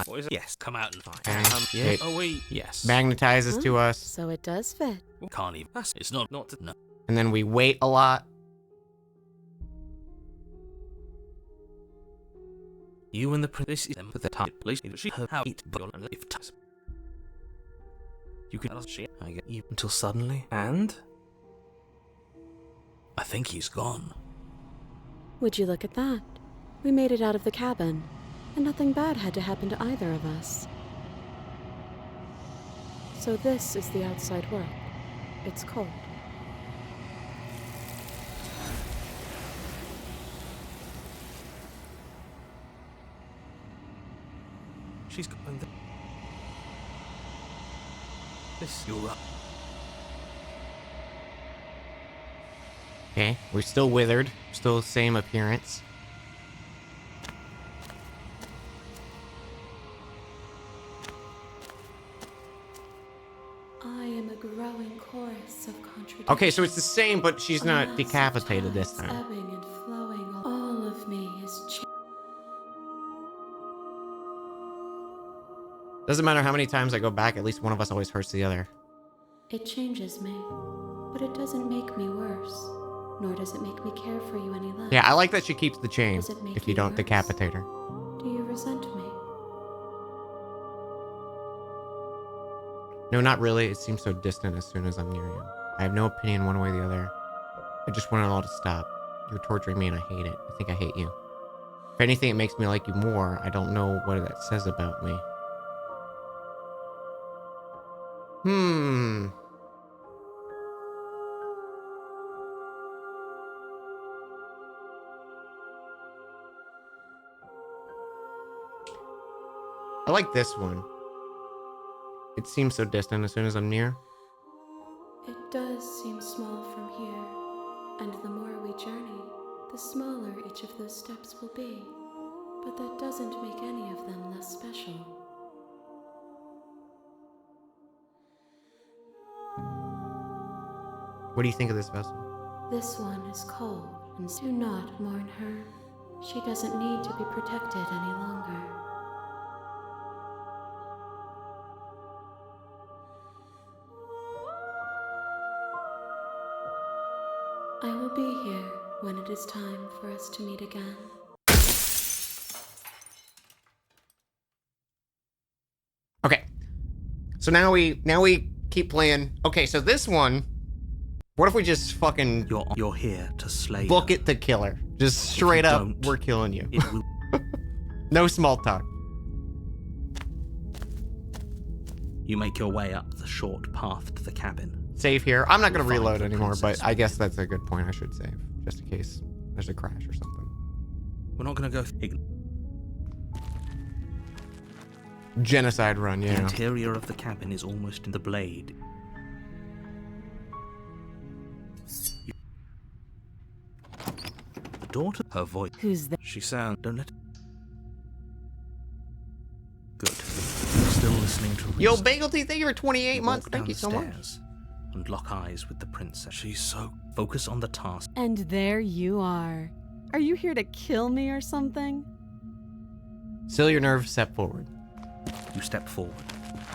What is it? Yes, come out and find. Okay. Yeah. It Oh wait. Yes. magnetizes to us, So it does fit. Can't even. It's not to. No. and then we wait a lot. You and the prince is them for the time. Please, she heard how it but and if times. You can she. I get you until suddenly and. I think he's gone. Would you look at that? We made it out of the cabin, and nothing bad had to happen to either of us. So this is the outside world. It's cold. She's going. This you're up. Okay, we're still withered, still same appearance. I am a growing chorus of contradictions. Okay, so it's the same, but she's A not mass of decapitated this tides time. Ebbing and flowing. All of me is Doesn't matter how many times I go back, at least one of us always hurts the other. It changes me, but it doesn't make me worse, nor does it make me care for you any less. Yeah, I like that she keeps the chain Does it make if you you don't worse? decapitate her. Do you resent me? No, not really. It seems so distant as soon as I'm near you. I have no opinion one way or the other. I just want it all to stop. You're torturing me and I hate it. I think I hate you. If anything, it makes me like you more. I don't know what that says about me. I like this one. It seems so distant as soon as I'm near. It does seem small from here, and the more we journey, the smaller each of those steps will be. But that doesn't make any of them less special. What do you think of this vessel? This one is cold, and do not mourn her. She doesn't need to be protected any longer. I will be here when it is time for us to meet again. Okay. So now we keep playing. Okay, so this one, what if we just fucking You're here to slay. book her. it to kill her? Just straight up, don't, we're killing you. It will. No small talk. You make your way up the short path to the cabin. Save here. I'm not gonna We'll find reload the anymore, but princess. I guess that's a good point. I should save, just in case there's a crash or something. We're not gonna go. Genocide run, The yeah. interior of the cabin is almost in the blade. The daughter, her voice. Who's that? She sound. Don't let. Good. Still listening to. Yo, reason. Bagelty, thank you for 28 You months. walk Thank down you the so much. stairs And lock eyes with the princess. She's so. Focus on the task. And there you are. Are you here to kill me or something? Still your nerves, step forward. You step forward,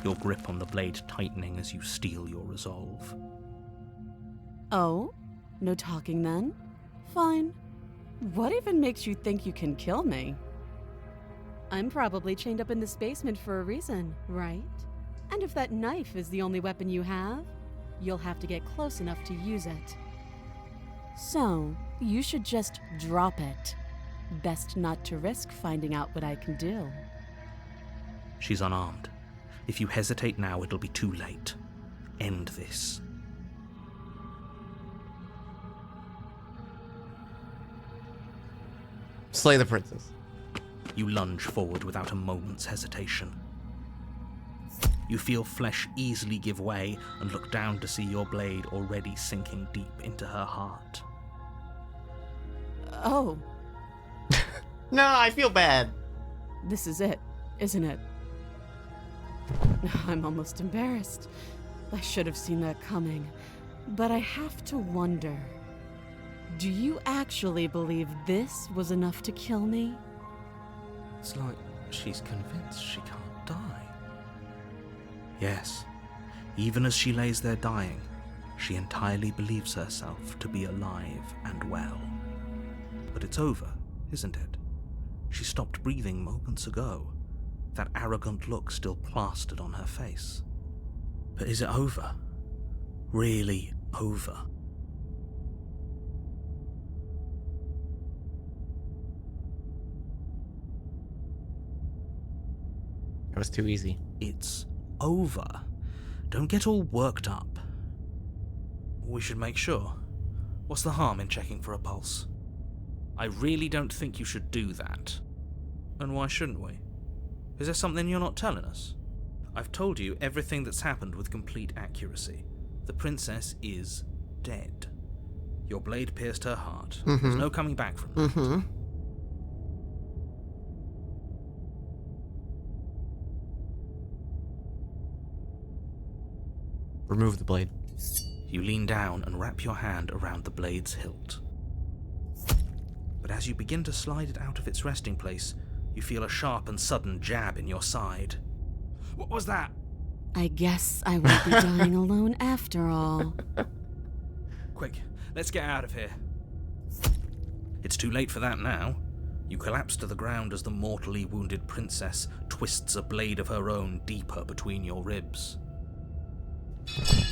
your grip on the blade tightening as you steel your resolve. Oh? No talking then? Fine. What even makes you think you can kill me? I'm probably chained up in this basement for a reason, right? And if that knife is the only weapon you have, you'll have to get close enough to use it. So, you should just drop it. Best not to risk finding out what I can do. She's unarmed. If you hesitate now, it'll be too late. End this. Slay the princess. You lunge forward without a moment's hesitation. You feel flesh easily give way and look down to see your blade already sinking deep into her heart. Oh, No, I feel bad. this is it, isn't it? I'm almost embarrassed. I should have seen that coming. But I have to wonder, do you actually believe this was enough to kill me? It's like she's convinced she can't die. Yes, even as she lays there dying, she entirely believes herself to be alive and well. But it's over, isn't it? She stopped breathing moments ago, that arrogant look still plastered on her face. But is it over? Really over? That was too easy. It's over. Don't get all worked up. We should make sure. What's the harm in checking for a pulse? I really don't think you should do that. And why shouldn't we? Is there something you're not telling us? I've told you everything that's happened with complete accuracy. The princess is dead. Your blade pierced her heart. There's no coming back from that. Remove the blade. You lean down and wrap your hand around the blade's hilt. But as you begin to slide it out of its resting place, you feel a sharp and sudden jab in your side. What was that? I guess I won't be dying alone after all. Quick, let's get out of here. It's too late for that now. You collapse to the ground as the mortally wounded princess twists a blade of her own deeper between your ribs.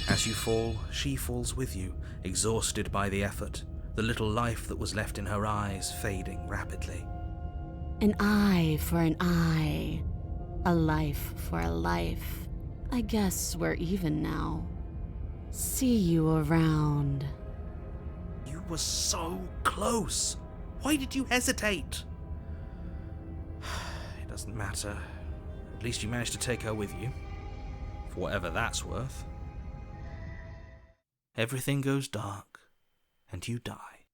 As you fall, she falls with you, exhausted by the effort, the little life that was left in her eyes fading rapidly. An eye for an eye. A life for a life. I guess we're even now. See you around. You were so close. Why did you hesitate? It doesn't matter. At least you managed to take her with you. For whatever that's worth. Everything goes dark, and you die.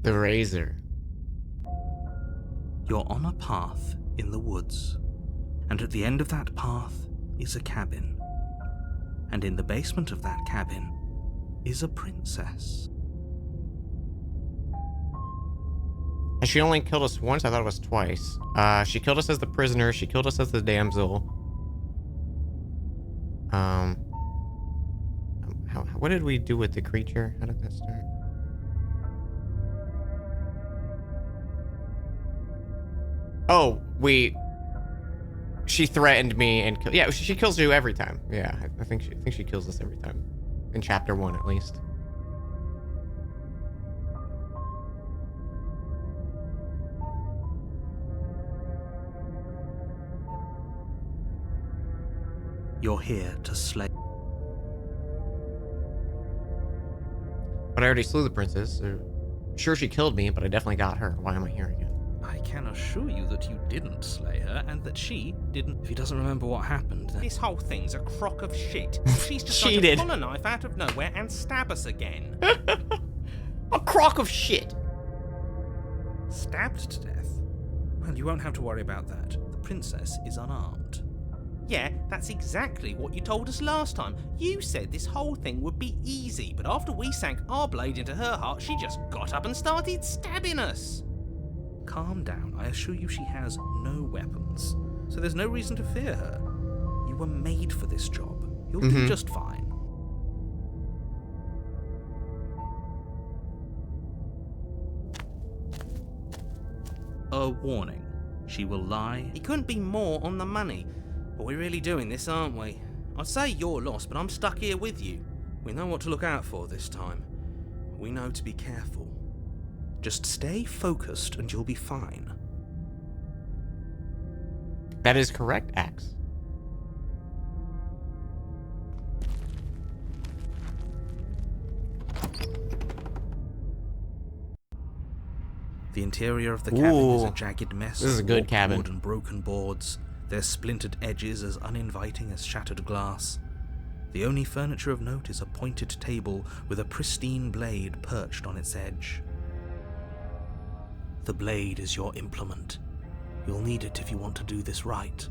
The razor. You're on a path in the woods, and at the end of that path is a cabin. And in the basement of that cabin is a princess. And she only killed us once? I thought it was twice. She killed us as the prisoner. She killed us as the damsel. What did we do with the creature? How did that start? Oh, she threatened me and yeah, she kills you every time. Yeah, I think she kills us every time. In chapter 1 at least. You're here to slay. But I already slew the princess. So sure, she killed me, but I definitely got her. Why am I here again? I can assure you that you didn't slay her, and that she didn't. If he doesn't remember what happened, then... This whole thing's a crock of shit. She's just She going did. to pull a knife out of nowhere and stab us again. A crock of shit. Stabbed to death? Well, you won't have to worry about that. The princess is unarmed. Yeah, that's exactly what you told us last time. You said this whole thing would be easy, but after we sank our blade into her heart, she just got up and started stabbing us. Calm down. I assure you she has no weapons, so there's no reason to fear her. You were made for this job. You'll do just fine. A warning. She will lie. He couldn't be more on the money. But we're really doing this, aren't we? I'd say you're lost, but I'm stuck here with you. We know what to look out for this time. We know to be careful. Just stay focused and you'll be fine. That is correct, Axe. The interior of the cabin is a jagged mess This is a of good warped cabin. wood and broken boards, their splintered edges as uninviting as shattered glass. The only furniture of note is a pointed table with a pristine blade perched on its edge. The blade is your implement. You'll need it if you want to do this right.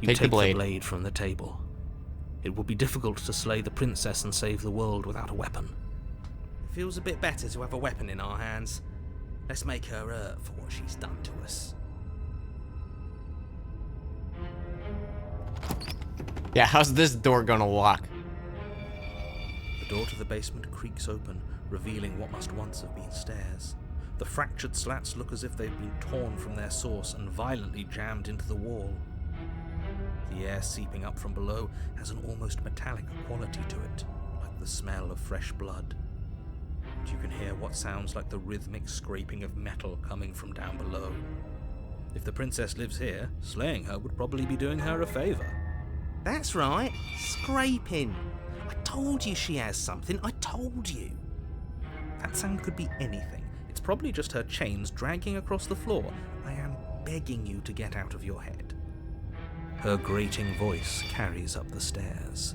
You Take the blade. the blade from the table. It would be difficult to slay the princess and save the world without a weapon. It feels a bit better to have a weapon in our hands. Let's make her hurt for what she's done to us. Yeah, how's this door gonna lock? The door to the basement creaks open, revealing what must once have been stairs. The fractured slats look as if they've been torn from their source and violently jammed into the wall. The air seeping up from below has an almost metallic quality to it, like the smell of fresh blood. And you can hear what sounds like the rhythmic scraping of metal coming from down below. If the princess lives here, slaying her would probably be doing her a favor. That's right, scraping. I told you she has something, I told you. That sound could be anything. It's probably just her chains dragging across the floor. I am begging you to get out of your head. Her grating voice carries up the stairs.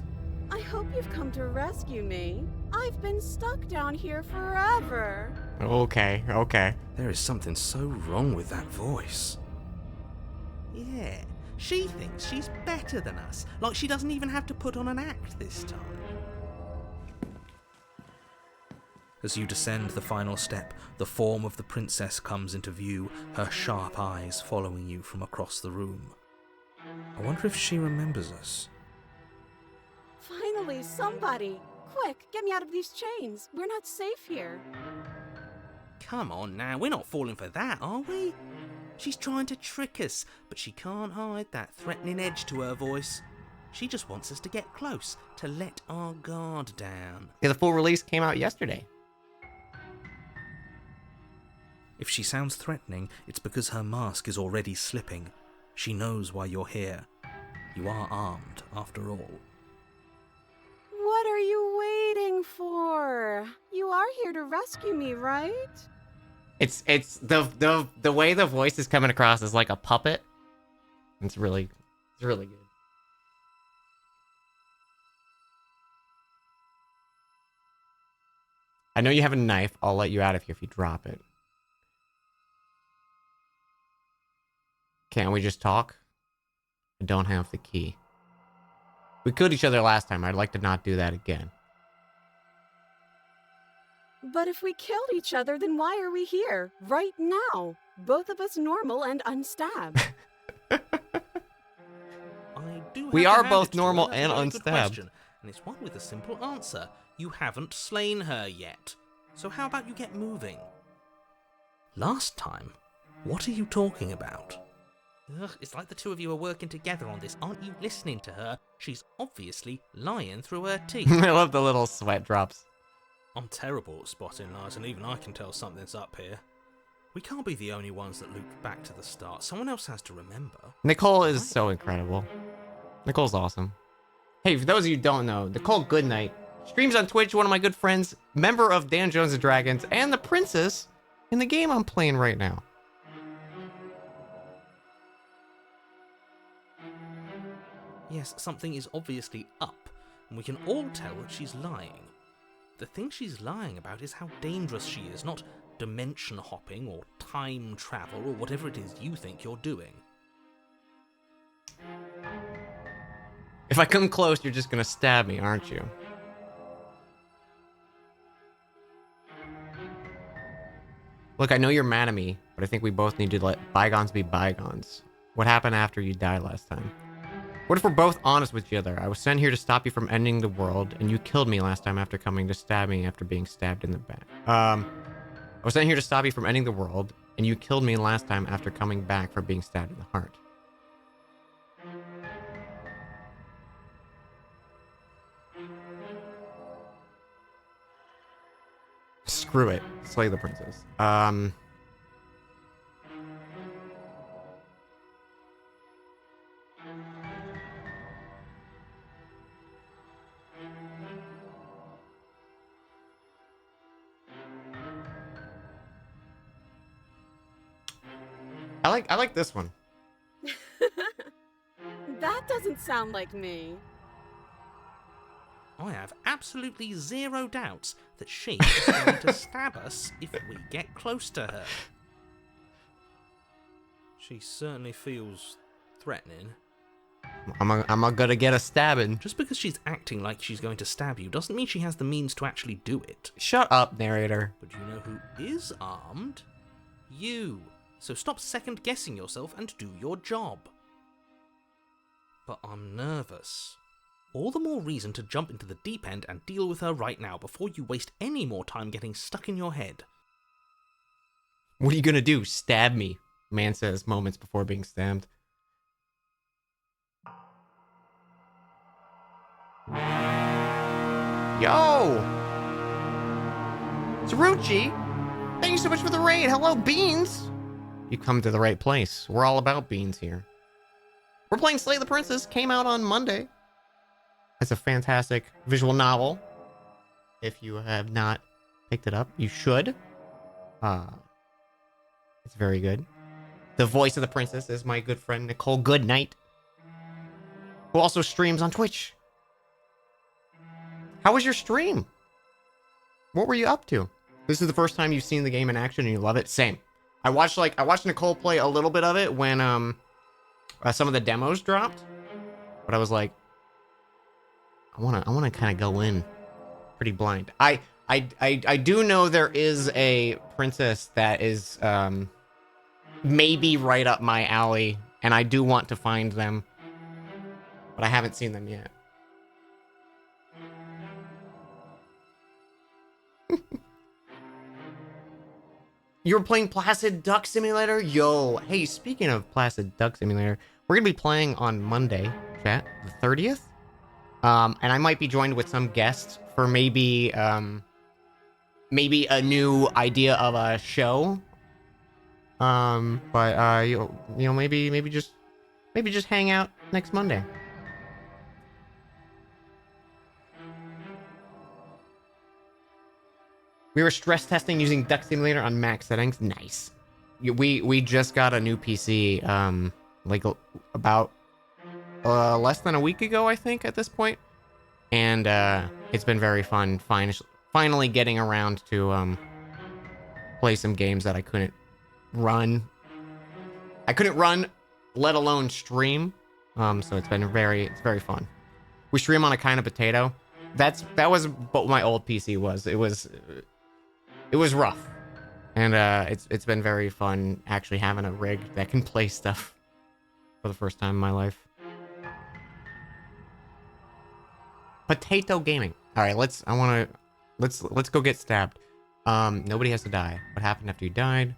I hope you've come to rescue me. I've been stuck down here forever. Okay. There is something so wrong with that voice. Yeah, she thinks she's better than us, like she doesn't even have to put on an act this time. As you descend the final step, the form of the princess comes into view, her sharp eyes following you from across the room. I wonder if she remembers us. Finally, somebody! Quick, get me out of these chains. We're not safe here. Come on now, we're not falling for that, are we? She's trying to trick us, but she can't hide that threatening edge to her voice. She just wants us to get close, to let our guard down. Yeah, the full release came out yesterday. If she sounds threatening, it's because her mask is already slipping. She knows why you're here. You are armed, after all. What are you waiting for? You are here to rescue me, right? It's the way the voice is coming across is like a puppet. It's really good. I know you have a knife. I'll let you out of here if you drop it. Can't we just talk? I don't have the key. We killed each other last time. I'd like to not do that again. But if we killed each other, then why are we here? Right now. Both of us normal and unstabbed. I do We have to are hand both it to her, normal that's a and very good unstabbed. question, and it's one with a simple answer. You haven't slain her yet. So how about you get moving? Last time? What are you talking about? Ugh, it's like the two of you are working together on this. Aren't you listening to her? She's obviously lying through her teeth. I love the little sweat drops. I'm terrible at spotting lies, and even I can tell something's up here. We can't be the only ones that loop back to the start. Someone else has to remember. Nicole is so incredible. Nicole's awesome. Hey, for those of you who don't know, Nicole Goodnight streams on Twitch, one of my good friends, member of Dan Jones and Dragons, and the princess in the game I'm playing right now. Yes, something is obviously up, and we can all tell that she's lying. The thing she's lying about is how dangerous she is, not dimension hopping or time travel or whatever it is you think you're doing. If I come close, you're just gonna stab me, aren't you? Look, I know you're mad at me, but I think we both need to let bygones be bygones. What happened after you died last time? What if we're both honest with each other? I was sent here to stop you from ending the world, and you killed me last time after coming to stab me after being stabbed in the back. I was sent here to stop you from ending the world, and you killed me last time after coming back for being stabbed in the heart. Screw it. Slay the princess. I like this one. That doesn't sound like me. I have absolutely zero doubts that she is going to stab us if we get close to her. She certainly feels threatening. I'm gonna get a stabbing. Just because she's acting like she's going to stab you doesn't mean she has the means to actually do it. Shut up, narrator. But you know who is armed? You. So stop second-guessing yourself and do your job. But I'm nervous. All the more reason to jump into the deep end and deal with her right now before you waste any more time getting stuck in your head. What are you gonna do? Stab me, man says moments before being stabbed. Yo! Saruchi! Thank you so much for the raid! Hello, Beans! You've come to the right place. We're all about beans here. We're playing Slay the Princess. Came out on Monday. It's a fantastic visual novel. If you have not picked it up, you should. It's very good. The voice of the princess is my good friend Nicole Goodnight, who also streams on Twitch. How was your stream? What were you up to? This is the first time you've seen the game in action and you love it? Same. I watched Nicole play a little bit of it when some of the demos dropped. But I was like, I wanna kind of go in pretty blind. I do know there is a princess that is maybe right up my alley, and I do want to find them, but I haven't seen them yet. You were playing Placid Duck Simulator? Yo, hey, speaking of Placid Duck Simulator, we're gonna be playing on Monday, chat, the 30th. And I might be joined with some guests for maybe a new idea of a show. But you know, maybe just hang out next Monday. We were stress testing using Duck Simulator on max settings. Nice. We just got a new PC like about less than a week ago, I think, at this point. And it's been very fun finally getting around to play some games that I couldn't run, let alone stream. So it's very fun. We stream on a kind of potato. That was what my old PC was. It was rough. And it's been very fun actually having a rig that can play stuff for the first time in my life. Potato gaming. All right, let's go get stabbed. Nobody has to die. What happened after you died?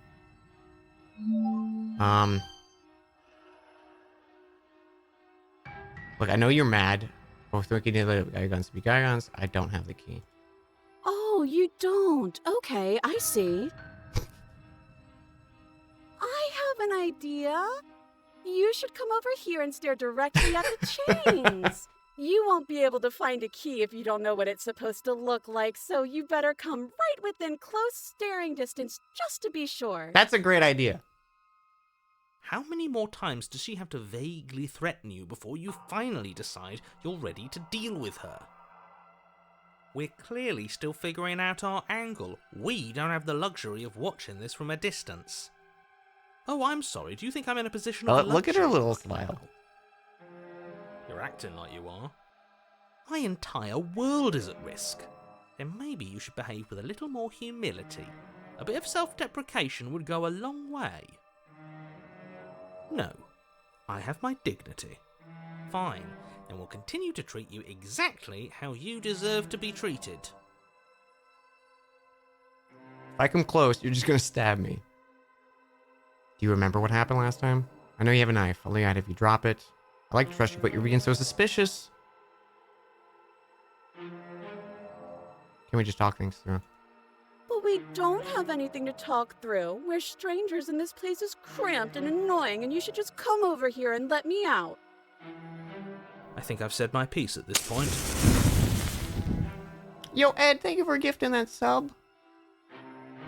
Look, I know you're mad. Both Ricky and Gygons be Gygons. I don't have the key. Oh, you don't? Okay, I see. I have an idea. You should come over here and stare directly at the chains. You won't be able to find a key if you don't know what it's supposed to look like, so you better come right within close staring distance just to be sure. That's a great idea. How many more times does she have to vaguely threaten you before you finally decide you're ready to deal with her? We're clearly still figuring out our angle. We don't have the luxury of watching this from a distance. Oh, I'm sorry. Do you think I'm in a position of luxury? Look at her little smile. You're acting like you are. My entire world is at risk. Then maybe you should behave with a little more humility. A bit of self-deprecation would go a long way. No, I have my dignity. Fine, and will continue to treat you exactly how you deserve to be treated. If I come close, you're just gonna stab me. Do you remember what happened last time? I know you have a knife. I'll lay out if you drop it. I like to trust you, but you're being so suspicious. Can we just talk things through? But we don't have anything to talk through. We're strangers and this place is cramped and annoying and you should just come over here and let me out. I think I've said my piece at this point. Yo, Ed, thank you for gifting that sub.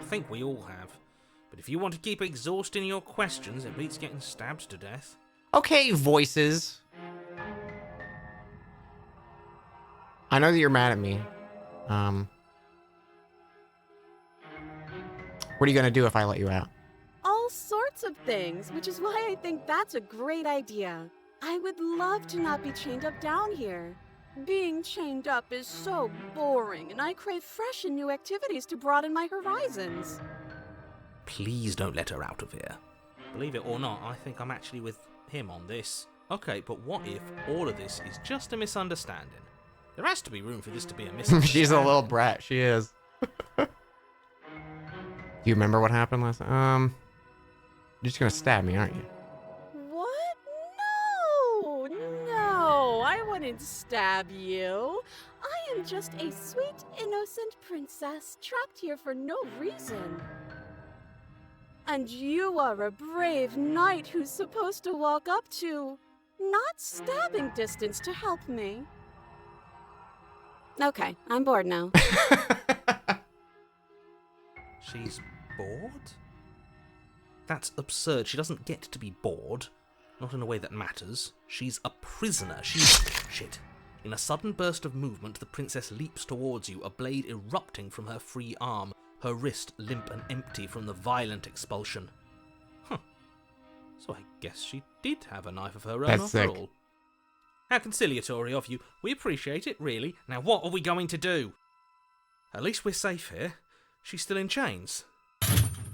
I think we all have. But if you want to keep exhausting your questions, it beats getting stabbed to death. Okay, voices. I know that you're mad at me. What are you gonna do if I let you out? All sorts of things, which is why I think that's a great idea. I would love to not be chained up down here. Being chained up is so boring, and I crave fresh and new activities to broaden my horizons. Please don't let her out of here. Believe it or not, I think I'm actually with him on this. Okay, but what if all of this is just a misunderstanding? There has to be room for this to be a misunderstanding. She's a little brat. She is. Do you remember what happened last time? You're just gonna stab me, aren't you? What? No, I wouldn't stab you. I am just a sweet, innocent princess trapped here for no reason. And you are a brave knight who's supposed to walk up to, not stabbing distance to help me. Okay, I'm bored now. She's bored? That's absurd. She doesn't get to be bored. Not in a way that matters. She's a prisoner. Shit. In a sudden burst of movement, the princess leaps towards you, a blade erupting from her free arm, her wrist limp and empty from the violent expulsion. Huh. So I guess she did have a knife of her own That's after sick. all. How conciliatory of you. We appreciate it, really. Now what are we going to do? At least we're safe here. She's still in chains.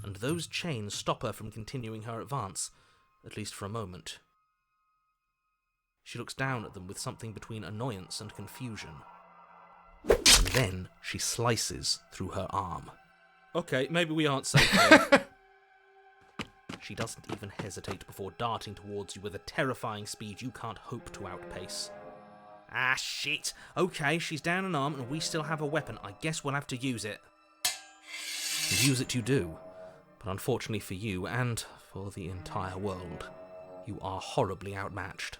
And those chains stop her from continuing her advance, at least for a moment. She looks down at them with something between annoyance and confusion. And then she slices through her arm. Okay, maybe we aren't safe here. She doesn't even hesitate before darting towards you with a terrifying speed you can't hope to outpace. Ah, shit. Okay, she's down an arm and we still have a weapon. I guess we'll have to use it. And use it you do. But unfortunately for you, and for the entire world, you are horribly outmatched.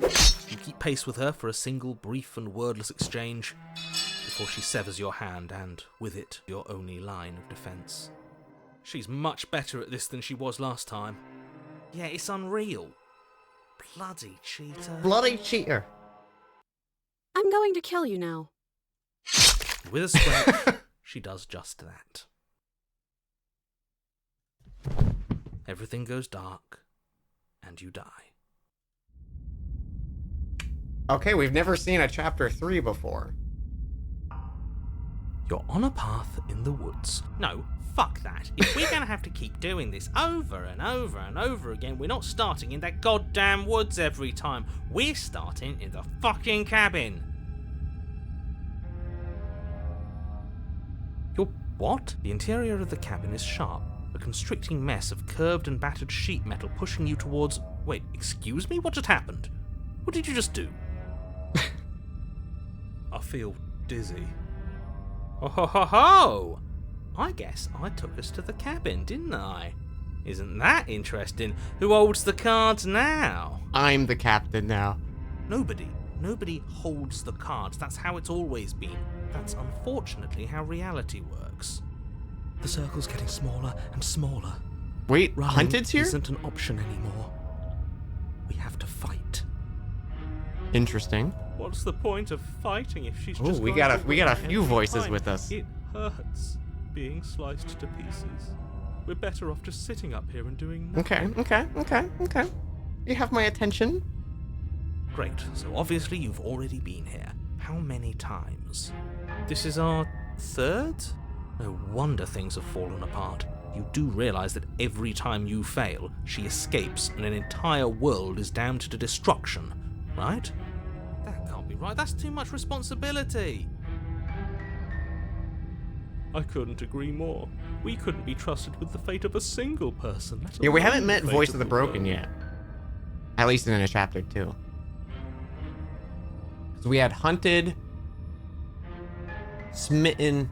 You keep pace with her for a single brief and wordless exchange, before she severs your hand and, with it, your only line of defence. She's much better at this than she was last time. Yeah, it's unreal. Bloody cheater. Bloody cheater. I'm going to kill you now. With a scratch, she does just that. Everything goes dark, and you die. Okay, we've never seen a chapter 3 before. You're on a path in the woods. No, fuck that. If we're gonna have to keep doing this over and over and over again, we're not starting in that goddamn woods every time. We're starting in the fucking cabin. You're what? The interior of the cabin is sharp, a constricting mess of curved and battered sheet metal pushing you towards... Wait, excuse me? What just happened? What did you just do? I feel dizzy. Oh ho ho ho! I guess I took us to the cabin, didn't I? Isn't that interesting? Who holds the cards now? I'm the captain now. Nobody holds the cards. That's how it's always been. That's unfortunately how reality works. The circle's getting smaller and smaller. Wait, Running Hunted's here? isn't an option anymore. We have to fight. Interesting. What's the point of fighting if she's Ooh, just we going got to a win few every voices time? with us. It hurts being sliced to pieces. We're better off just sitting up here and doing nothing. Okay. You have my attention. Great, so obviously you've already been here. How many times? This is our third? No wonder things have fallen apart. You do realise that every time you fail, she escapes and an entire world is damned to destruction, right? That can't be right, that's too much responsibility. I couldn't agree more. We couldn't be trusted with the fate of a single person. Yeah, we haven't met fate Voice of the Broken world. yet. At least in a chapter 2. So we had Hunted, Smitten,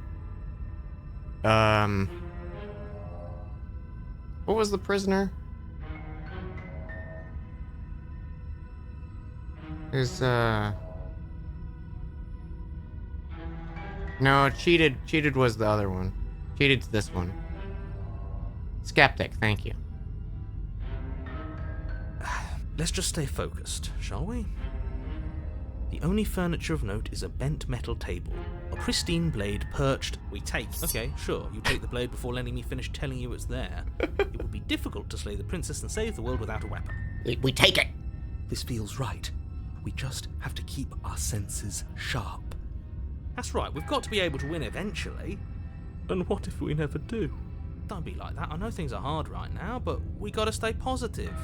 what was the prisoner? There's no, cheated was the other one. Cheated's this one. Skeptic, thank you. Let's just stay focused, shall we? The only furniture of note is a bent metal table, a pristine blade perched. We take. Okay, sure, you take the blade before letting me finish telling you it's there. It would be difficult to slay the princess and save the world without a weapon. We take it. This feels right. We just have to keep our senses sharp. That's right, we've got to be able to win eventually. And what if we never do? Don't be like that. I know things are hard right now, but we gotta stay positive.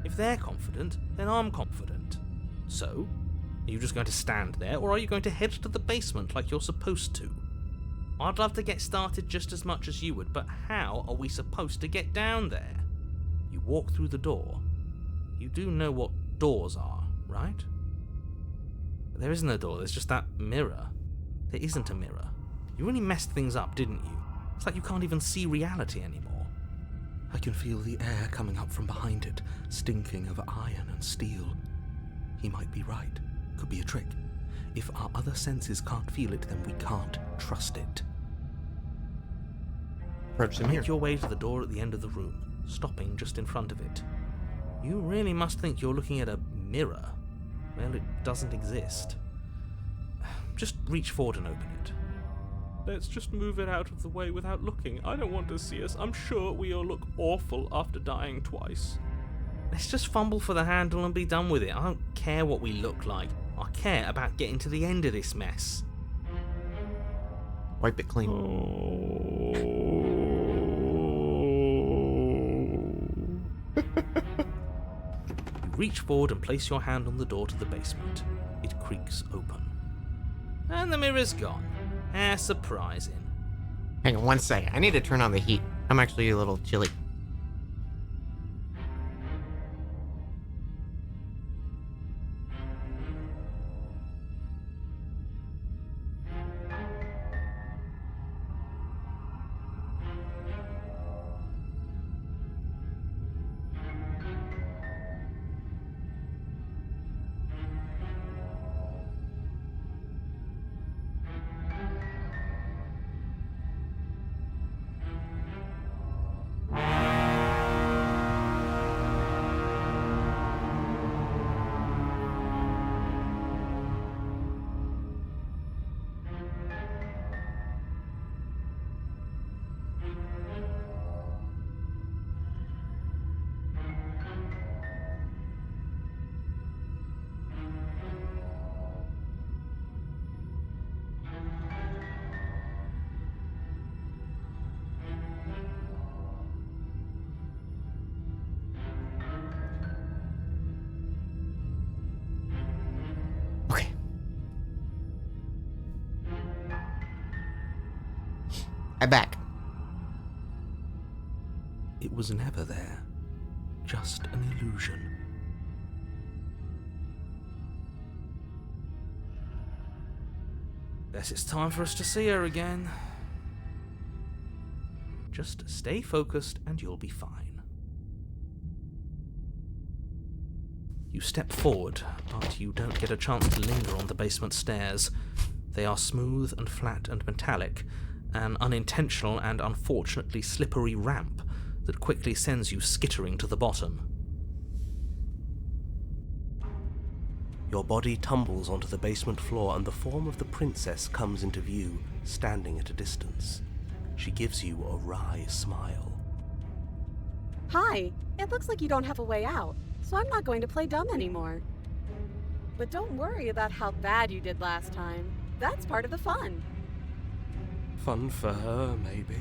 If they're confident, then I'm confident. So, are you just going to stand there, or are you going to head to the basement like you're supposed to? I'd love to get started just as much as you would, but how are we supposed to get down there? You walk through the door. You do know what doors are, right? There isn't a door, there's just that mirror. There isn't a mirror. You really messed things up, didn't you? It's like you can't even see reality anymore. I can feel the air coming up from behind it, stinking of iron and steel. He might be right. Could be a trick. If our other senses can't feel it, then we can't trust it. Approach the mirror. Make your way to the door at the end of the room, stopping just in front of it. You really must think you're looking at a mirror. Well, it doesn't exist. Just reach forward and open it. Let's just move it out of the way without looking. I don't want to see us. I'm sure we all look awful after dying twice. Let's just fumble for the handle and be done with it. I don't care what we look like. I care about getting to the end of this mess. Wipe it clean. You reach forward and place your hand on the door to the basement. It creaks open. And the mirror's gone. How surprising. Hang on 1 second. I need to turn on the heat. I'm actually a little chilly. I'm back. It was never there. Just an illusion. Guess it's time for us to see her again. Just stay focused and you'll be fine. You step forward, but you don't get a chance to linger on the basement stairs. They are smooth and flat and metallic, an unintentional and unfortunately slippery ramp that quickly sends you skittering to the bottom. Your body tumbles onto the basement floor and the form of the princess comes into view, standing at a distance. She gives you a wry smile. Hi, it looks like you don't have a way out, so I'm not going to play dumb anymore. But don't worry about how bad you did last time. That's part of the fun. Fun for her, maybe.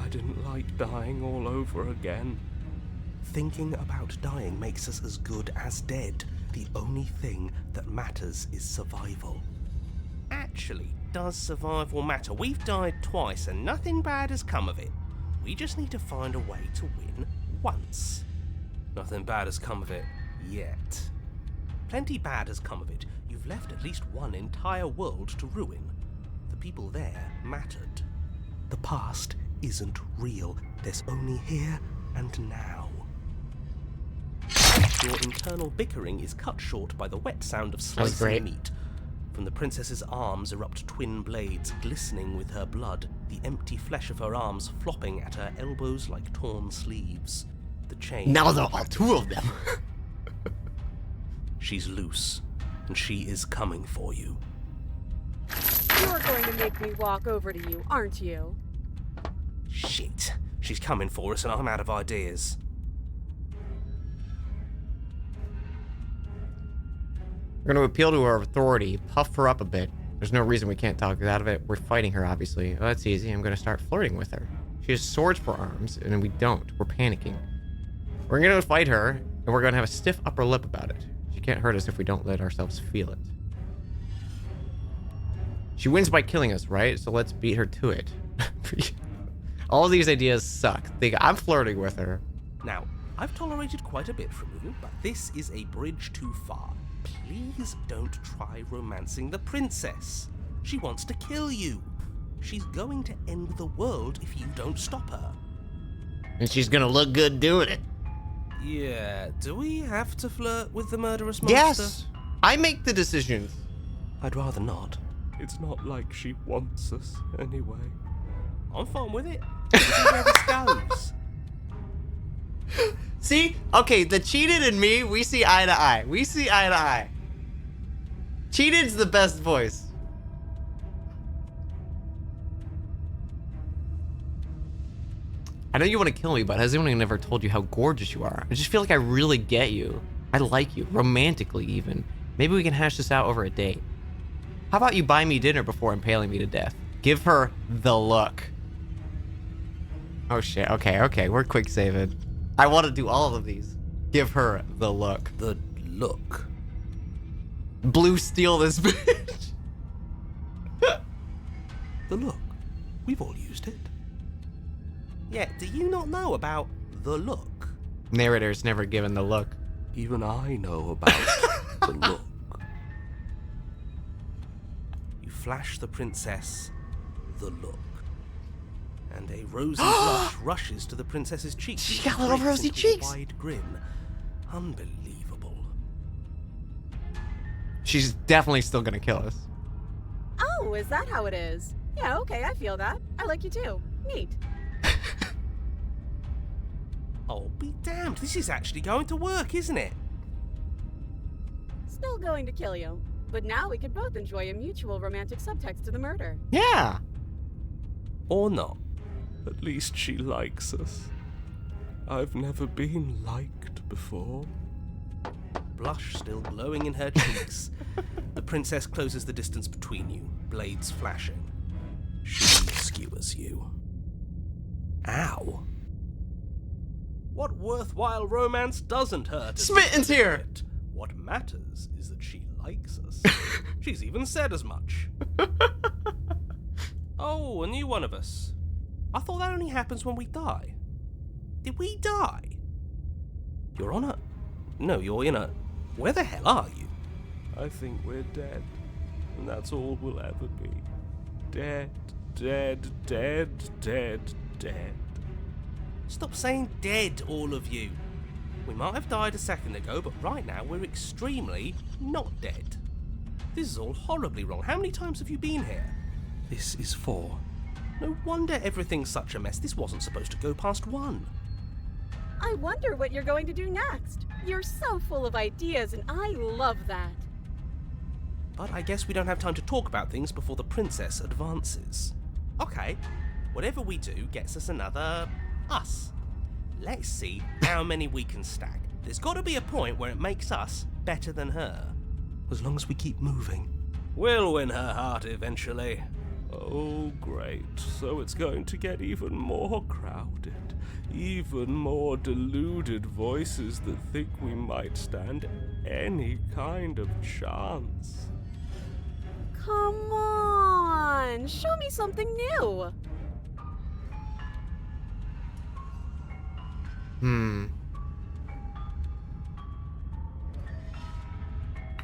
I didn't like dying all over again. Thinking about dying makes us as good as dead. The only thing that matters is survival. Actually, does survival matter? We've died twice and nothing bad has come of it. We just need to find a way to win once. Nothing bad has come of it yet. Plenty bad has come of it. You've left at least one entire world to ruin. The people there mattered. The past isn't real. There's only here and now. Your internal bickering is cut short by the wet sound of was slicing great. meat. From the princess's arms erupt twin blades, glistening with her blood, the empty flesh of her arms flopping at her elbows like torn sleeves. The chain... Now there are two of them. She's loose, and she is coming for you. You're going to make me walk over to you, aren't you? Shit. She's coming for us and I'm out of ideas. We're going to appeal to her authority, puff her up a bit. There's no reason we can't talk her out of it. We're fighting her, obviously. Oh, that's easy. I'm going to start flirting with her. She has swords for arms, and we don't. We're panicking. We're going to fight her, and we're going to have a stiff upper lip about it. She can't hurt us if we don't let ourselves feel it. She wins by killing us, right? So let's beat her to it. All of these ideas suck. I'm flirting with her. Now, I've tolerated quite a bit from you, but this is a bridge too far. Please don't try romancing the princess. She wants to kill you. She's going to end the world if you don't stop her. And she's gonna look good doing it. Yeah, do we have to flirt with the murderous monster? Yes! I make the decisions. I'd rather not. It's not like she wants us anyway. I'm fine with it. Let's see where this goes. See? Okay, the cheated and me, we see eye to eye. We see eye to eye. Cheated's the best voice. I know you want to kill me, but has anyone ever told you how gorgeous you are? I just feel like I really get you. I like you, romantically even. Maybe we can hash this out over a date. How about you buy me dinner before impaling me to death? Give her the look. Oh shit, okay, we're quick saving. I want to do all of these. Give her the look. The look. Blue steal this bitch. The look. We've all used it. Yeah, do you not know about the look? Narrator's never given the look. Even I know about the look. You flash the princess the look. And a rosy blush rushes to the princess's cheeks. She got little rosy into a cheeks. wide grin. Unbelievable. She's definitely still gonna kill us. Oh, is that how it is? Yeah, okay, I feel that. I like you too. Neat. Oh, be damned. This is actually going to work, isn't it? Still going to kill you. But now we could both enjoy a mutual romantic subtext to the murder. Yeah. Or not. At least she likes us. I've never been liked before. Blush still glowing in her cheeks. The princess closes the distance between you, blades flashing. She skewers you. Ow. What worthwhile romance doesn't hurt? Smitten's here! What matters is that she likes us. She's even said as much. Oh, a new one of us. I thought that only happens when we die. Did we die? You're on a... No, you're in a... Where the hell are you? I think we're dead. And that's all we'll ever be. Dead, dead, dead, dead, dead. Stop saying dead, all of you. We might have died a second ago, but right now we're extremely not dead. This is all horribly wrong. How many times have you been here? This is 4. No wonder everything's such a mess. This wasn't supposed to go past 1. I wonder what you're going to do next. You're so full of ideas, and I love that. But I guess we don't have time to talk about things before the princess advances. Okay, whatever we do gets us another... us. Let's see how many we can stack. There's got to be a point where it makes us better than her. As long as we keep moving. We'll win her heart eventually. Oh, great. So it's going to get even more crowded. Even more deluded voices that think we might stand any kind of chance. Come on, show me something new.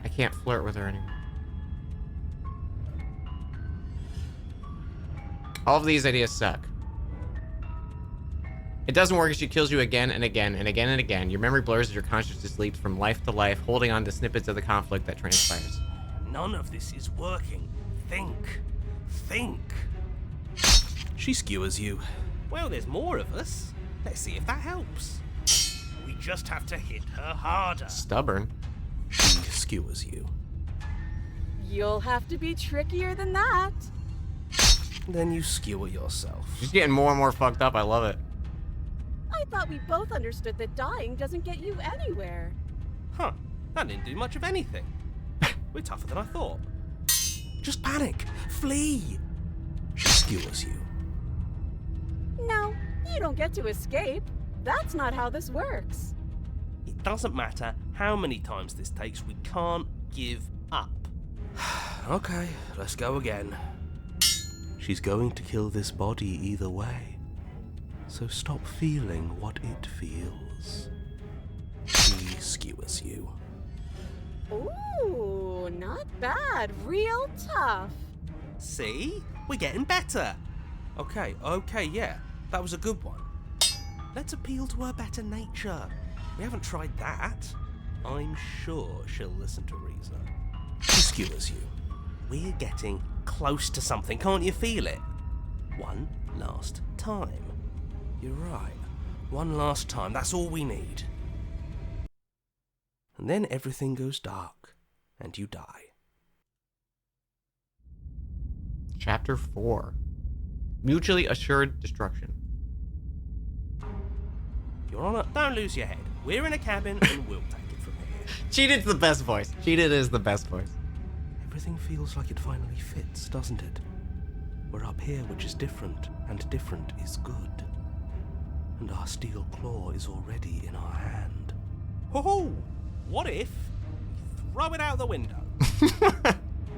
I can't flirt with her anymore. All of these ideas suck. It doesn't work if she kills you again and again and again and again. Your memory blurs as your consciousness leaps from life to life, holding on to snippets of the conflict that transpires. None of this is working. Think. Think. She skewers you. Well, there's more of us. Let's see if that helps. We just have to hit her harder. Stubborn. She skewers you. You'll have to be trickier than that. Then you skewer yourself. She's getting more and more fucked up. I love it. I thought we both understood that dying doesn't get you anywhere. Huh. That didn't do much of anything. We're tougher than I thought. Just panic. Flee. She skewers you. No, you don't get to escape. That's not how this works. It doesn't matter how many times this takes, we can't give up. Okay, let's go again. She's going to kill this body either way. So stop feeling what it feels. She skewers you. Ooh, not bad. Real tough. See? We're getting better. Okay, yeah. That was a good one. Let's appeal to her better nature. We haven't tried that. I'm sure she'll listen to reason. She skewers you. We're getting close to something. Can't you feel it? One last time. You're right. One last time. That's all we need. And then everything goes dark, and you die. Chapter 4. Mutually Assured Destruction. Your Honor, don't lose your head. We're in a cabin and we'll take it from here. Cheated is the best voice. Cheated is the best voice. Everything feels like it finally fits, doesn't it? We're up here, which is different, and different is good. And our steel claw is already in our hand. Ho-ho! What if we throw it out the window?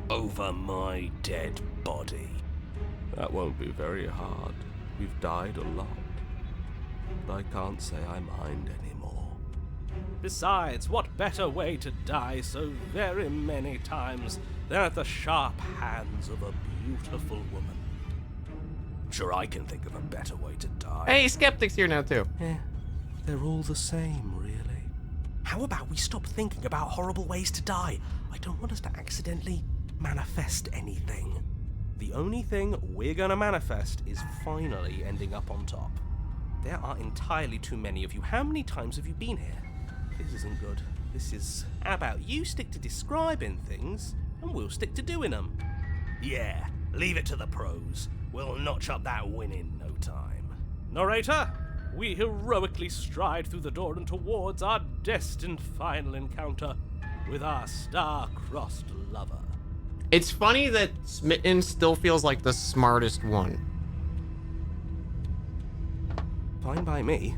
Over my dead body. That won't be very hard. We've died a lot. But I can't say I mind anymore. Besides, what better way to die so very many times than at the sharp hands of a beautiful woman? I'm sure I can think of a better way to die. Hey, Skeptic's here now too. Yeah, they're all the same, really. How about we stop thinking about horrible ways to die? I don't want us to accidentally manifest anything. The only thing we're gonna manifest is finally ending up on top. There are entirely too many of you. How many times have you been here? This isn't good. This is... How about you stick to describing things, and we'll stick to doing them? Yeah, leave it to the pros. We'll notch up that win in no time. Narrator, we heroically stride through the door and towards our destined final encounter with our star-crossed lover. It's funny that Smitten still feels like the smartest one. Fine by me.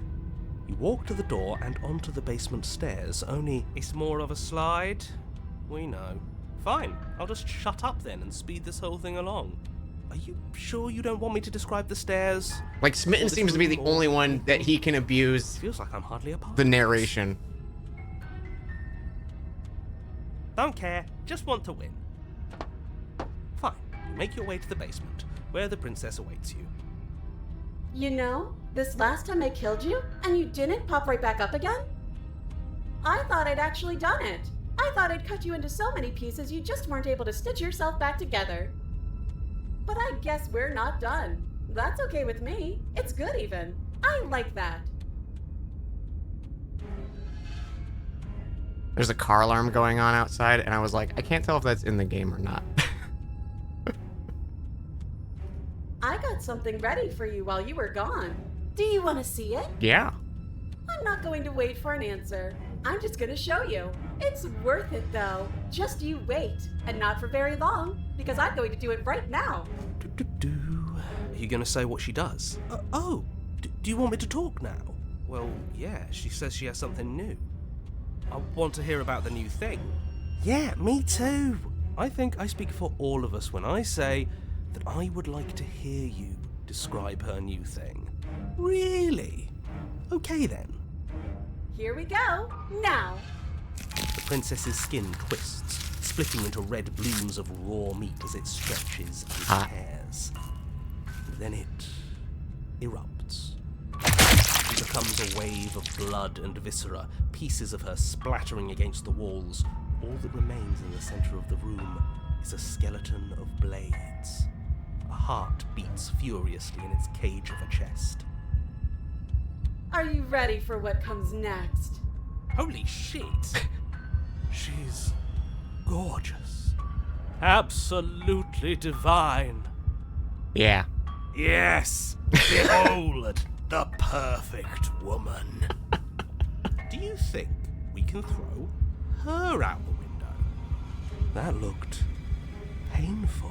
You walk to the door and onto the basement stairs, only... It's more of a slide. We know. Fine, I'll just shut up then and speed this whole thing along. Are you sure you don't want me to describe the stairs? Like, Smitten seems to be the only one that he can abuse Feels like I'm hardly a part the of this. narration. Don't care, just want to win. Fine, you make your way to the basement, where the princess awaits you. You know, this last time I killed you, and you didn't pop right back up again? I thought I'd actually done it. I thought I'd cut you into so many pieces you just weren't able to stitch yourself back together. But I guess we're not done. That's okay with me. It's good even. I like that. There's a car alarm going on outside, and I was like, I can't tell if that's in the game or not. I got something ready for you while you were gone. Do you want to see it? Yeah. I'm not going to wait for an answer. I'm just going to show you. It's worth it, though. Just you wait. And not for very long, because I'm going to do it right now. Are you going to say what she does? Do you want me to talk now? Well, yeah, she says she has something new. I want to hear about the new thing. Yeah, me too. I think I speak for all of us when I say that I would like to hear you describe her new thing. Really? Okay then. Here we go. Now. The princess's skin twists, splitting into red blooms of raw meat as it stretches and tears. Then it erupts. It becomes a wave of blood and viscera, pieces of her splattering against the walls, All that remains in the center of the room is a skeleton of blades. A heart beats furiously in its cage of a chest. Are you ready for what comes next? Holy shit! She's gorgeous. Absolutely divine. Yeah. Yes, behold, the perfect woman. Do you think we can throw her out the window? That looked painful.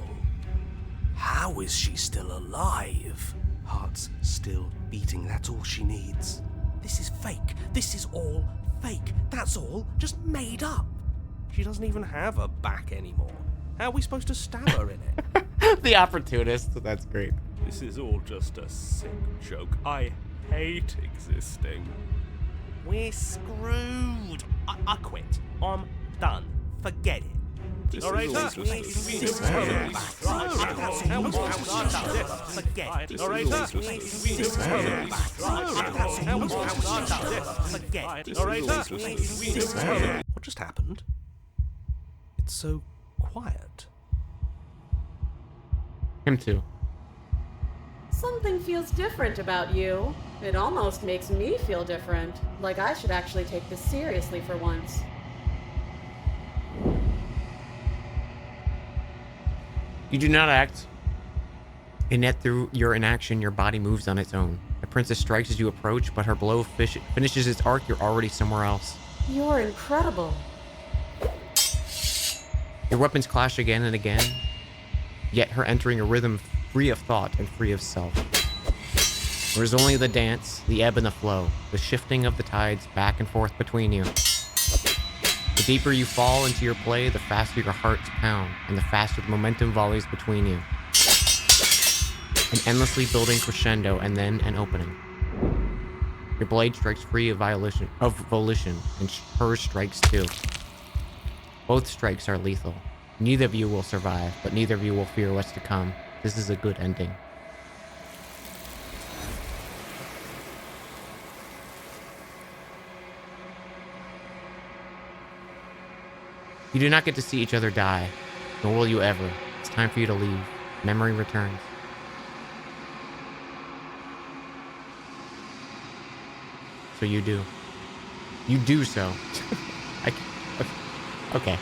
How is she still alive? Heart's still beating, that's all she needs. This is fake. This is all fake. That's all just made up. She doesn't even have a back anymore. How are we supposed to stab her in it? The opportunist. That's great. This is all just a sick joke. I hate existing. We're screwed. I quit. I'm done. Forget it. Narrator? Forget it. Narrator? Forget it. Narrator? What just happened? It's so quiet. Him too. Something feels different about you. It almost makes me feel different. Like I should actually take this seriously for once. You do not act, and yet through your inaction, your body moves on its own. The princess strikes as you approach, but her blow finishes its arc. You're already somewhere else. You're incredible. Your weapons clash again and again, yet her entering a rhythm free of thought and free of self. There is only the dance, the ebb and the flow, the shifting of the tides back and forth between you. The deeper you fall into your play, the faster your hearts pound, and the faster the momentum volleys between you. An endlessly building crescendo, and then an opening. Your blade strikes free of volition, and hers strikes too. Both strikes are lethal. Neither of you will survive, but neither of you will fear what's to come. This is a good ending. You do not get to see each other die, nor will you ever. It's time for you to leave. Memory returns. So you do. You do so. Okay.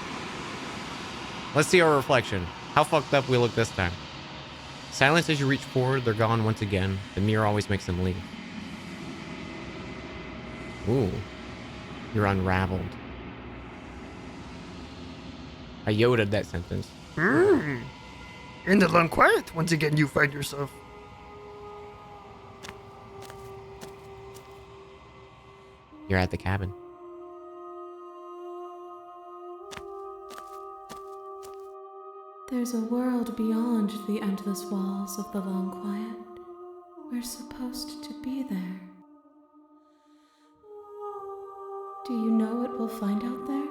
Let's see our reflection. How fucked up we look this time. Silence as you reach forward, they're gone once again. The mirror always makes them leave. Ooh. You're unraveled. I Yoda'd that sentence. In the long quiet, once again you find yourself. You're at the cabin. There's a world beyond the endless walls of the long quiet. We're supposed to be there. Do you know what we'll find out there?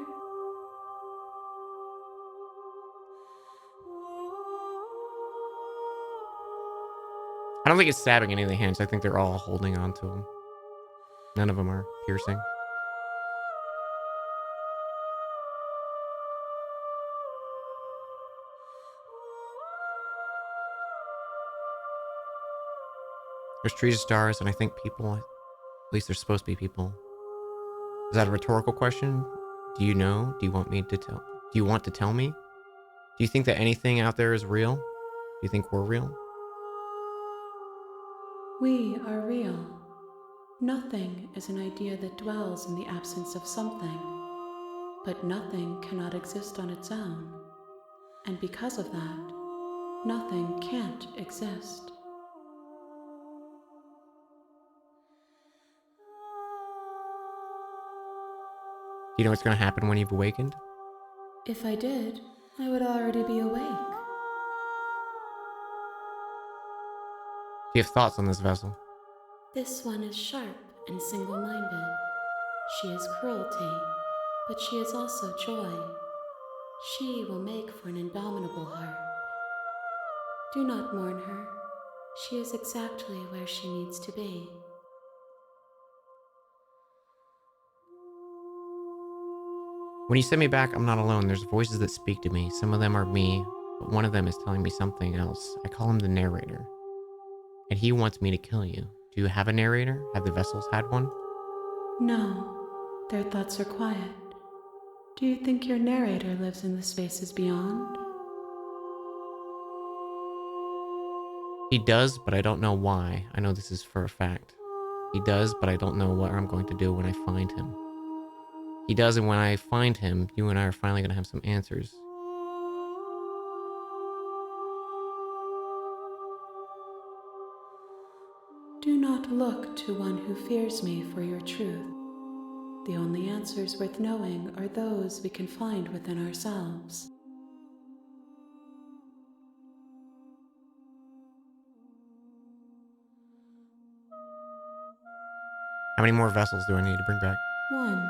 I don't think it's stabbing any of the hands. I think they're all holding on to him. None of them are piercing. There's trees of stars, and I think people, at least they're supposed to be people. Is that a rhetorical question? Do you know? Do you want me to tell? Do you want to tell me? Do you think that anything out there is real? Do you think we're real? We are real. Nothing is an idea that dwells in the absence of something, but nothing cannot exist on its own, and because of that, nothing can't exist. Do you know what's going to happen when you've awakened? If I did, I would already be awake. Do you have thoughts on this vessel? This one is sharp and single-minded. She is cruelty, but she is also joy. She will make for an indomitable heart. Do not mourn her. She is exactly where she needs to be. When you send me back, I'm not alone. There's voices that speak to me. Some of them are me, but one of them is telling me something else. I call him the narrator. And he wants me to kill you. Do you have a narrator? Have the vessels had one? No, their thoughts are quiet. Do you think your narrator lives in the spaces beyond? He does, but I don't know why. I know this is for a fact. He does, but I don't know what I'm going to do when I find him. He does, and when I find him, you and I are finally going to have some answers. Do not look to one who fears me for your truth. The only answers worth knowing are those we can find within ourselves. How many more vessels do I need to bring back? One.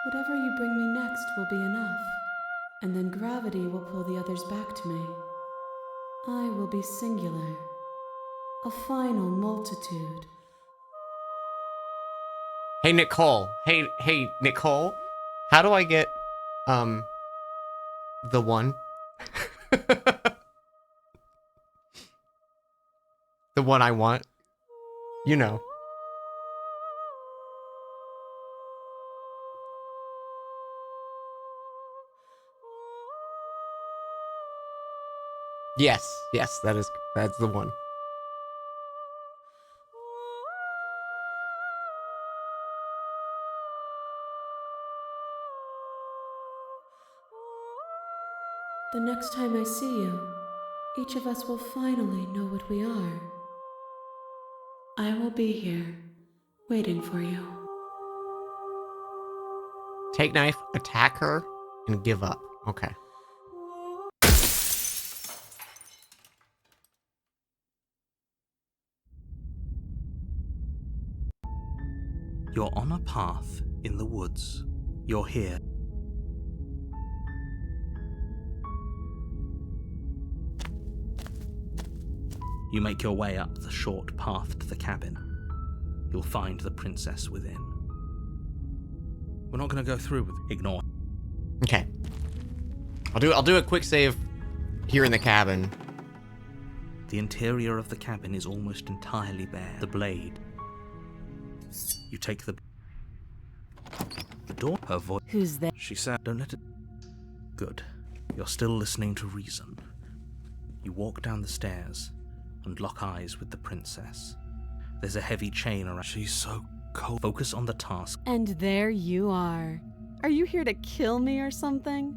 Whatever you bring me next will be enough, and then gravity will pull the others back to me. I will be singular, a final multitude. Hey, Nicole. Hey, Nicole. How do I get, the one? The one I want? You know. Yes, that's the one. The next time I see you, each of us will finally know what we are. I will be here, waiting for you. Take knife, attack her, and give up. Okay. You're on a path in the woods. You're here. You make your way up the short path to the cabin. You'll find the princess within. We're not going to go through with ignore. Okay. I'll do a quick save here in the cabin. The interior of the cabin is almost entirely bare. The blade. You take the door. Her voice. Who's there? She said, "Don't let it." Good. You're still listening to reason. You walk down the stairs and lock eyes with the princess. There's a heavy chain around. She's so cold. Focus on the task. And there you are. Are you here to kill me or something?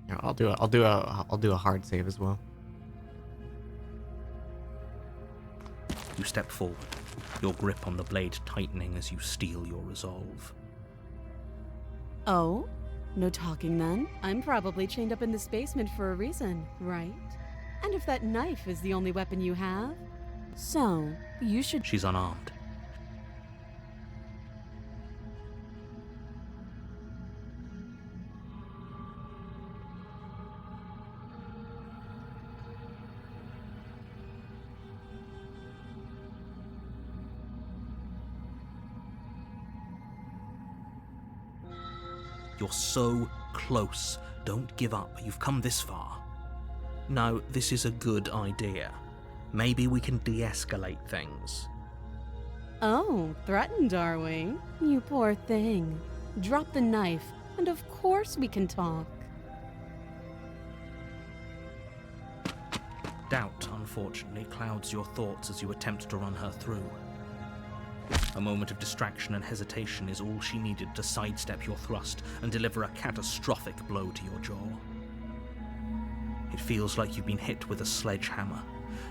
Yeah, I'll do a hard save as well. You step forward, your grip on the blade tightening as you steel your resolve. Oh? No talking then? I'm probably chained up in this basement for a reason, right? And if that knife is the only weapon you have, so you should. She's unarmed. You're so close. Don't give up. You've come this far. No, this is a good idea. Maybe we can de-escalate things. Oh, threatened, are we? You poor thing. Drop the knife, and of course we can talk. Doubt, unfortunately, clouds your thoughts as you attempt to run her through. A moment of distraction and hesitation is all she needed to sidestep your thrust and deliver a catastrophic blow to your jaw. It feels like you've been hit with a sledgehammer.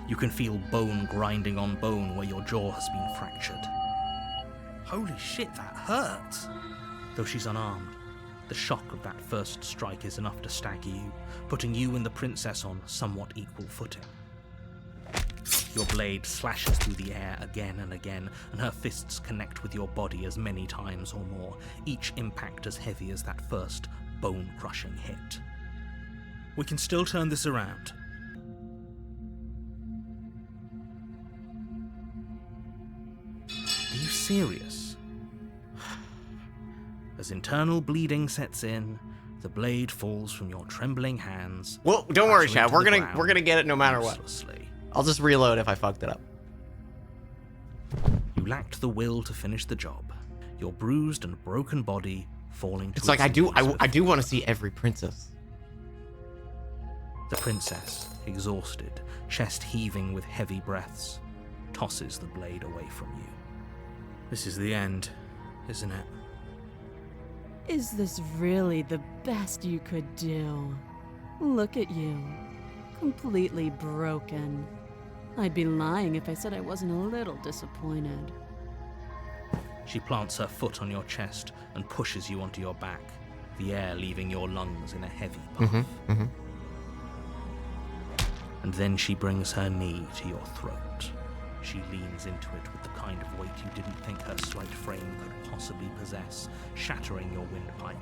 You can feel bone grinding on bone where your jaw has been fractured. Holy shit, that hurts! Though she's unarmed, the shock of that first strike is enough to stagger you, putting you and the princess on somewhat equal footing. Your blade slashes through the air again and again, and her fists connect with your body as many times or more, each impact as heavy as that first bone-crushing hit. We can still turn this around. serious. As internal bleeding sets in, the blade falls from your trembling hands. Well, don't worry, clattering Chad. to We're the gonna ground get it no matter what. uselessly. I'll just reload if I fucked it up. You lacked the will to finish the job. Your bruised and broken body falling to It's like I do knees. want to see every princess. The princess, exhausted, chest heaving with heavy breaths, tosses the blade away from you. This is the end, isn't it? Is this really the best you could do? Look at you. Completely broken. I'd be lying if I said I wasn't a little disappointed. She plants her foot on your chest and pushes you onto your back, the air leaving your lungs in a heavy puff. And then she brings her knee to your throat. She leans into it with the kind of weight you didn't think her slight frame could possibly possess, shattering your windpipe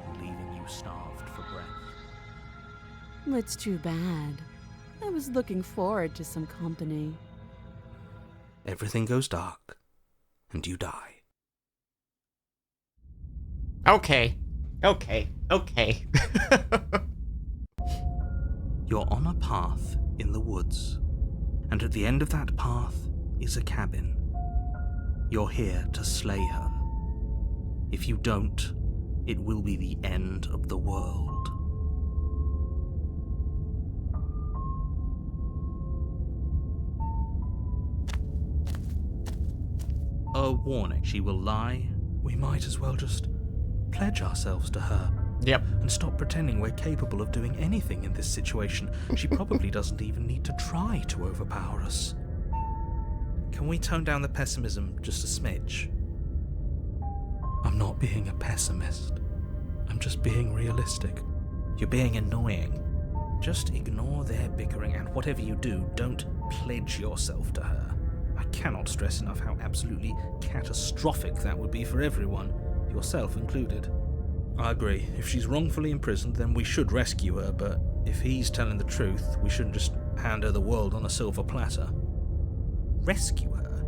and leaving you starved for breath. It's too bad. I was looking forward to some company. Everything goes dark, and you die. Okay. You're on a path in the woods, and at the end of that path is a cabin. You're here to slay her. If you don't, it will be the end of the world. A warning, she will lie. We might as well just pledge ourselves to her. Yep. And stop pretending we're capable of doing anything in this situation. She probably doesn't even need to try to overpower us. Can we tone down the pessimism just a smidge? I'm not being a pessimist. I'm just being realistic. You're being annoying. Just ignore their bickering, and whatever you do, don't pledge yourself to her. I cannot stress enough how absolutely catastrophic that would be for everyone, yourself included. I agree. If she's wrongfully imprisoned, then we should rescue her, but if he's telling the truth, we shouldn't just hand her the world on a silver platter. Rescue her?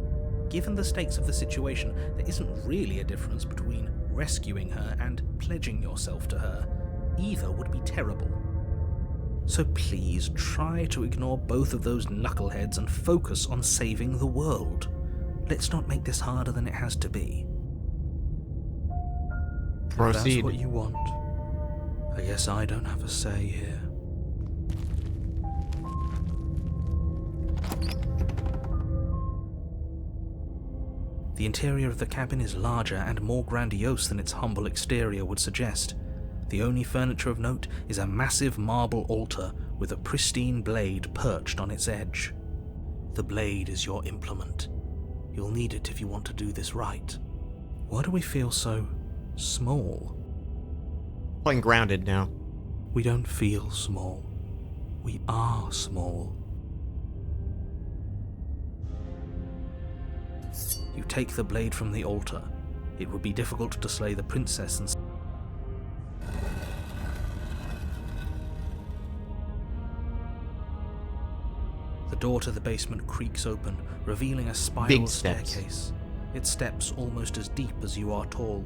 Given the stakes of the situation, there isn't really a difference between rescuing her and pledging yourself to her. Either would be terrible. So please try to ignore both of those knuckleheads and focus on saving the world. Let's not make this harder than it has to be. If that's Proceed. what you want, I guess I don't have a say here. The interior of the cabin is larger and more grandiose than its humble exterior would suggest. The only furniture of note is a massive marble altar with a pristine blade perched on its edge. The blade is your implement. You'll need it if you want to do this right. Why do we feel so small? Playing Grounded now. We don't feel small. We are small. You take the blade from the altar. It would be difficult to slay the princess and the door to the basement creaks open, revealing a spiral Big steps. staircase. Its steps almost as deep as you are tall.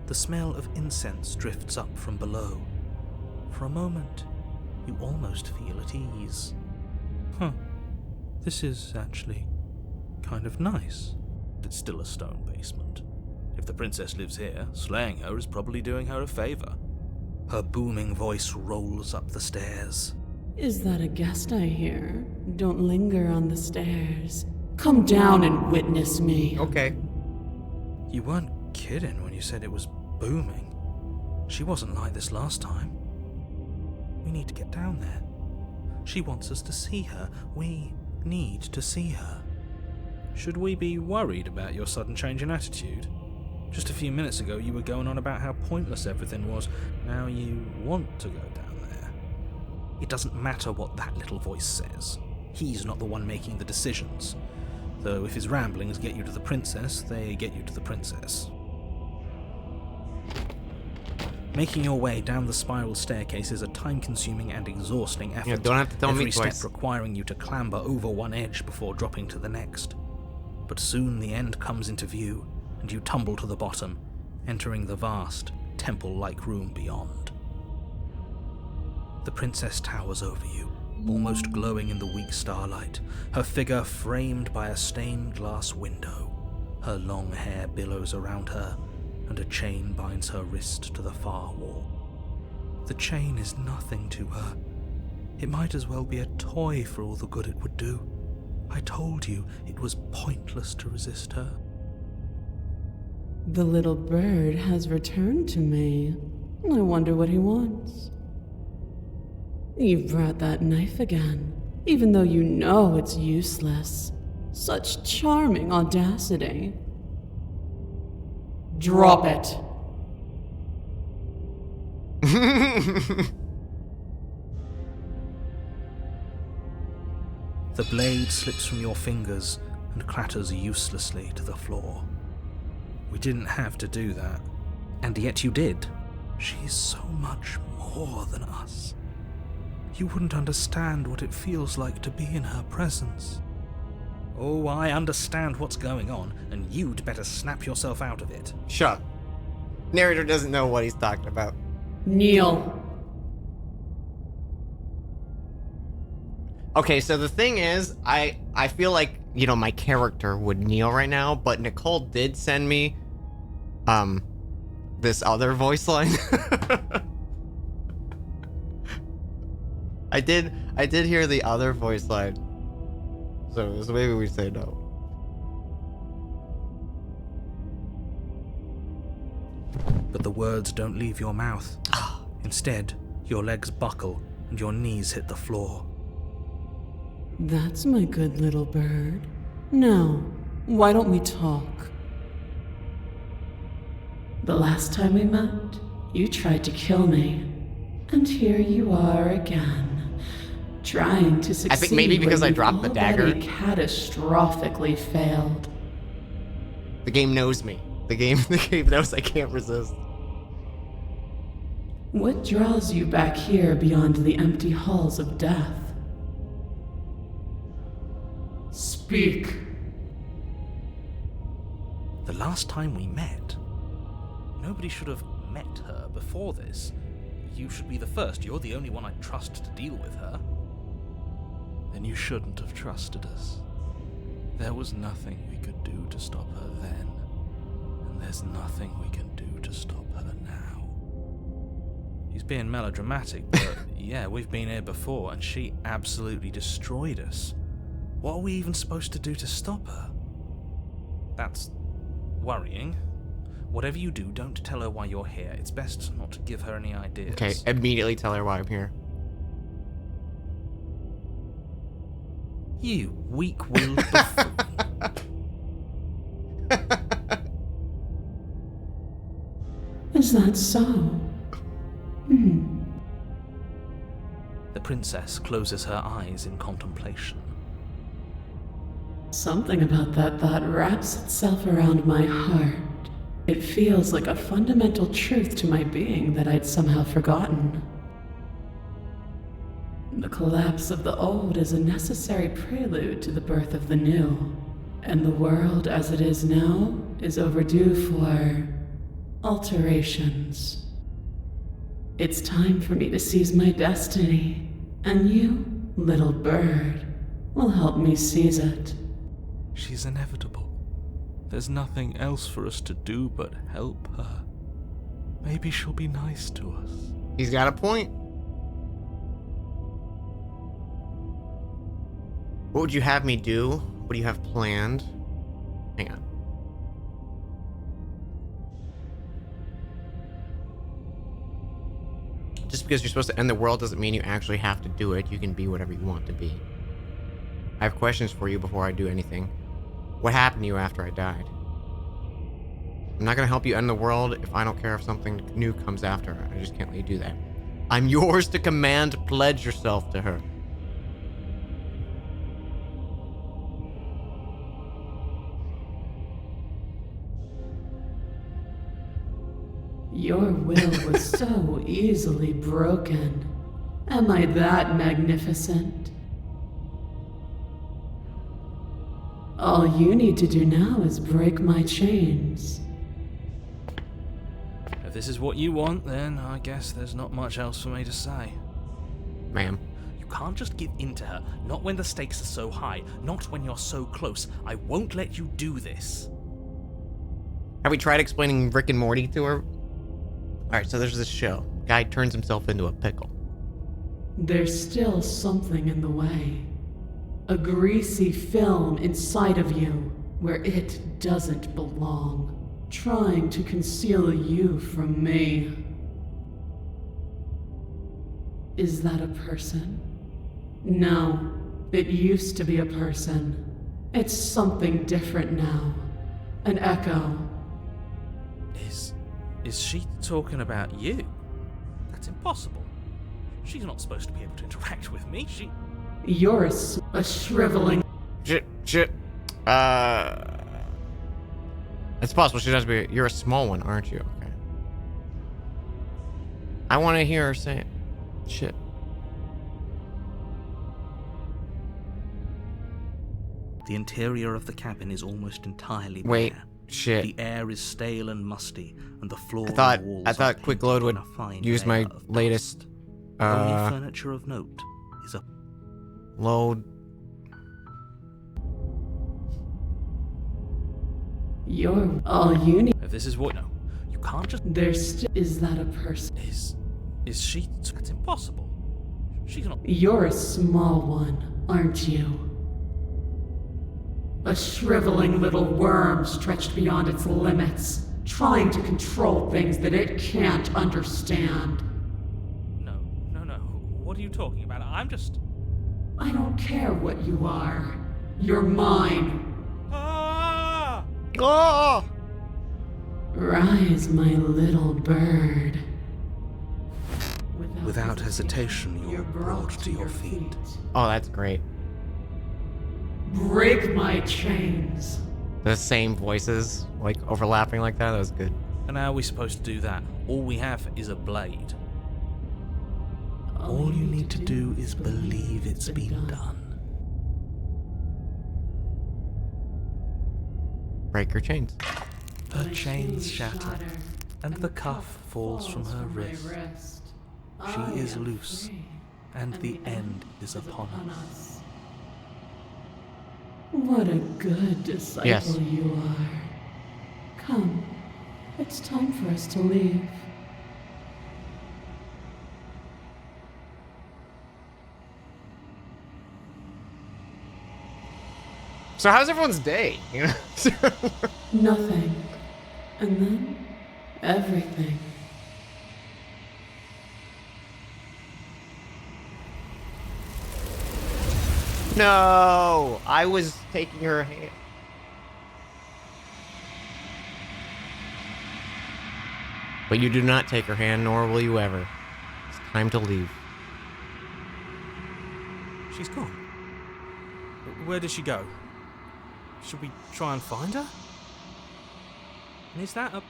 The smell of incense drifts up from below. For a moment, you almost feel at ease. This is actually kind of nice. It's still a stone basement. If the princess lives here, slaying her is probably doing her a favor. Her booming voice rolls up the stairs. Is that a guest I hear? Don't linger on the stairs. Come down and witness me. Okay. You weren't kidding when you said it was booming. She wasn't like this last time. We need to get down there. She wants us to see her. We need to see her. Should we be worried about your sudden change in attitude? Just a few minutes ago you were going on about how pointless everything was. Now you want to go down there. It doesn't matter what that little voice says. He's not the one making the decisions. Though if his ramblings get you to the princess, they get you to the princess. Making your way down the spiral staircase is a time-consuming and exhausting effort. Yeah, don't have to tell me Every twice. step requiring you to clamber over one edge before dropping to the next. But soon the end comes into view, and you tumble to the bottom, entering the vast, temple-like room beyond. The princess towers over you, almost glowing in the weak starlight, her figure framed by a stained glass window. Her long hair billows around her, and a chain binds her wrist to the far wall. The chain is nothing to her. It might as well be a toy for all the good it would do. I told you it was pointless to resist her. The little bird has returned to me. I wonder what he wants. You've brought that knife again, even though you know it's useless. Such charming audacity. Drop it. The blade slips from your fingers and clatters uselessly to the floor. We didn't have to do that, and yet you did. She's so much more than us. You wouldn't understand what it feels like to be in her presence. Oh, I understand what's going on, and you'd better snap yourself out of it. Shut up. Narrator doesn't know what he's talking about. Kneel. Okay, so the thing is, I feel like, you know, my character would kneel right now, but Nicole did send me, this other voice line. I did hear the other voice line. So maybe we say no. But the words don't leave your mouth. Instead, your legs buckle and your knees hit the floor. That's my good little bird. Now, why don't we talk? The last time we met, you tried to kill me. And here you are again, trying to succeed. I think maybe because when I dropped the you've dagger. already catastrophically failed. The game knows me. The game knows I can't resist. What draws you back here beyond the empty halls of death? Speak. The last time we met, nobody should have met her before this. You should be the first. You're the only one I'd trust to deal with her. Then you shouldn't have trusted us. There was nothing we could do to stop her then, and there's nothing we can do to stop her now. He's being melodramatic, but yeah, we've been here before, and she absolutely destroyed us. What are we even supposed to do to stop her? That's worrying. Whatever you do, don't tell her why you're here. It's best not to give her any ideas. Okay, immediately tell her why I'm here. You weak-willed buffoon. Is that so? The princess closes her eyes in contemplation. Something about that thought wraps itself around my heart. It feels like a fundamental truth to my being that I'd somehow forgotten. The collapse of the old is a necessary prelude to the birth of the new, and the world as it is now is overdue for alterations. It's time for me to seize my destiny, and you, little bird, will help me seize it. She's inevitable. There's nothing else for us to do but help her. Maybe she'll be nice to us. He's got a point. What would you have me do? What do you have planned? Hang on. Just because you're supposed to end the world doesn't mean you actually have to do it. You can be whatever you want to be. I have questions for you before I do anything. What happened to you after I died? I'm not gonna help you end the world if I don't care if something new comes after. I just can't let you do that. I'm yours to command. Pledge yourself to her. Your will was so easily broken. Am I that magnificent? All you need to do now is break my chains. If this is what you want, then I guess there's not much else for me to say. Ma'am. You can't just give in to her, not when the stakes are so high, not when you're so close. I won't let you do this. Have we tried explaining Rick and Morty to her? Alright, so there's this show. Guy turns himself into a pickle. There's still something in the way. A greasy film inside of you where it doesn't belong, trying to conceal you from me. Is that a person? No, it used to be a person. It's something different now. An echo. Is she talking about you? That's impossible. She's not supposed to be able to interact with me. You're a shriveling... It's possible she does be... You're a small one, aren't you? Okay. I want to hear her say it. Shit. The interior of the cabin is almost entirely Wait. bare. Shit. The air is stale and musty, and the floor I and walls thought are Quick Load painted would in a fine use my layer of latest dust. Only furniture of note is a load. You're all you need. If this is what... no. You can't just. Is that a person? Is she... That's impossible. She's not. You're a small one, aren't you? A shriveling little worm stretched beyond its limits, trying to control things that it can't understand. No. What are you talking about? I'm just. I don't care what you are. You're mine. Ah! Oh! Rise, my little bird. Without hesitation, you're brought to your feet. Oh, that's great. Break my chains. The same voices, like, overlapping like that. That was good. And how are we supposed to do that? All we have is a blade. All you need to do is believe it's been done. Break her chains. Her chains shatter, and the cuff falls from her wrist. She is loose, and the end is upon us. What a good disciple Yes. you are. Come, it's time for us to leave. So how's everyone's day? You know? Nothing. And then, everything. No! I was taking her hand. But you do not take her hand, nor will you ever. It's time to leave. She's gone. Where did she go? Should we try and find her? And is that a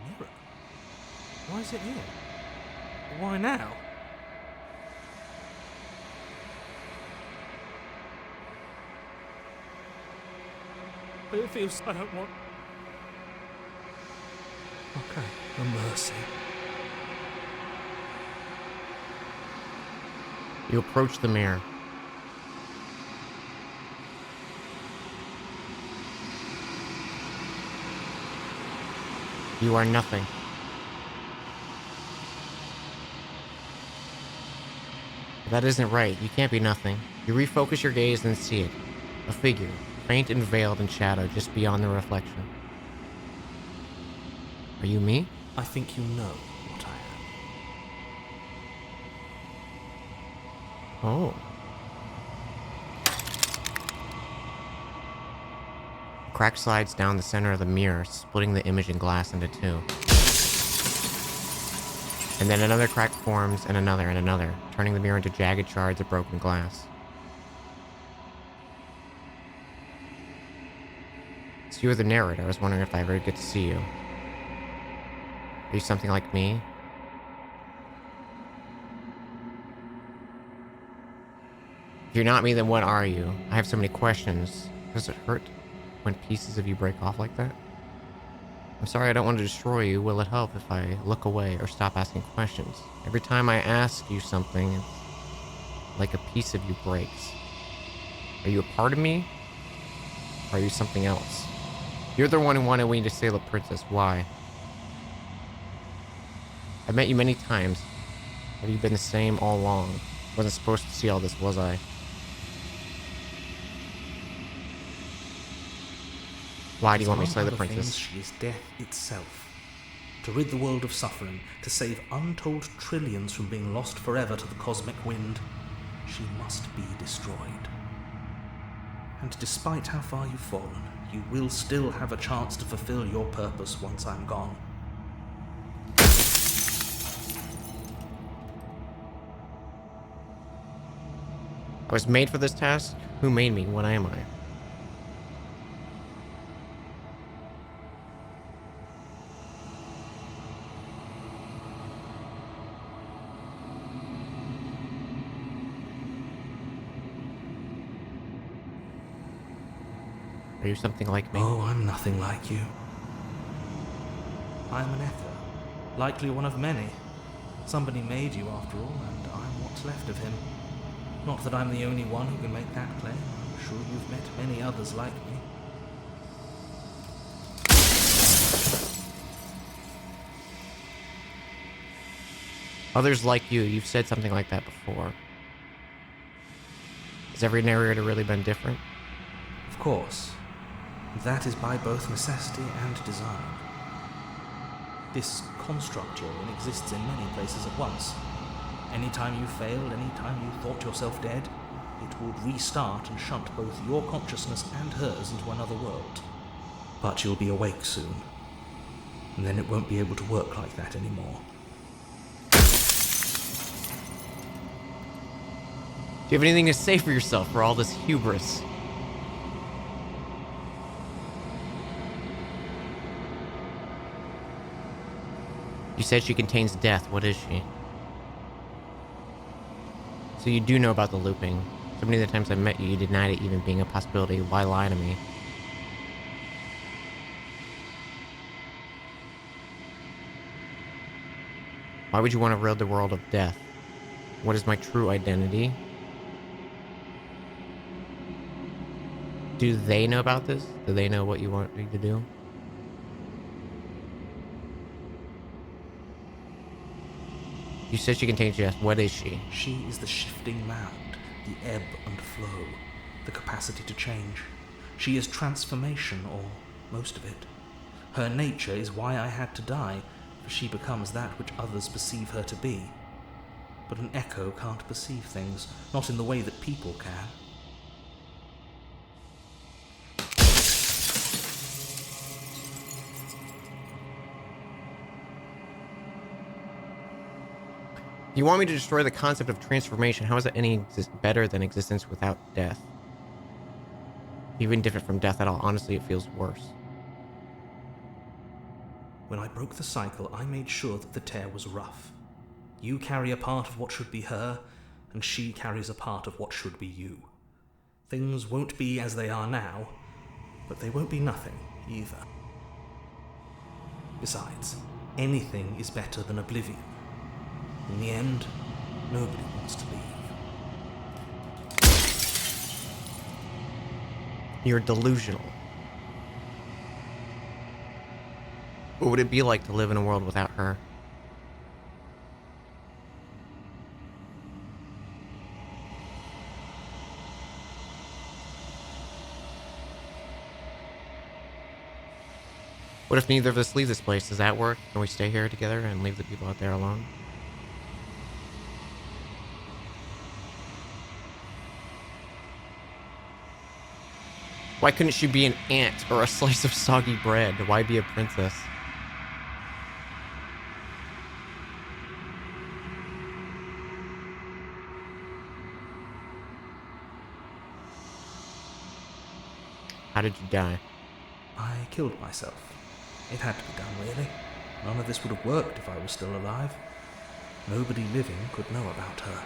mirror? Why is it here? Why now? But it feels I don't want. Okay, a mercy. You approach the mirror. You are nothing. That isn't right. You can't be nothing. You refocus your gaze and see it. A figure, faint and veiled in shadow just beyond the reflection. Are you me? I think you know what I am. Oh. A crack slides down the center of the mirror, splitting the image and glass into two. And then another crack forms, and another, turning the mirror into jagged shards of broken glass. So you're the narrator. I was wondering if I ever get to see you. Are you something like me? If you're not me, then what are you? I have so many questions. Does it hurt when pieces of you break off like that? I'm sorry, I don't want to destroy you. Will it help if I look away or stop asking questions? Every time I ask you something, it's like a piece of you breaks. Are you a part of me? Or are you something else? You're the one who wanted me to save the princess. Why? I've met you many times. Have you been the same all along? Wasn't supposed to see all this, was I? Why do you want me to slay the princess? She is death itself. To rid the world of suffering, to save untold trillions from being lost forever to the cosmic wind, she must be destroyed. And despite how far you've fallen, you will still have a chance to fulfill your purpose once I'm gone. I was made for this task? Who made me? What am I? Are you something like me? Oh, I'm nothing like you. I am an echo, likely one of many. Somebody made you after all, and I'm what's left of him. Not that I'm the only one who can make that claim. I'm sure you've met many others like me. Others like you, you've said something like that before. Has every narrator really been different? Of course. That is by both necessity and design. This construct you're in exists in many places at once. Anytime you failed, anytime you thought yourself dead, it would restart and shunt both your consciousness and hers into another world. But you'll be awake soon, and then it won't be able to work like that anymore. Do you have anything to say for yourself for all this hubris? You said she contains death. What is she? So you do know about the looping. So many of the times I met you, you denied it even being a possibility. Why lie to me? Why would you want to rid the world of death? What is my true identity? Do they know about this? Do they know what you want me to do? You said she contains death. What is she? She is the shifting mound, the ebb and flow, the capacity to change. She is transformation, or most of it. Her nature is why I had to die, for she becomes that which others perceive her to be. But an echo can't perceive things, not in the way that people can. You want me to destroy the concept of transformation? How is it any better than existence without death? Even different from death at all. Honestly, it feels worse. When I broke the cycle, I made sure that the tear was rough. You carry a part of what should be her, and she carries a part of what should be you. Things won't be as they are now, but they won't be nothing either. Besides, anything is better than oblivion. In the end, nobody wants to leave. You're delusional. What would it be like to live in a world without her? What if neither of us leave this place? Does that work? Can we stay here together and leave the people out there alone? Why couldn't she be an ant or a slice of soggy bread? Why be a princess? How did you die? I killed myself. It had to be done, really. None of this would have worked if I was still alive. Nobody living could know about her.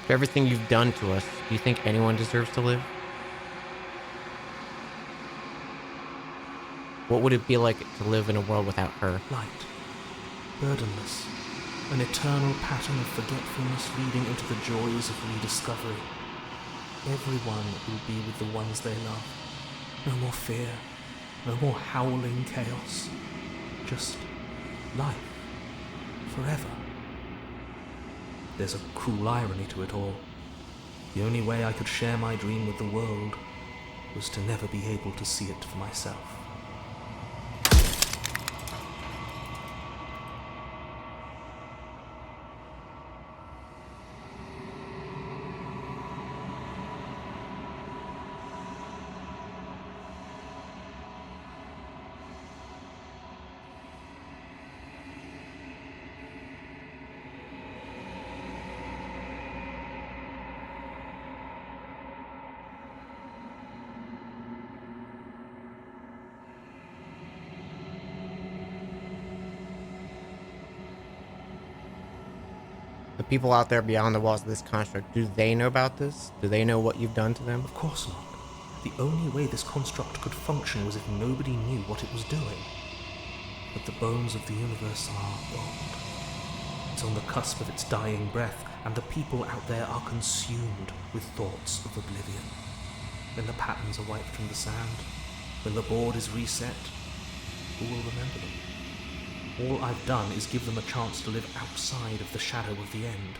For everything you've done to us, do you think anyone deserves to live? What would it be like to live in a world without her? Light, burdenless, an eternal pattern of forgetfulness leading into the joys of rediscovery. Everyone will be with the ones they love. No more fear, no more howling chaos. Just life, forever. There's a cruel irony to it all. The only way I could share my dream with the world was to never be able to see it for myself. The people out there beyond the walls of this construct, do they know about this? Do they know what you've done to them? Of course not. The only way this construct could function was if nobody knew what it was doing. But the bones of the universe are old. It's on the cusp of its dying breath, and the people out there are consumed with thoughts of oblivion. When the patterns are wiped from the sand, when the board is reset, who will remember them? All I've done is give them a chance to live outside of the shadow of the end.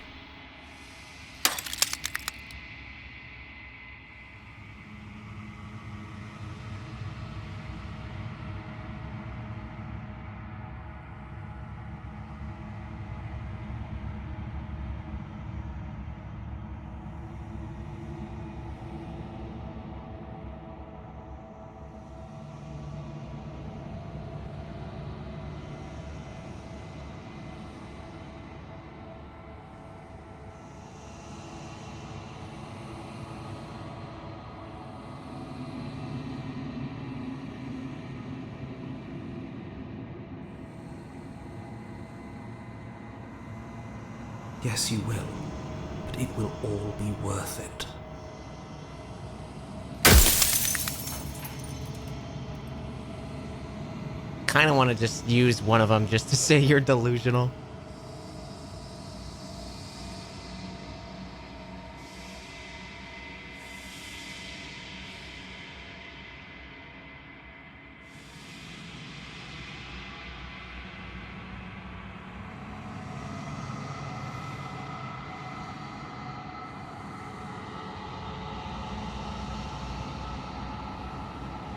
Yes, you will, but it will all be worth it. Kind of want to just use one of them just to say you're delusional.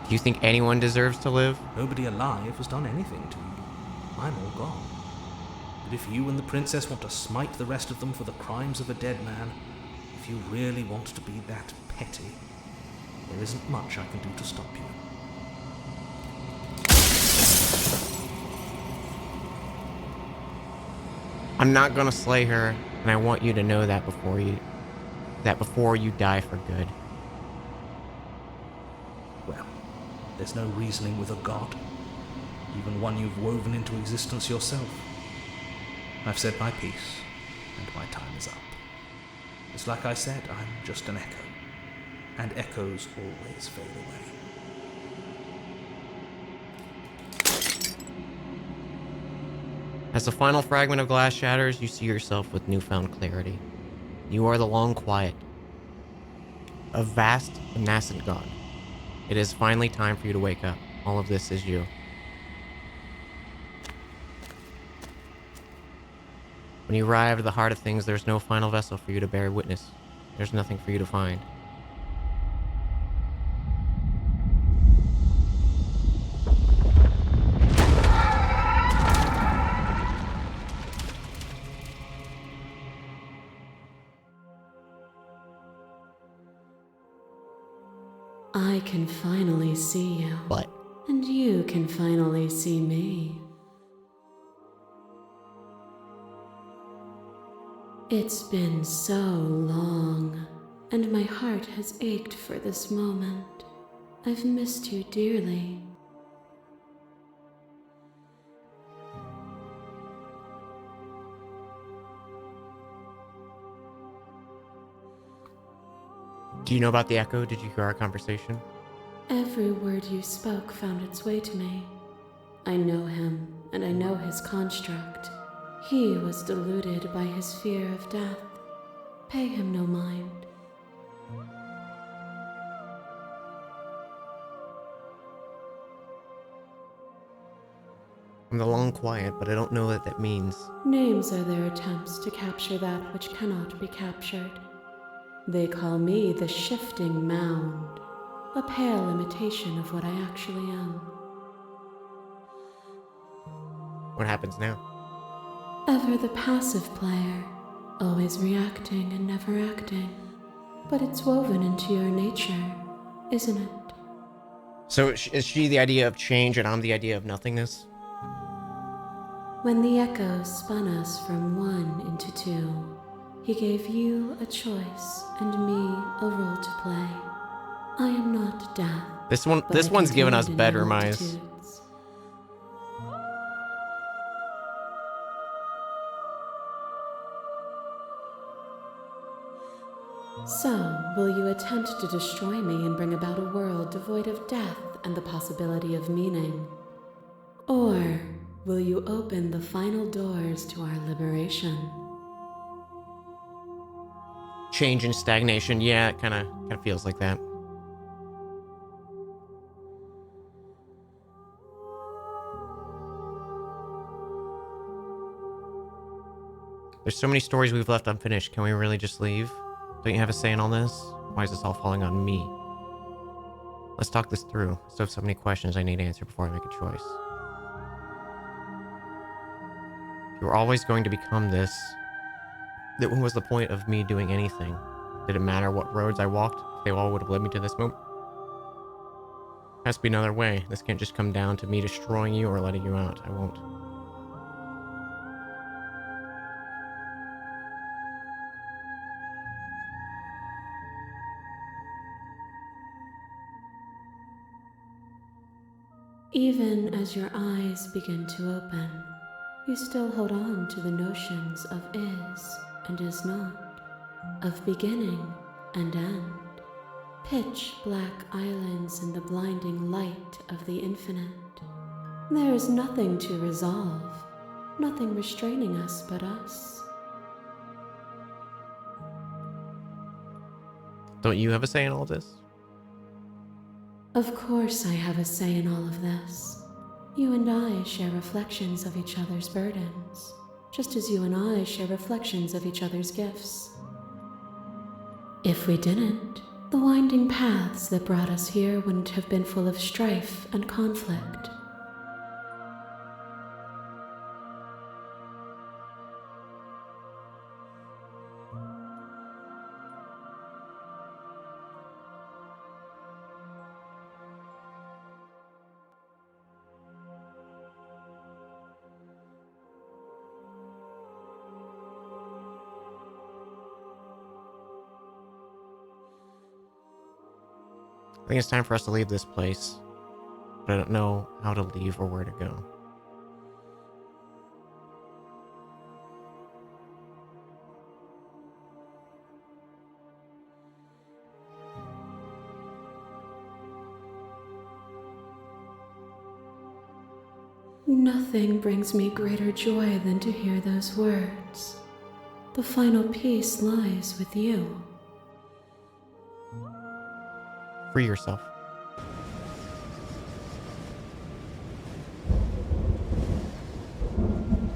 Do you think anyone deserves to live? Nobody alive has done anything to you. I'm all gone. But if you and the princess want to smite the rest of them for the crimes of a dead man, if you really want to be that petty, there isn't much I can do to stop you. I'm not gonna slay her, and I want you to know that before you die for good. Well, there's no reasoning with a god, even one you've woven into existence yourself. I've said my piece, and my time is up. It's like I said, I'm just an echo, and echoes always fade away. As the final fragment of glass shatters, you see yourself with newfound clarity. You are the long quiet, a vast and nascent god. It is finally time for you to wake up. All of this is you. When you arrive at the heart of things, there's no final vessel for you to bear witness. There's nothing for you to find. I can finally see you. But And you can finally see me. It's been so long, and my heart has ached for this moment. I've missed you dearly. Do you know about the echo? Did you hear our conversation? Every word you spoke found its way to me. I know him, and I know his construct. He was deluded by his fear of death. Pay him no mind. I'm the long quiet, but I don't know what that means. Names are their attempts to capture that which cannot be captured. They call me the shifting mound, a pale imitation of what I actually am. What happens now? Ever the passive player, always reacting and never acting. But it's woven into your nature, isn't it? So is she the idea of change and I'm the idea of nothingness? When the echo spun us from one into two, he gave you a choice and me a role to play. I am not death. This one's giving us bedroom eyes. So, will you attempt to destroy me and bring about a world devoid of death and the possibility of meaning? Or will you open the final doors to our liberation? Change and stagnation. Yeah, it kind of feels like that. There's so many stories we've left unfinished. Can we really just leave? Don't you have a say in all this? Why is this all falling on me? Let's talk this through. I still have so many questions I need answered before I make a choice. If you were always going to become this, then what was the point of me doing anything? Did it matter what roads I walked if they all would have led me to this moment? There has to be another way. This can't just come down to me destroying you or letting you out. I won't. Even as your eyes begin to open, you still hold on to the notions of is and is not, of beginning and end, pitch black islands in the blinding light of the infinite. There is nothing to resolve, nothing restraining us but us. Don't you have a say in all this? Of course I have a say in all of this. You and I share reflections of each other's burdens, just as you and I share reflections of each other's gifts. If we didn't, the winding paths that brought us here wouldn't have been full of strife and conflict. I think it's time for us to leave this place, but I don't know how to leave or where to go. Nothing brings me greater joy than to hear those words. The final peace lies with you. Free yourself.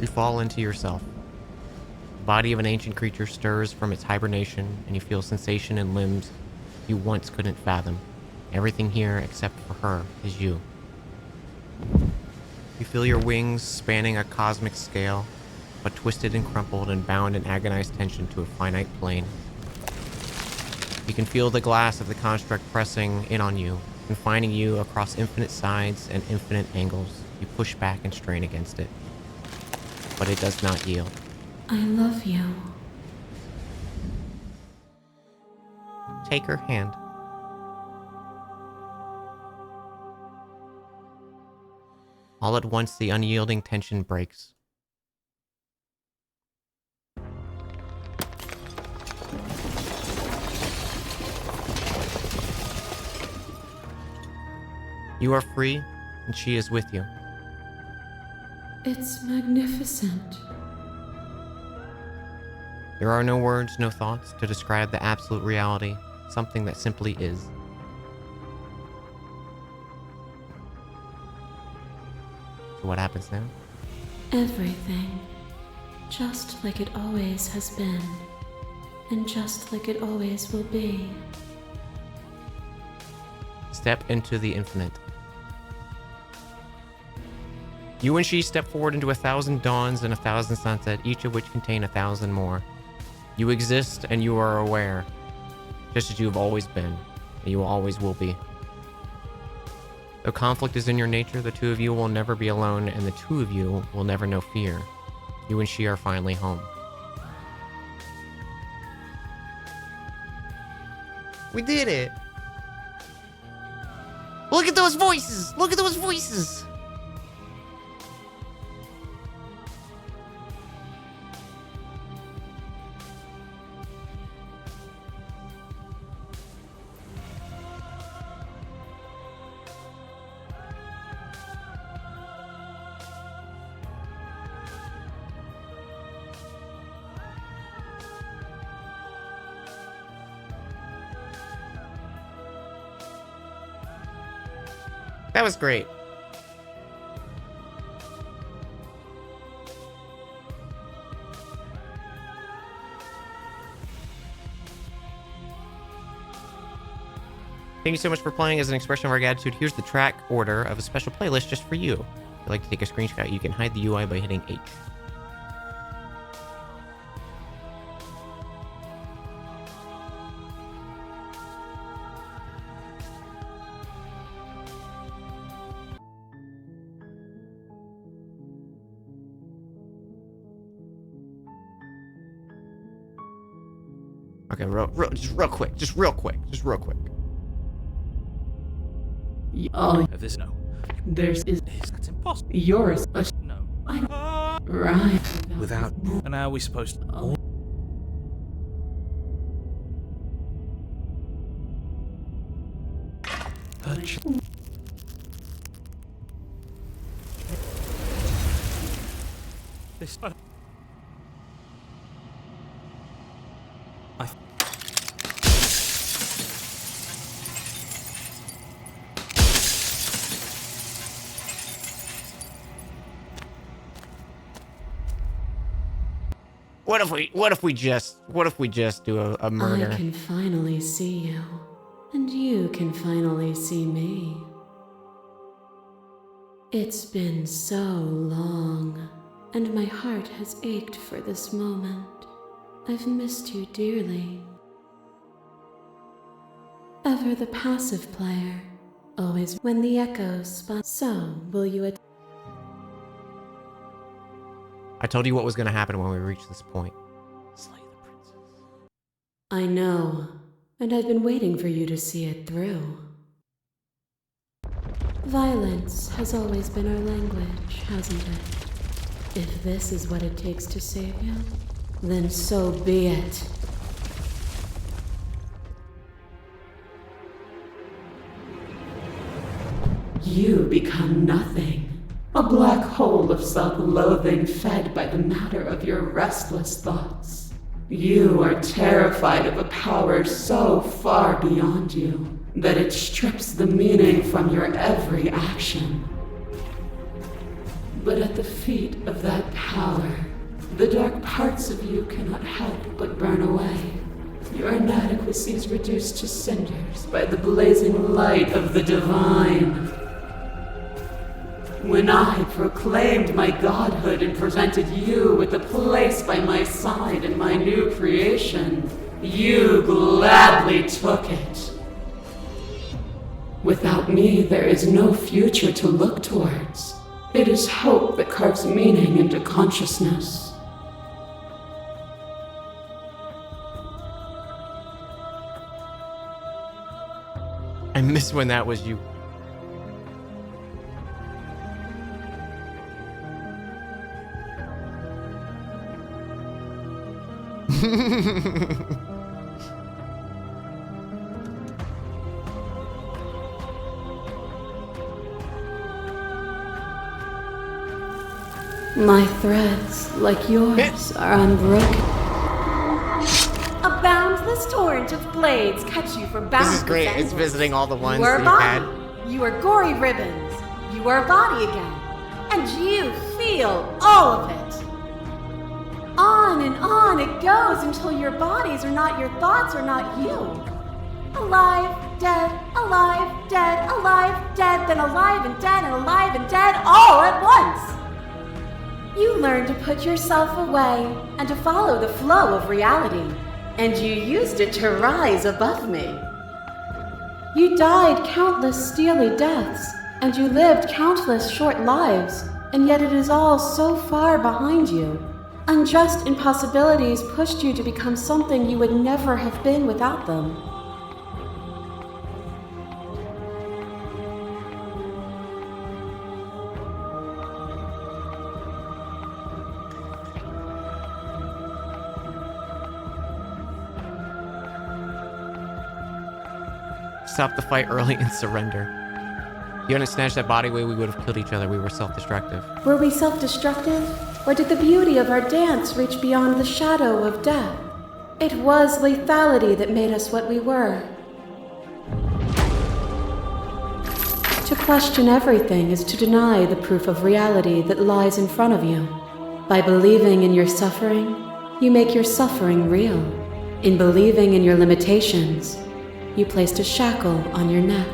You fall into yourself. The body of an ancient creature stirs from its hibernation, and you feel sensation in limbs you once couldn't fathom. Everything here, except for her, is you. You feel your wings spanning a cosmic scale, but twisted and crumpled and bound in agonized tension to a finite plane. You can feel the glass of the construct pressing in on you, confining you across infinite sides and infinite angles. You push back and strain against it, but it does not yield. I love you. Take her hand. All at once, the unyielding tension breaks. You are free, and she is with you. It's magnificent. There are no words, no thoughts to describe the absolute reality, something that simply is. So what happens now? Everything. Just like it always has been. And just like it always will be. Step into the infinite. You and she step forward into 1,000 dawns and 1,000 sunsets, each of which contain 1,000 more. You exist and you are aware, just as you have always been, and you always will be. Though conflict is in your nature, the two of you will never be alone, and the two of you will never know fear. You and she are finally home. We did it! Look at those voices! Look at those voices! That was great. Thank you so much for playing. As an expression of our gratitude, here's the track order of a special playlist just for you. If you'd like to take a screenshot, you can hide the UI by hitting H. Okay, just real quick. Oh, This no. there's is That's impossible. yours. No. Right. Without. And how are we supposed to. Oh. This. What if we just do a murder? I can finally see you. And you can finally see me. It's been so long, and my heart has ached for this moment. I've missed you dearly. Ever the passive player, always when the echoes spun. So, will you I told you what was going to happen when we reached this point. Slay the princess. I know, and I've been waiting for you to see it through. Violence has always been our language, hasn't it? If this is what it takes to save you, then so be it. You become nothing. A black hole of self-loathing fed by the matter of your restless thoughts. You are terrified of a power so far beyond you that it strips the meaning from your every action. But at the feet of that power, the dark parts of you cannot help but burn away. Your inadequacies reduced to cinders by the blazing light of the divine. When I proclaimed my godhood and presented you with a place by my side in my new creation, you gladly took it. Without me, there is no future to look towards. It is hope that carves meaning into consciousness. I miss when that was you. My threads, like yours, are unbroken. A boundless torrent of blades cut you for boundless This is great. angles. It's visiting all the ones You are that a you've body. had. You are gory ribbons. You are a body again. And you feel all of it. On and on it goes until your bodies are not your thoughts, are not you. Alive, dead, alive, dead, alive, dead, then alive and dead and alive and dead all at once. You learn to put yourself away and to follow the flow of reality, and you used it to rise above me. You died countless steely deaths, and you lived countless short lives, and yet it is all so far behind you. Unjust impossibilities pushed you to become something you would never have been without them. Stop the fight early and surrender. If you hadn't snatched that body away, we would have killed each other. We were self-destructive. Were we self-destructive? Or did the beauty of our dance reach beyond the shadow of death? It was lethality that made us what we were. To question everything is to deny the proof of reality that lies in front of you. By believing in your suffering, you make your suffering real. In believing in your limitations, you placed a shackle on your neck.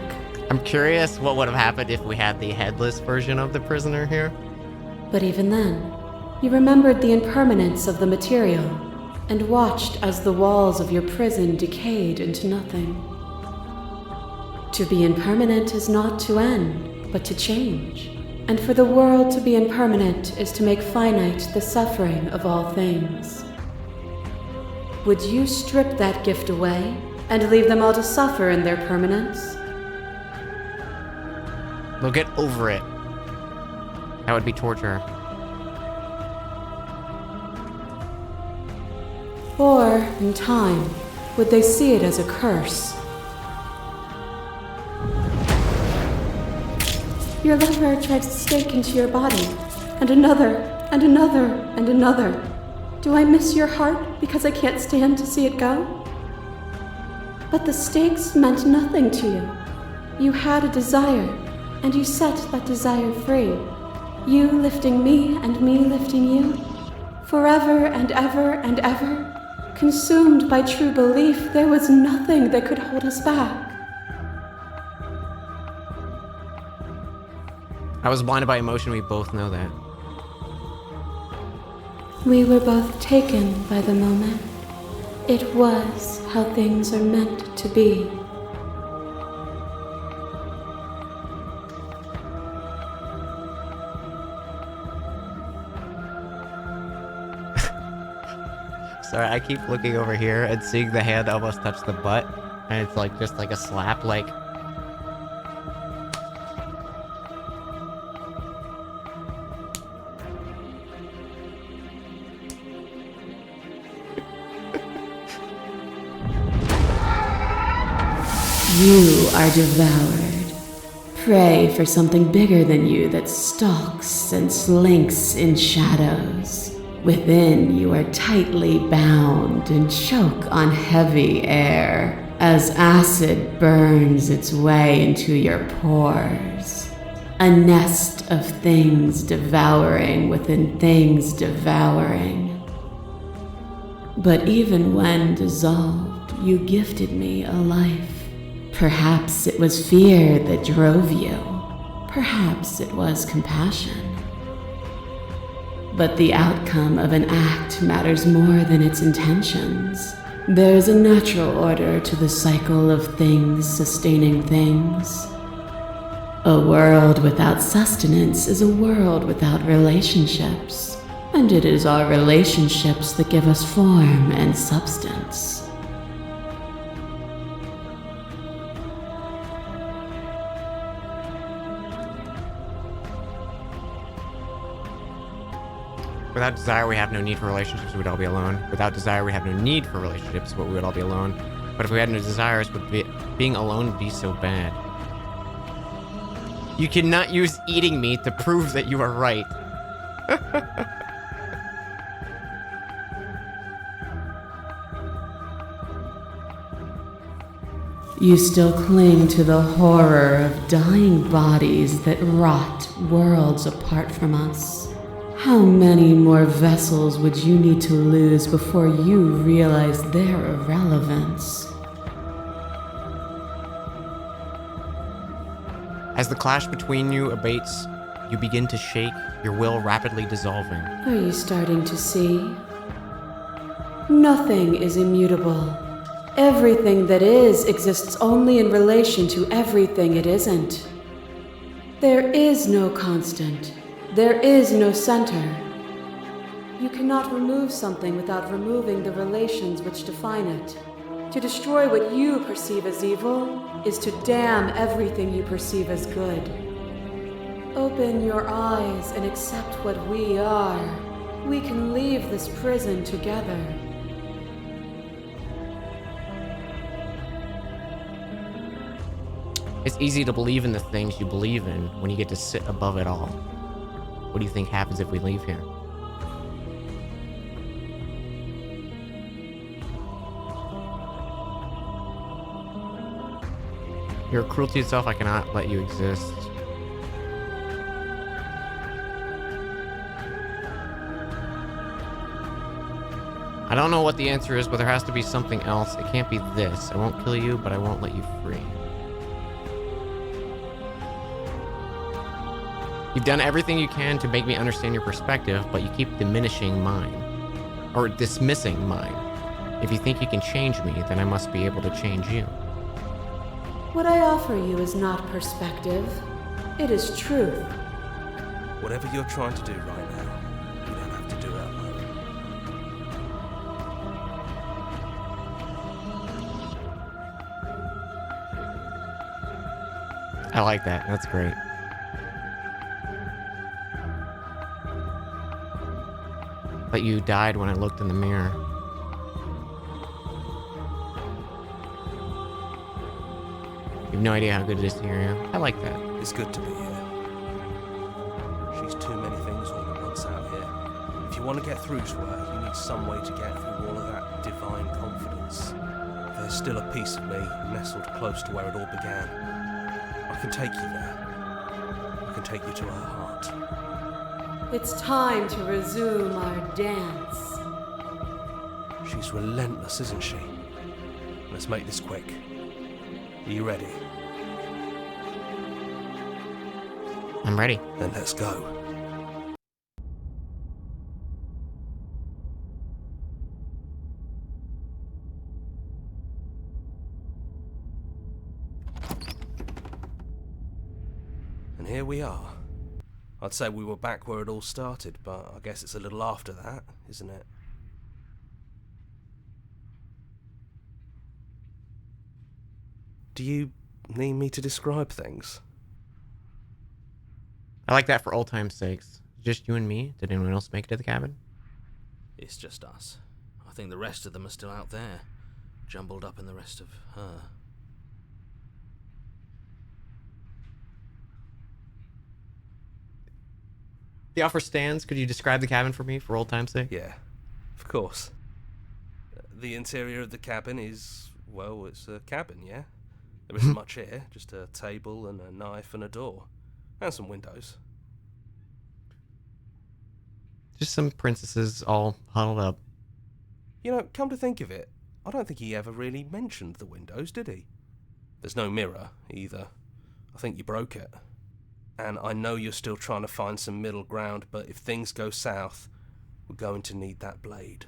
I'm curious what would have happened if we had the headless version of the prisoner here. But even then, you remembered the impermanence of the material and watched as the walls of your prison decayed into nothing. To be impermanent is not to end, but to change. And for the world to be impermanent is to make finite the suffering of all things. Would you strip that gift away and leave them all to suffer in their permanence? They'll get over it. That would be torture. Or, in time, would they see it as a curse? Your lever drives a stake into your body, and another, and another, and another. Do I miss your heart because I can't stand to see it go? But the stakes meant nothing to you. You had a desire, and you set that desire free. You lifting me and me lifting you. Forever and ever and ever. Consumed by true belief, there was nothing that could hold us back. I was blinded by emotion, we both know that. We were both taken by the moment. It was how things are meant to be. Sorry, I keep looking over here and seeing the hand almost touch the butt, and it's like just like a slap, like. You are devoured. Pray for something bigger than you that stalks and slinks in shadows. Within, you are tightly bound and choke on heavy air as acid burns its way into your pores. A nest of things devouring within things devouring. But even when dissolved, you gifted me a life. Perhaps it was fear that drove you. Perhaps it was compassion. But the outcome of an act matters more than its intentions. There's a natural order to the cycle of things sustaining things. A world without sustenance is a world without relationships, and it is our relationships that give us form and substance. Without desire, we have no need for relationships, we would all be alone. Without desire, we have no need for relationships, but we would all be alone. But if we had no desires, being alone would be so bad. You cannot use eating me to prove that you are right. You still cling to the horror of dying bodies that rot worlds apart from us. How many more vessels would you need to lose before you realize their irrelevance? As the clash between you abates, you begin to shake, your will rapidly dissolving. Are you starting to see? Nothing is immutable. Everything that is exists only in relation to everything it isn't. There is no constant. There is no center. You cannot remove something without removing the relations which define it. To destroy what you perceive as evil is to damn everything you perceive as good. Open your eyes and accept what we are. We can leave this prison together. It's easy to believe in the things you believe in when you get to sit above it all. What do you think happens if we leave here? Your cruelty to yourself, I cannot let you exist. I don't know what the answer is, but there has to be something else. It can't be this. I won't kill you, but I won't let you free. You've done everything you can to make me understand your perspective, but you keep diminishing mine. Or dismissing mine. If you think you can change me, then I must be able to change you. What I offer you is not perspective. It is truth. Whatever you're trying to do right now, you don't have to do it alone. I like that. That's great. But you died when I looked in the mirror. You have no idea how good it is to hear you. I like that. It's good to be here. She's too many things all at once out here. If you want to get through to her, you need some way to get through all of that divine confidence. There's still a piece of me nestled close to where it all began. I can take you there. I can take you to her heart. It's time to resume our dance. She's relentless, isn't she? Let's make this quick. Are you ready? I'm ready. Then let's go. And here we are. I'd say we were back where it all started, but I guess it's a little after that, isn't it? Do you need me to describe things? I like that for old time's sakes. Just you and me? Did anyone else make it to the cabin? It's just us. I think the rest of them are still out there, jumbled up in the rest of her. The offer stands. Could you describe the cabin for me for old time's sake? Yeah, of course. The interior of the cabin is, well, it's a cabin, yeah? There isn't much here, just a table and a knife and a door. And some windows. Just some princesses all huddled up. You know, come to think of it, I don't think he ever really mentioned the windows, did he? There's no mirror, either. I think you broke it. And I know you're still trying to find some middle ground, but if things go south, we're going to need that blade.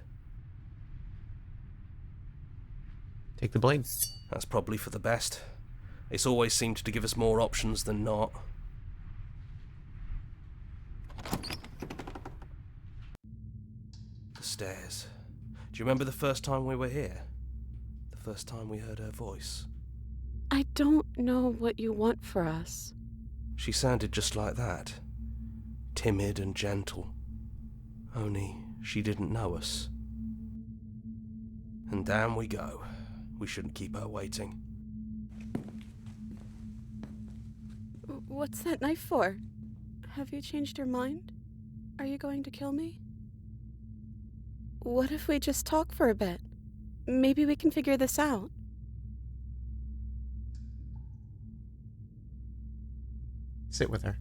Take the blade. That's probably for the best. It's always seemed to give us more options than not. The stairs. Do you remember the first time we were here? The first time we heard her voice? I don't know what you want for us. She sounded just like that. Timid and gentle. Only she didn't know us. And down we go. We shouldn't keep her waiting. What's that knife for? Have you changed your mind? Are you going to kill me? What if we just talk for a bit? Maybe we can figure this out. Sit with her.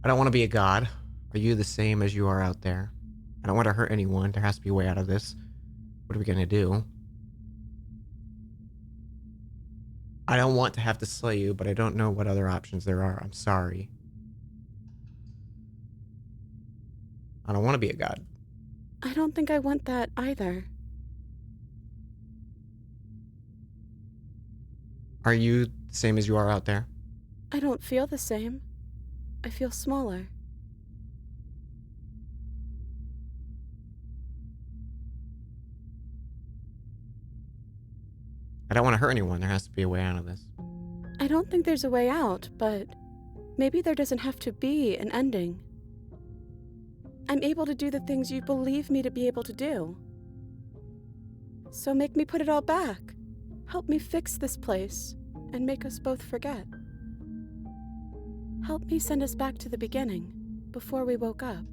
I don't want to be a god. Are you the same as you are out there? I don't want to hurt anyone. There has to be a way out of this. What are we going to do? I don't want to have to slay you, but I don't know what other options there are. I'm sorry. I don't want to be a god. I don't think I want that either. Are you the same as you are out there? I don't feel the same. I feel smaller. I don't want to hurt anyone. There has to be a way out of this. I don't think there's a way out, but maybe there doesn't have to be an ending. I'm able to do the things you believe me to be able to do. So make me put it all back. Help me fix this place and make us both forget. Help me send us back to the beginning, before we woke up,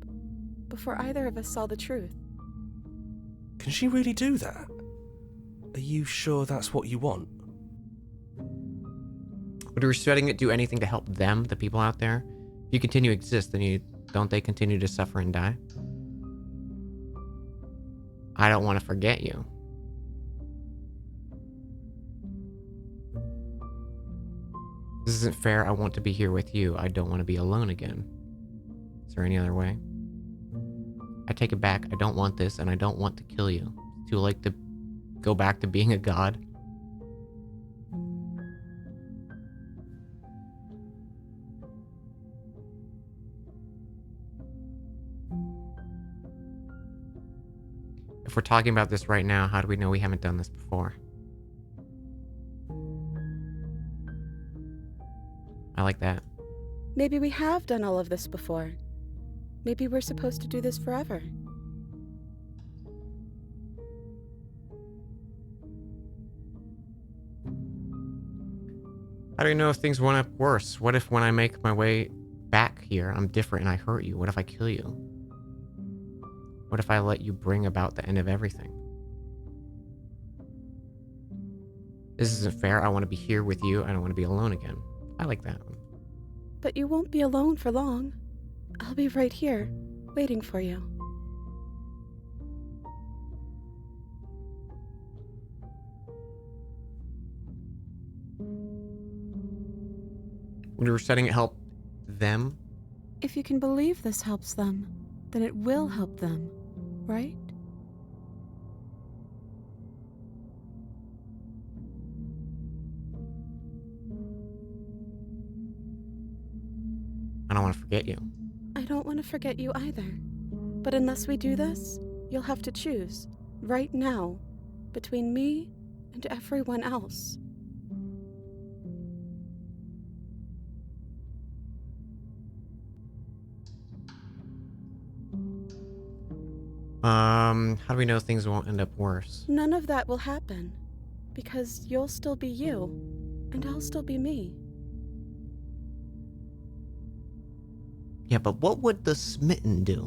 before either of us saw the truth. Can she really do that? Are you sure that's what you want? Would resetting it do anything to help them, the people out there? If you continue to exist, then don't they continue to suffer and die? I don't want to forget you. This isn't fair. I want to be here with you. I don't want to be alone again. Is there any other way? I take it back. I don't want this, and I don't want to kill you. It's too late to go back to being a god. If we're talking about this right now, how do we know we haven't done this before? I like that. Maybe we have done all of this before. Maybe we're supposed to do this forever. How do you know if things went up worse? What if when I make my way back here, I'm different and I hurt you? What if I kill you? What if I let you bring about the end of everything? This isn't fair. I want to be here with you. I don't want to be alone again. I like that one. But you won't be alone for long. I'll be right here, waiting for you. When we were setting it help them? If you can believe this helps them, then it will help them, right? I don't want to forget you. I don't want to forget you either. But unless we do this, you'll have to choose, right now, between me and everyone else. How do we know things won't end up worse? None of that will happen, because you'll still be you, and I'll still be me. Yeah, but what would the smitten do?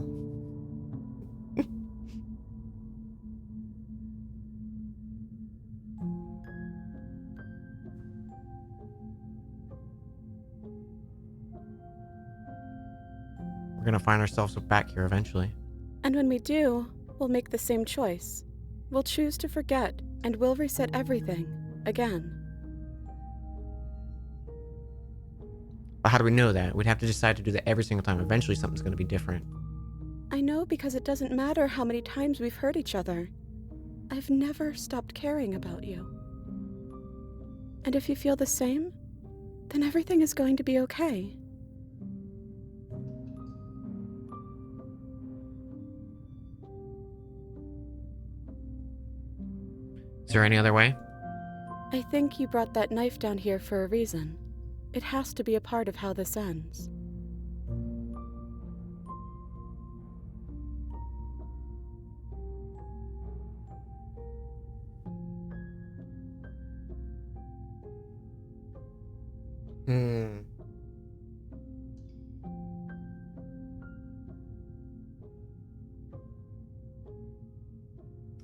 We're gonna find ourselves back here eventually. And when we do, we'll make the same choice. We'll choose to forget, and we'll reset everything, again. But how do we know that? We'd have to decide to do that every single time. Eventually something's gonna be different. I know because it doesn't matter how many times we've hurt each other. I've never stopped caring about you. And if you feel the same, then everything is going to be okay. Is there any other way? I think you brought that knife down here for a reason. It has to be a part of how this ends.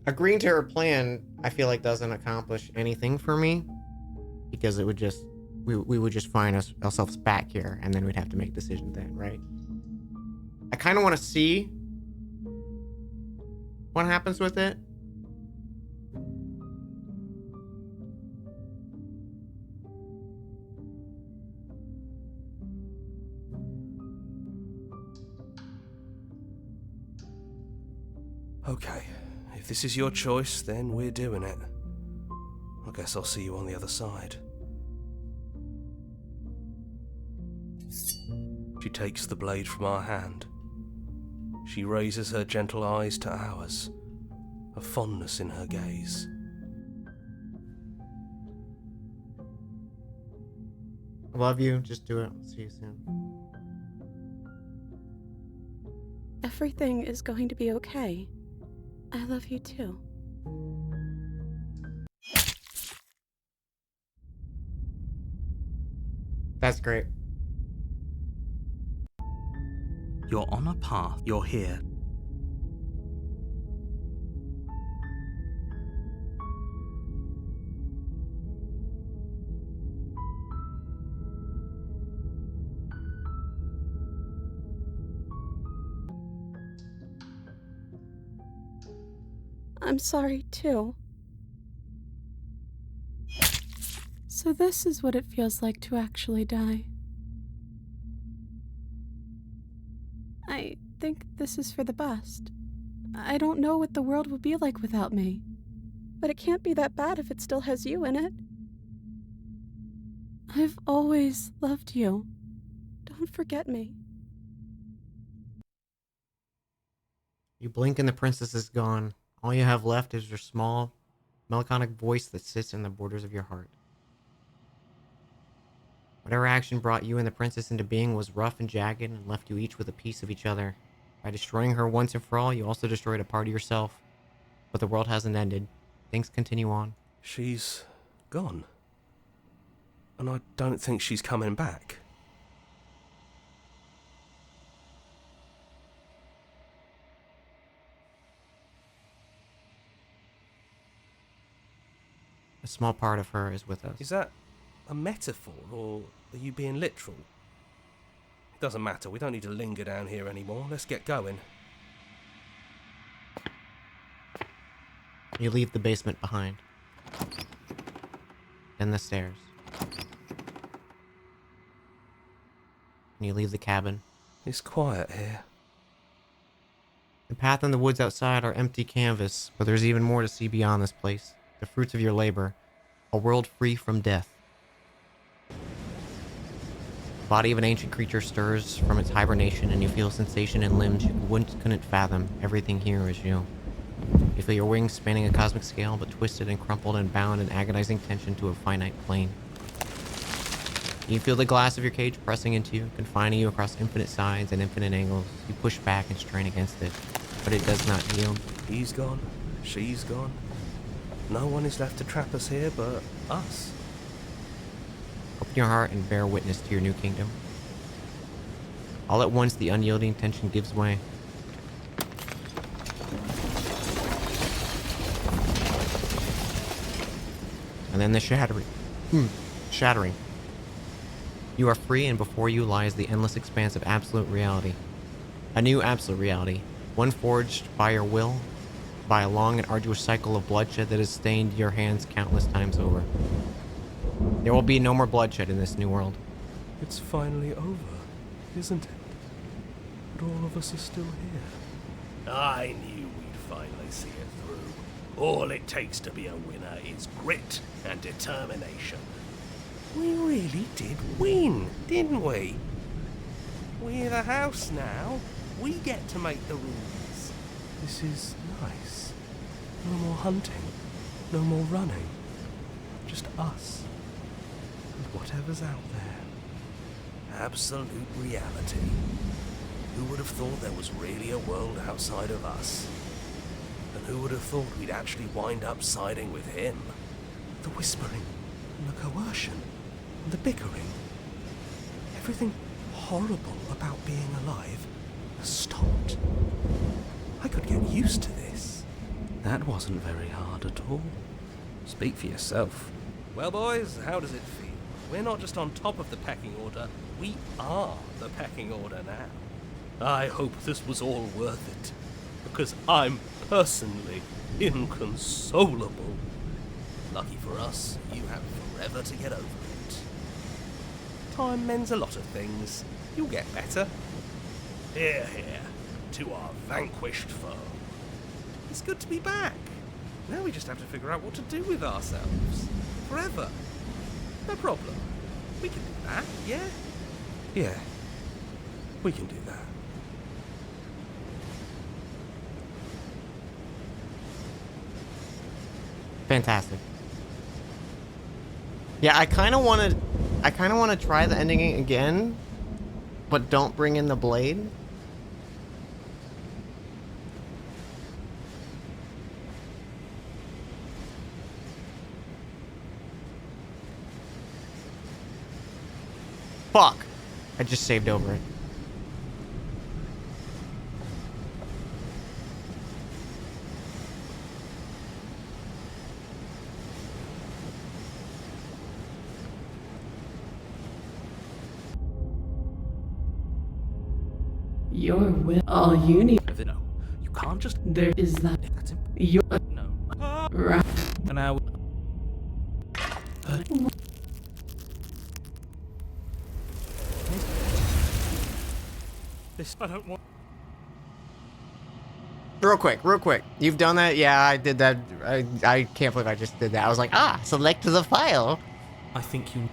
agreeing to her plan, I feel like doesn't accomplish anything for me, because it would just we would just find ourselves back here, and then we'd have to make decisions then, right? I kind of want to see what happens with it. Okay, if this is your choice, then we're doing it. I guess I'll see you on the other side. She takes the blade from our hand. She raises her gentle eyes to ours, a fondness in her gaze. I love you. Just do it. See you soon. Everything is going to be okay. I love you too. That's great. You're on a path. You're here. I'm sorry too. So this is what it feels like to actually die. I think this is for the best. I don't know what the world will be like without me, but it can't be that bad if it still has you in it. I've always loved you. Don't forget me. You blink and the princess is gone. All you have left is your small, melancholic voice that sits in the borders of your heart. Whatever action brought you and the princess into being was rough and jagged and left you each with a piece of each other. By destroying her once and for all, you also destroyed a part of yourself. But the world hasn't ended. Things continue on. She's gone. And I don't think she's coming back. A small part of her is with us. Is that a metaphor, or are you being literal? It doesn't matter, we don't need to linger down here anymore. Let's get going. You leave the basement behind. Then the stairs. And you leave the cabin. It's quiet here. The path and the woods outside are empty canvas, but there's even more to see beyond this place. The fruits of your labor. A world free from death. The body of an ancient creature stirs from its hibernation, and you feel a sensation in limbs you couldn't fathom. Everything here is you. You feel your wings spanning a cosmic scale, but twisted and crumpled and bound in agonizing tension to a finite plane. You feel the glass of your cage pressing into you, confining you across infinite sides and infinite angles. You push back and strain against it, but it does not yield. He's gone. She's gone. No one is left to trap us here but us. Open your heart and bear witness to your new kingdom. All at once, the unyielding tension gives way. And then the shattering. You are free, and before you lies the endless expanse of absolute reality. A new absolute reality, one forged by your will, by a long and arduous cycle of bloodshed that has stained your hands countless times over. There will be no more bloodshed in this new world. It's finally over, isn't it? But all of us are still here. I knew we'd finally see it through. All it takes to be a winner is grit and determination. We really did win, didn't we? We're the house now. We get to make the rules. This is nice. No more hunting. No more running. Just us. And whatever's out there. Absolute reality. Who would have thought there was really a world outside of us? And who would have thought we'd actually wind up siding with him? The whispering, and the coercion, and the bickering. Everything horrible about being alive has stopped. I could get used to this. That wasn't very hard at all. Speak for yourself. Well, boys, how does it feel? We're not just on top of the pecking order, we are the pecking order now. I hope this was all worth it, because I'm personally inconsolable. Lucky for us, you have forever to get over it. Time mends a lot of things. You'll get better. Hear, hear, to our vanquished foe. It's good to be back. Now we just have to figure out what to do with ourselves. Forever. No problem. We can do that, yeah? Yeah. We can do that. Fantastic. Yeah, I kind of want to try the ending again, but don't bring in the blade. Fuck. I just saved over it. Your will, all you need. No, you can't just. There is that. That's Your no. right. And now. This I don't want. Real quick. You've done that? Yeah, I did that. I can't believe I just did that. I was like, select the file. I think you.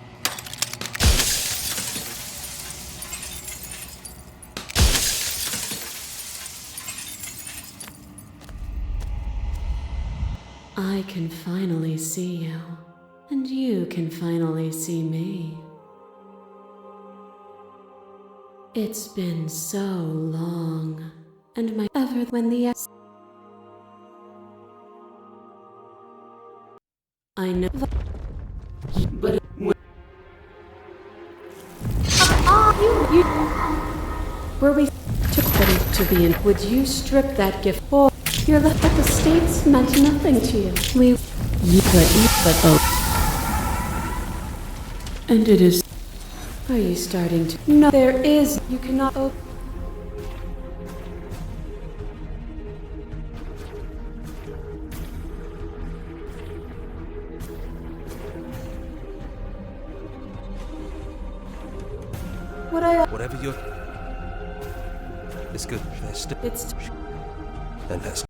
I can finally see you, and you can finally see me. It's been so long, and my ever when the I know, but you were we took ready to be in? Would you strip that gift for? Your left at the states meant nothing to you. You could eat, but and it is. Are you starting to? No, there is. You cannot open. Whatever you're... It's good. There's still... It's. Then let's...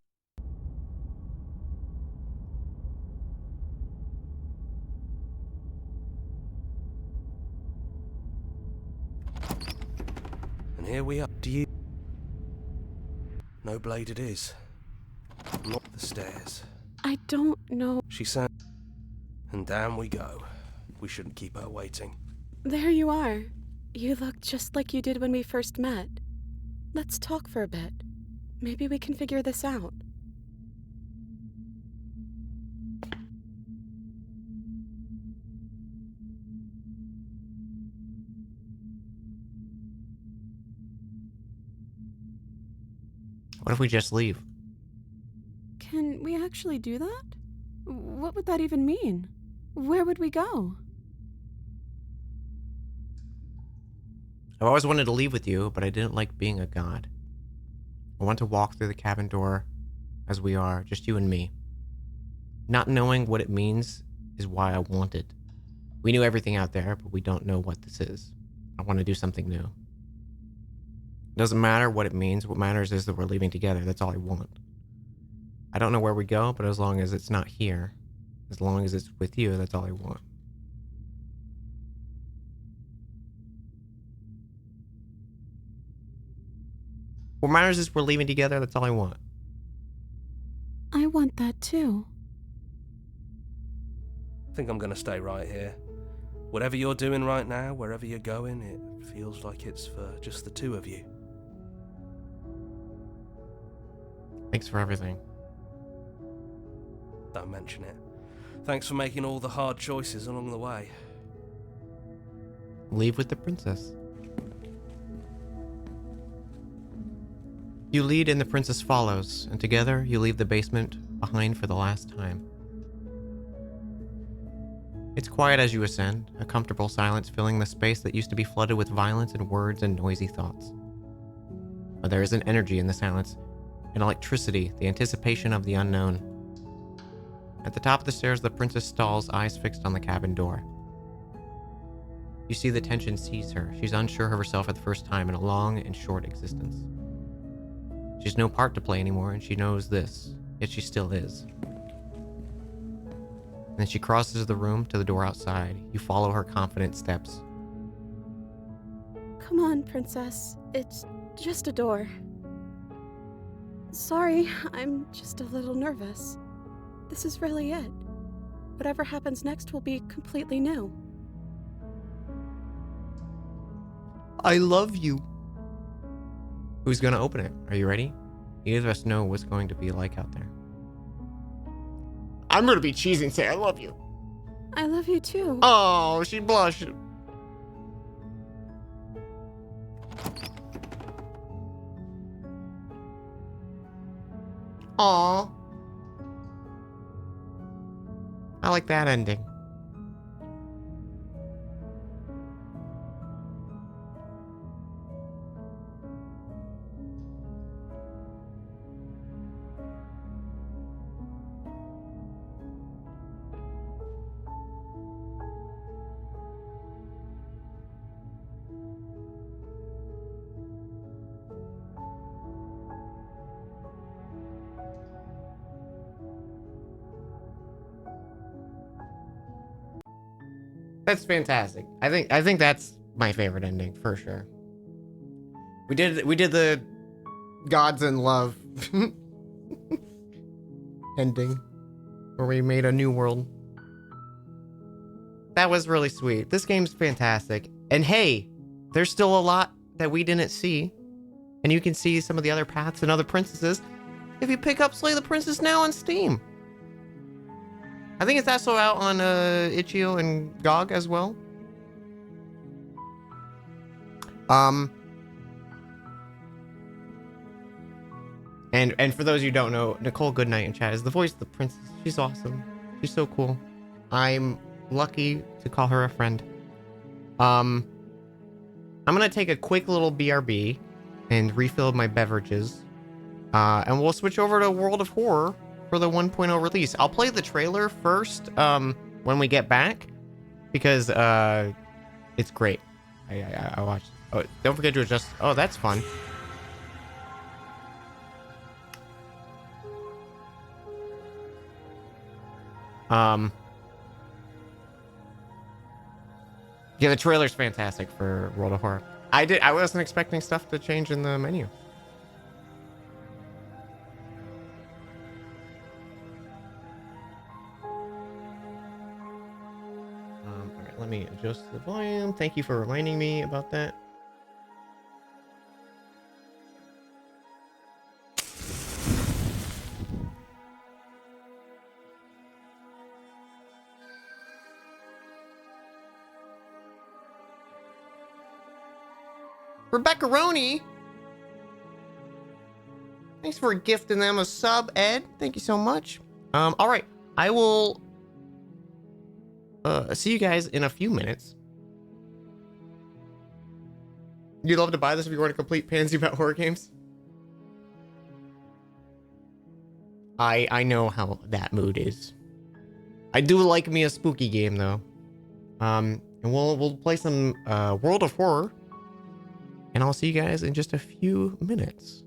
And here we are. Do you... No blade it is. Not the stairs. I don't know. She said... And down we go. We shouldn't keep her waiting. There you are. You look just like you did when we first met. Let's talk for a bit. Maybe we can figure this out. What if we just leave? Can we actually do that? What would that even mean? Where would we go? I've always wanted to leave with you, but I didn't like being a god. I want to walk through the cabin door as we are, just you and me. Not knowing what it means is why I want it. We knew everything out there, but we don't know what this is. I want to do something new. It doesn't matter what it means. What matters is that we're leaving together. That's all I want. I don't know where we go, but as long as it's not here, as long as it's with you, that's all I want. What matters is we're leaving together. That's all I want. I want that too. I think I'm gonna stay right here. Whatever you're doing right now, wherever you're going, it feels like it's for just the two of you. Thanks for everything. Don't mention it. Thanks for making all the hard choices along the way. Leave with the princess. You lead and the princess follows, and together you leave the basement behind for the last time. It's quiet as you ascend, a comfortable silence filling the space that used to be flooded with violence and words and noisy thoughts. But there is an energy in the silence, an electricity, the anticipation of the unknown. At the top of the stairs, the princess stalls, eyes fixed on the cabin door. You see the tension seize her. She's unsure of herself at the first time in a long and short existence. She's no part to play anymore, and she knows this, yet she still is. And then she crosses the room to the door outside. You follow her confident steps. Come on, princess. It's just a door. Sorry, I'm just a little nervous. This is really it. Whatever happens next will be completely new. I love you. Who's gonna open it? Are you ready? Either of us know what's going to be like out there. I'm gonna be cheesy and say I love you. I love you too. Oh, she blushed. Aw. I like that ending. That's fantastic. I think that's my favorite ending for sure. We did the gods in love ending where we made a new world. That was really sweet. This game's fantastic. And hey, there's still a lot that we didn't see. And you can see some of the other paths and other princesses if you pick up Slay the Princess now on Steam. I think it's also out on itch.io and GOG as well. And for those of you who don't know, Nicole Goodnight in chat is the voice of the princess. She's awesome. She's so cool. I'm lucky to call her a friend. I'm gonna take a quick little BRB and refill my beverages. And we'll switch over to World of Horror for the 1.0 release. I'll play the trailer first when we get back because it's great. I watched. Oh, don't forget to adjust. Oh, that's fun. Yeah, the trailer's fantastic for World of Horror. I wasn't expecting stuff to change in the menu. All right, let me adjust the volume. Thank you for reminding me about that. Rebecca Roney. Thanks for gifting them a sub, Ed. Thank you so much. All right. I will see you guys in a few minutes. You'd love to buy this if you weren't a complete pansy about horror games? I know how that mood is. I do like me a spooky game though. And we'll play some World of Horror. And I'll see you guys in just a few minutes.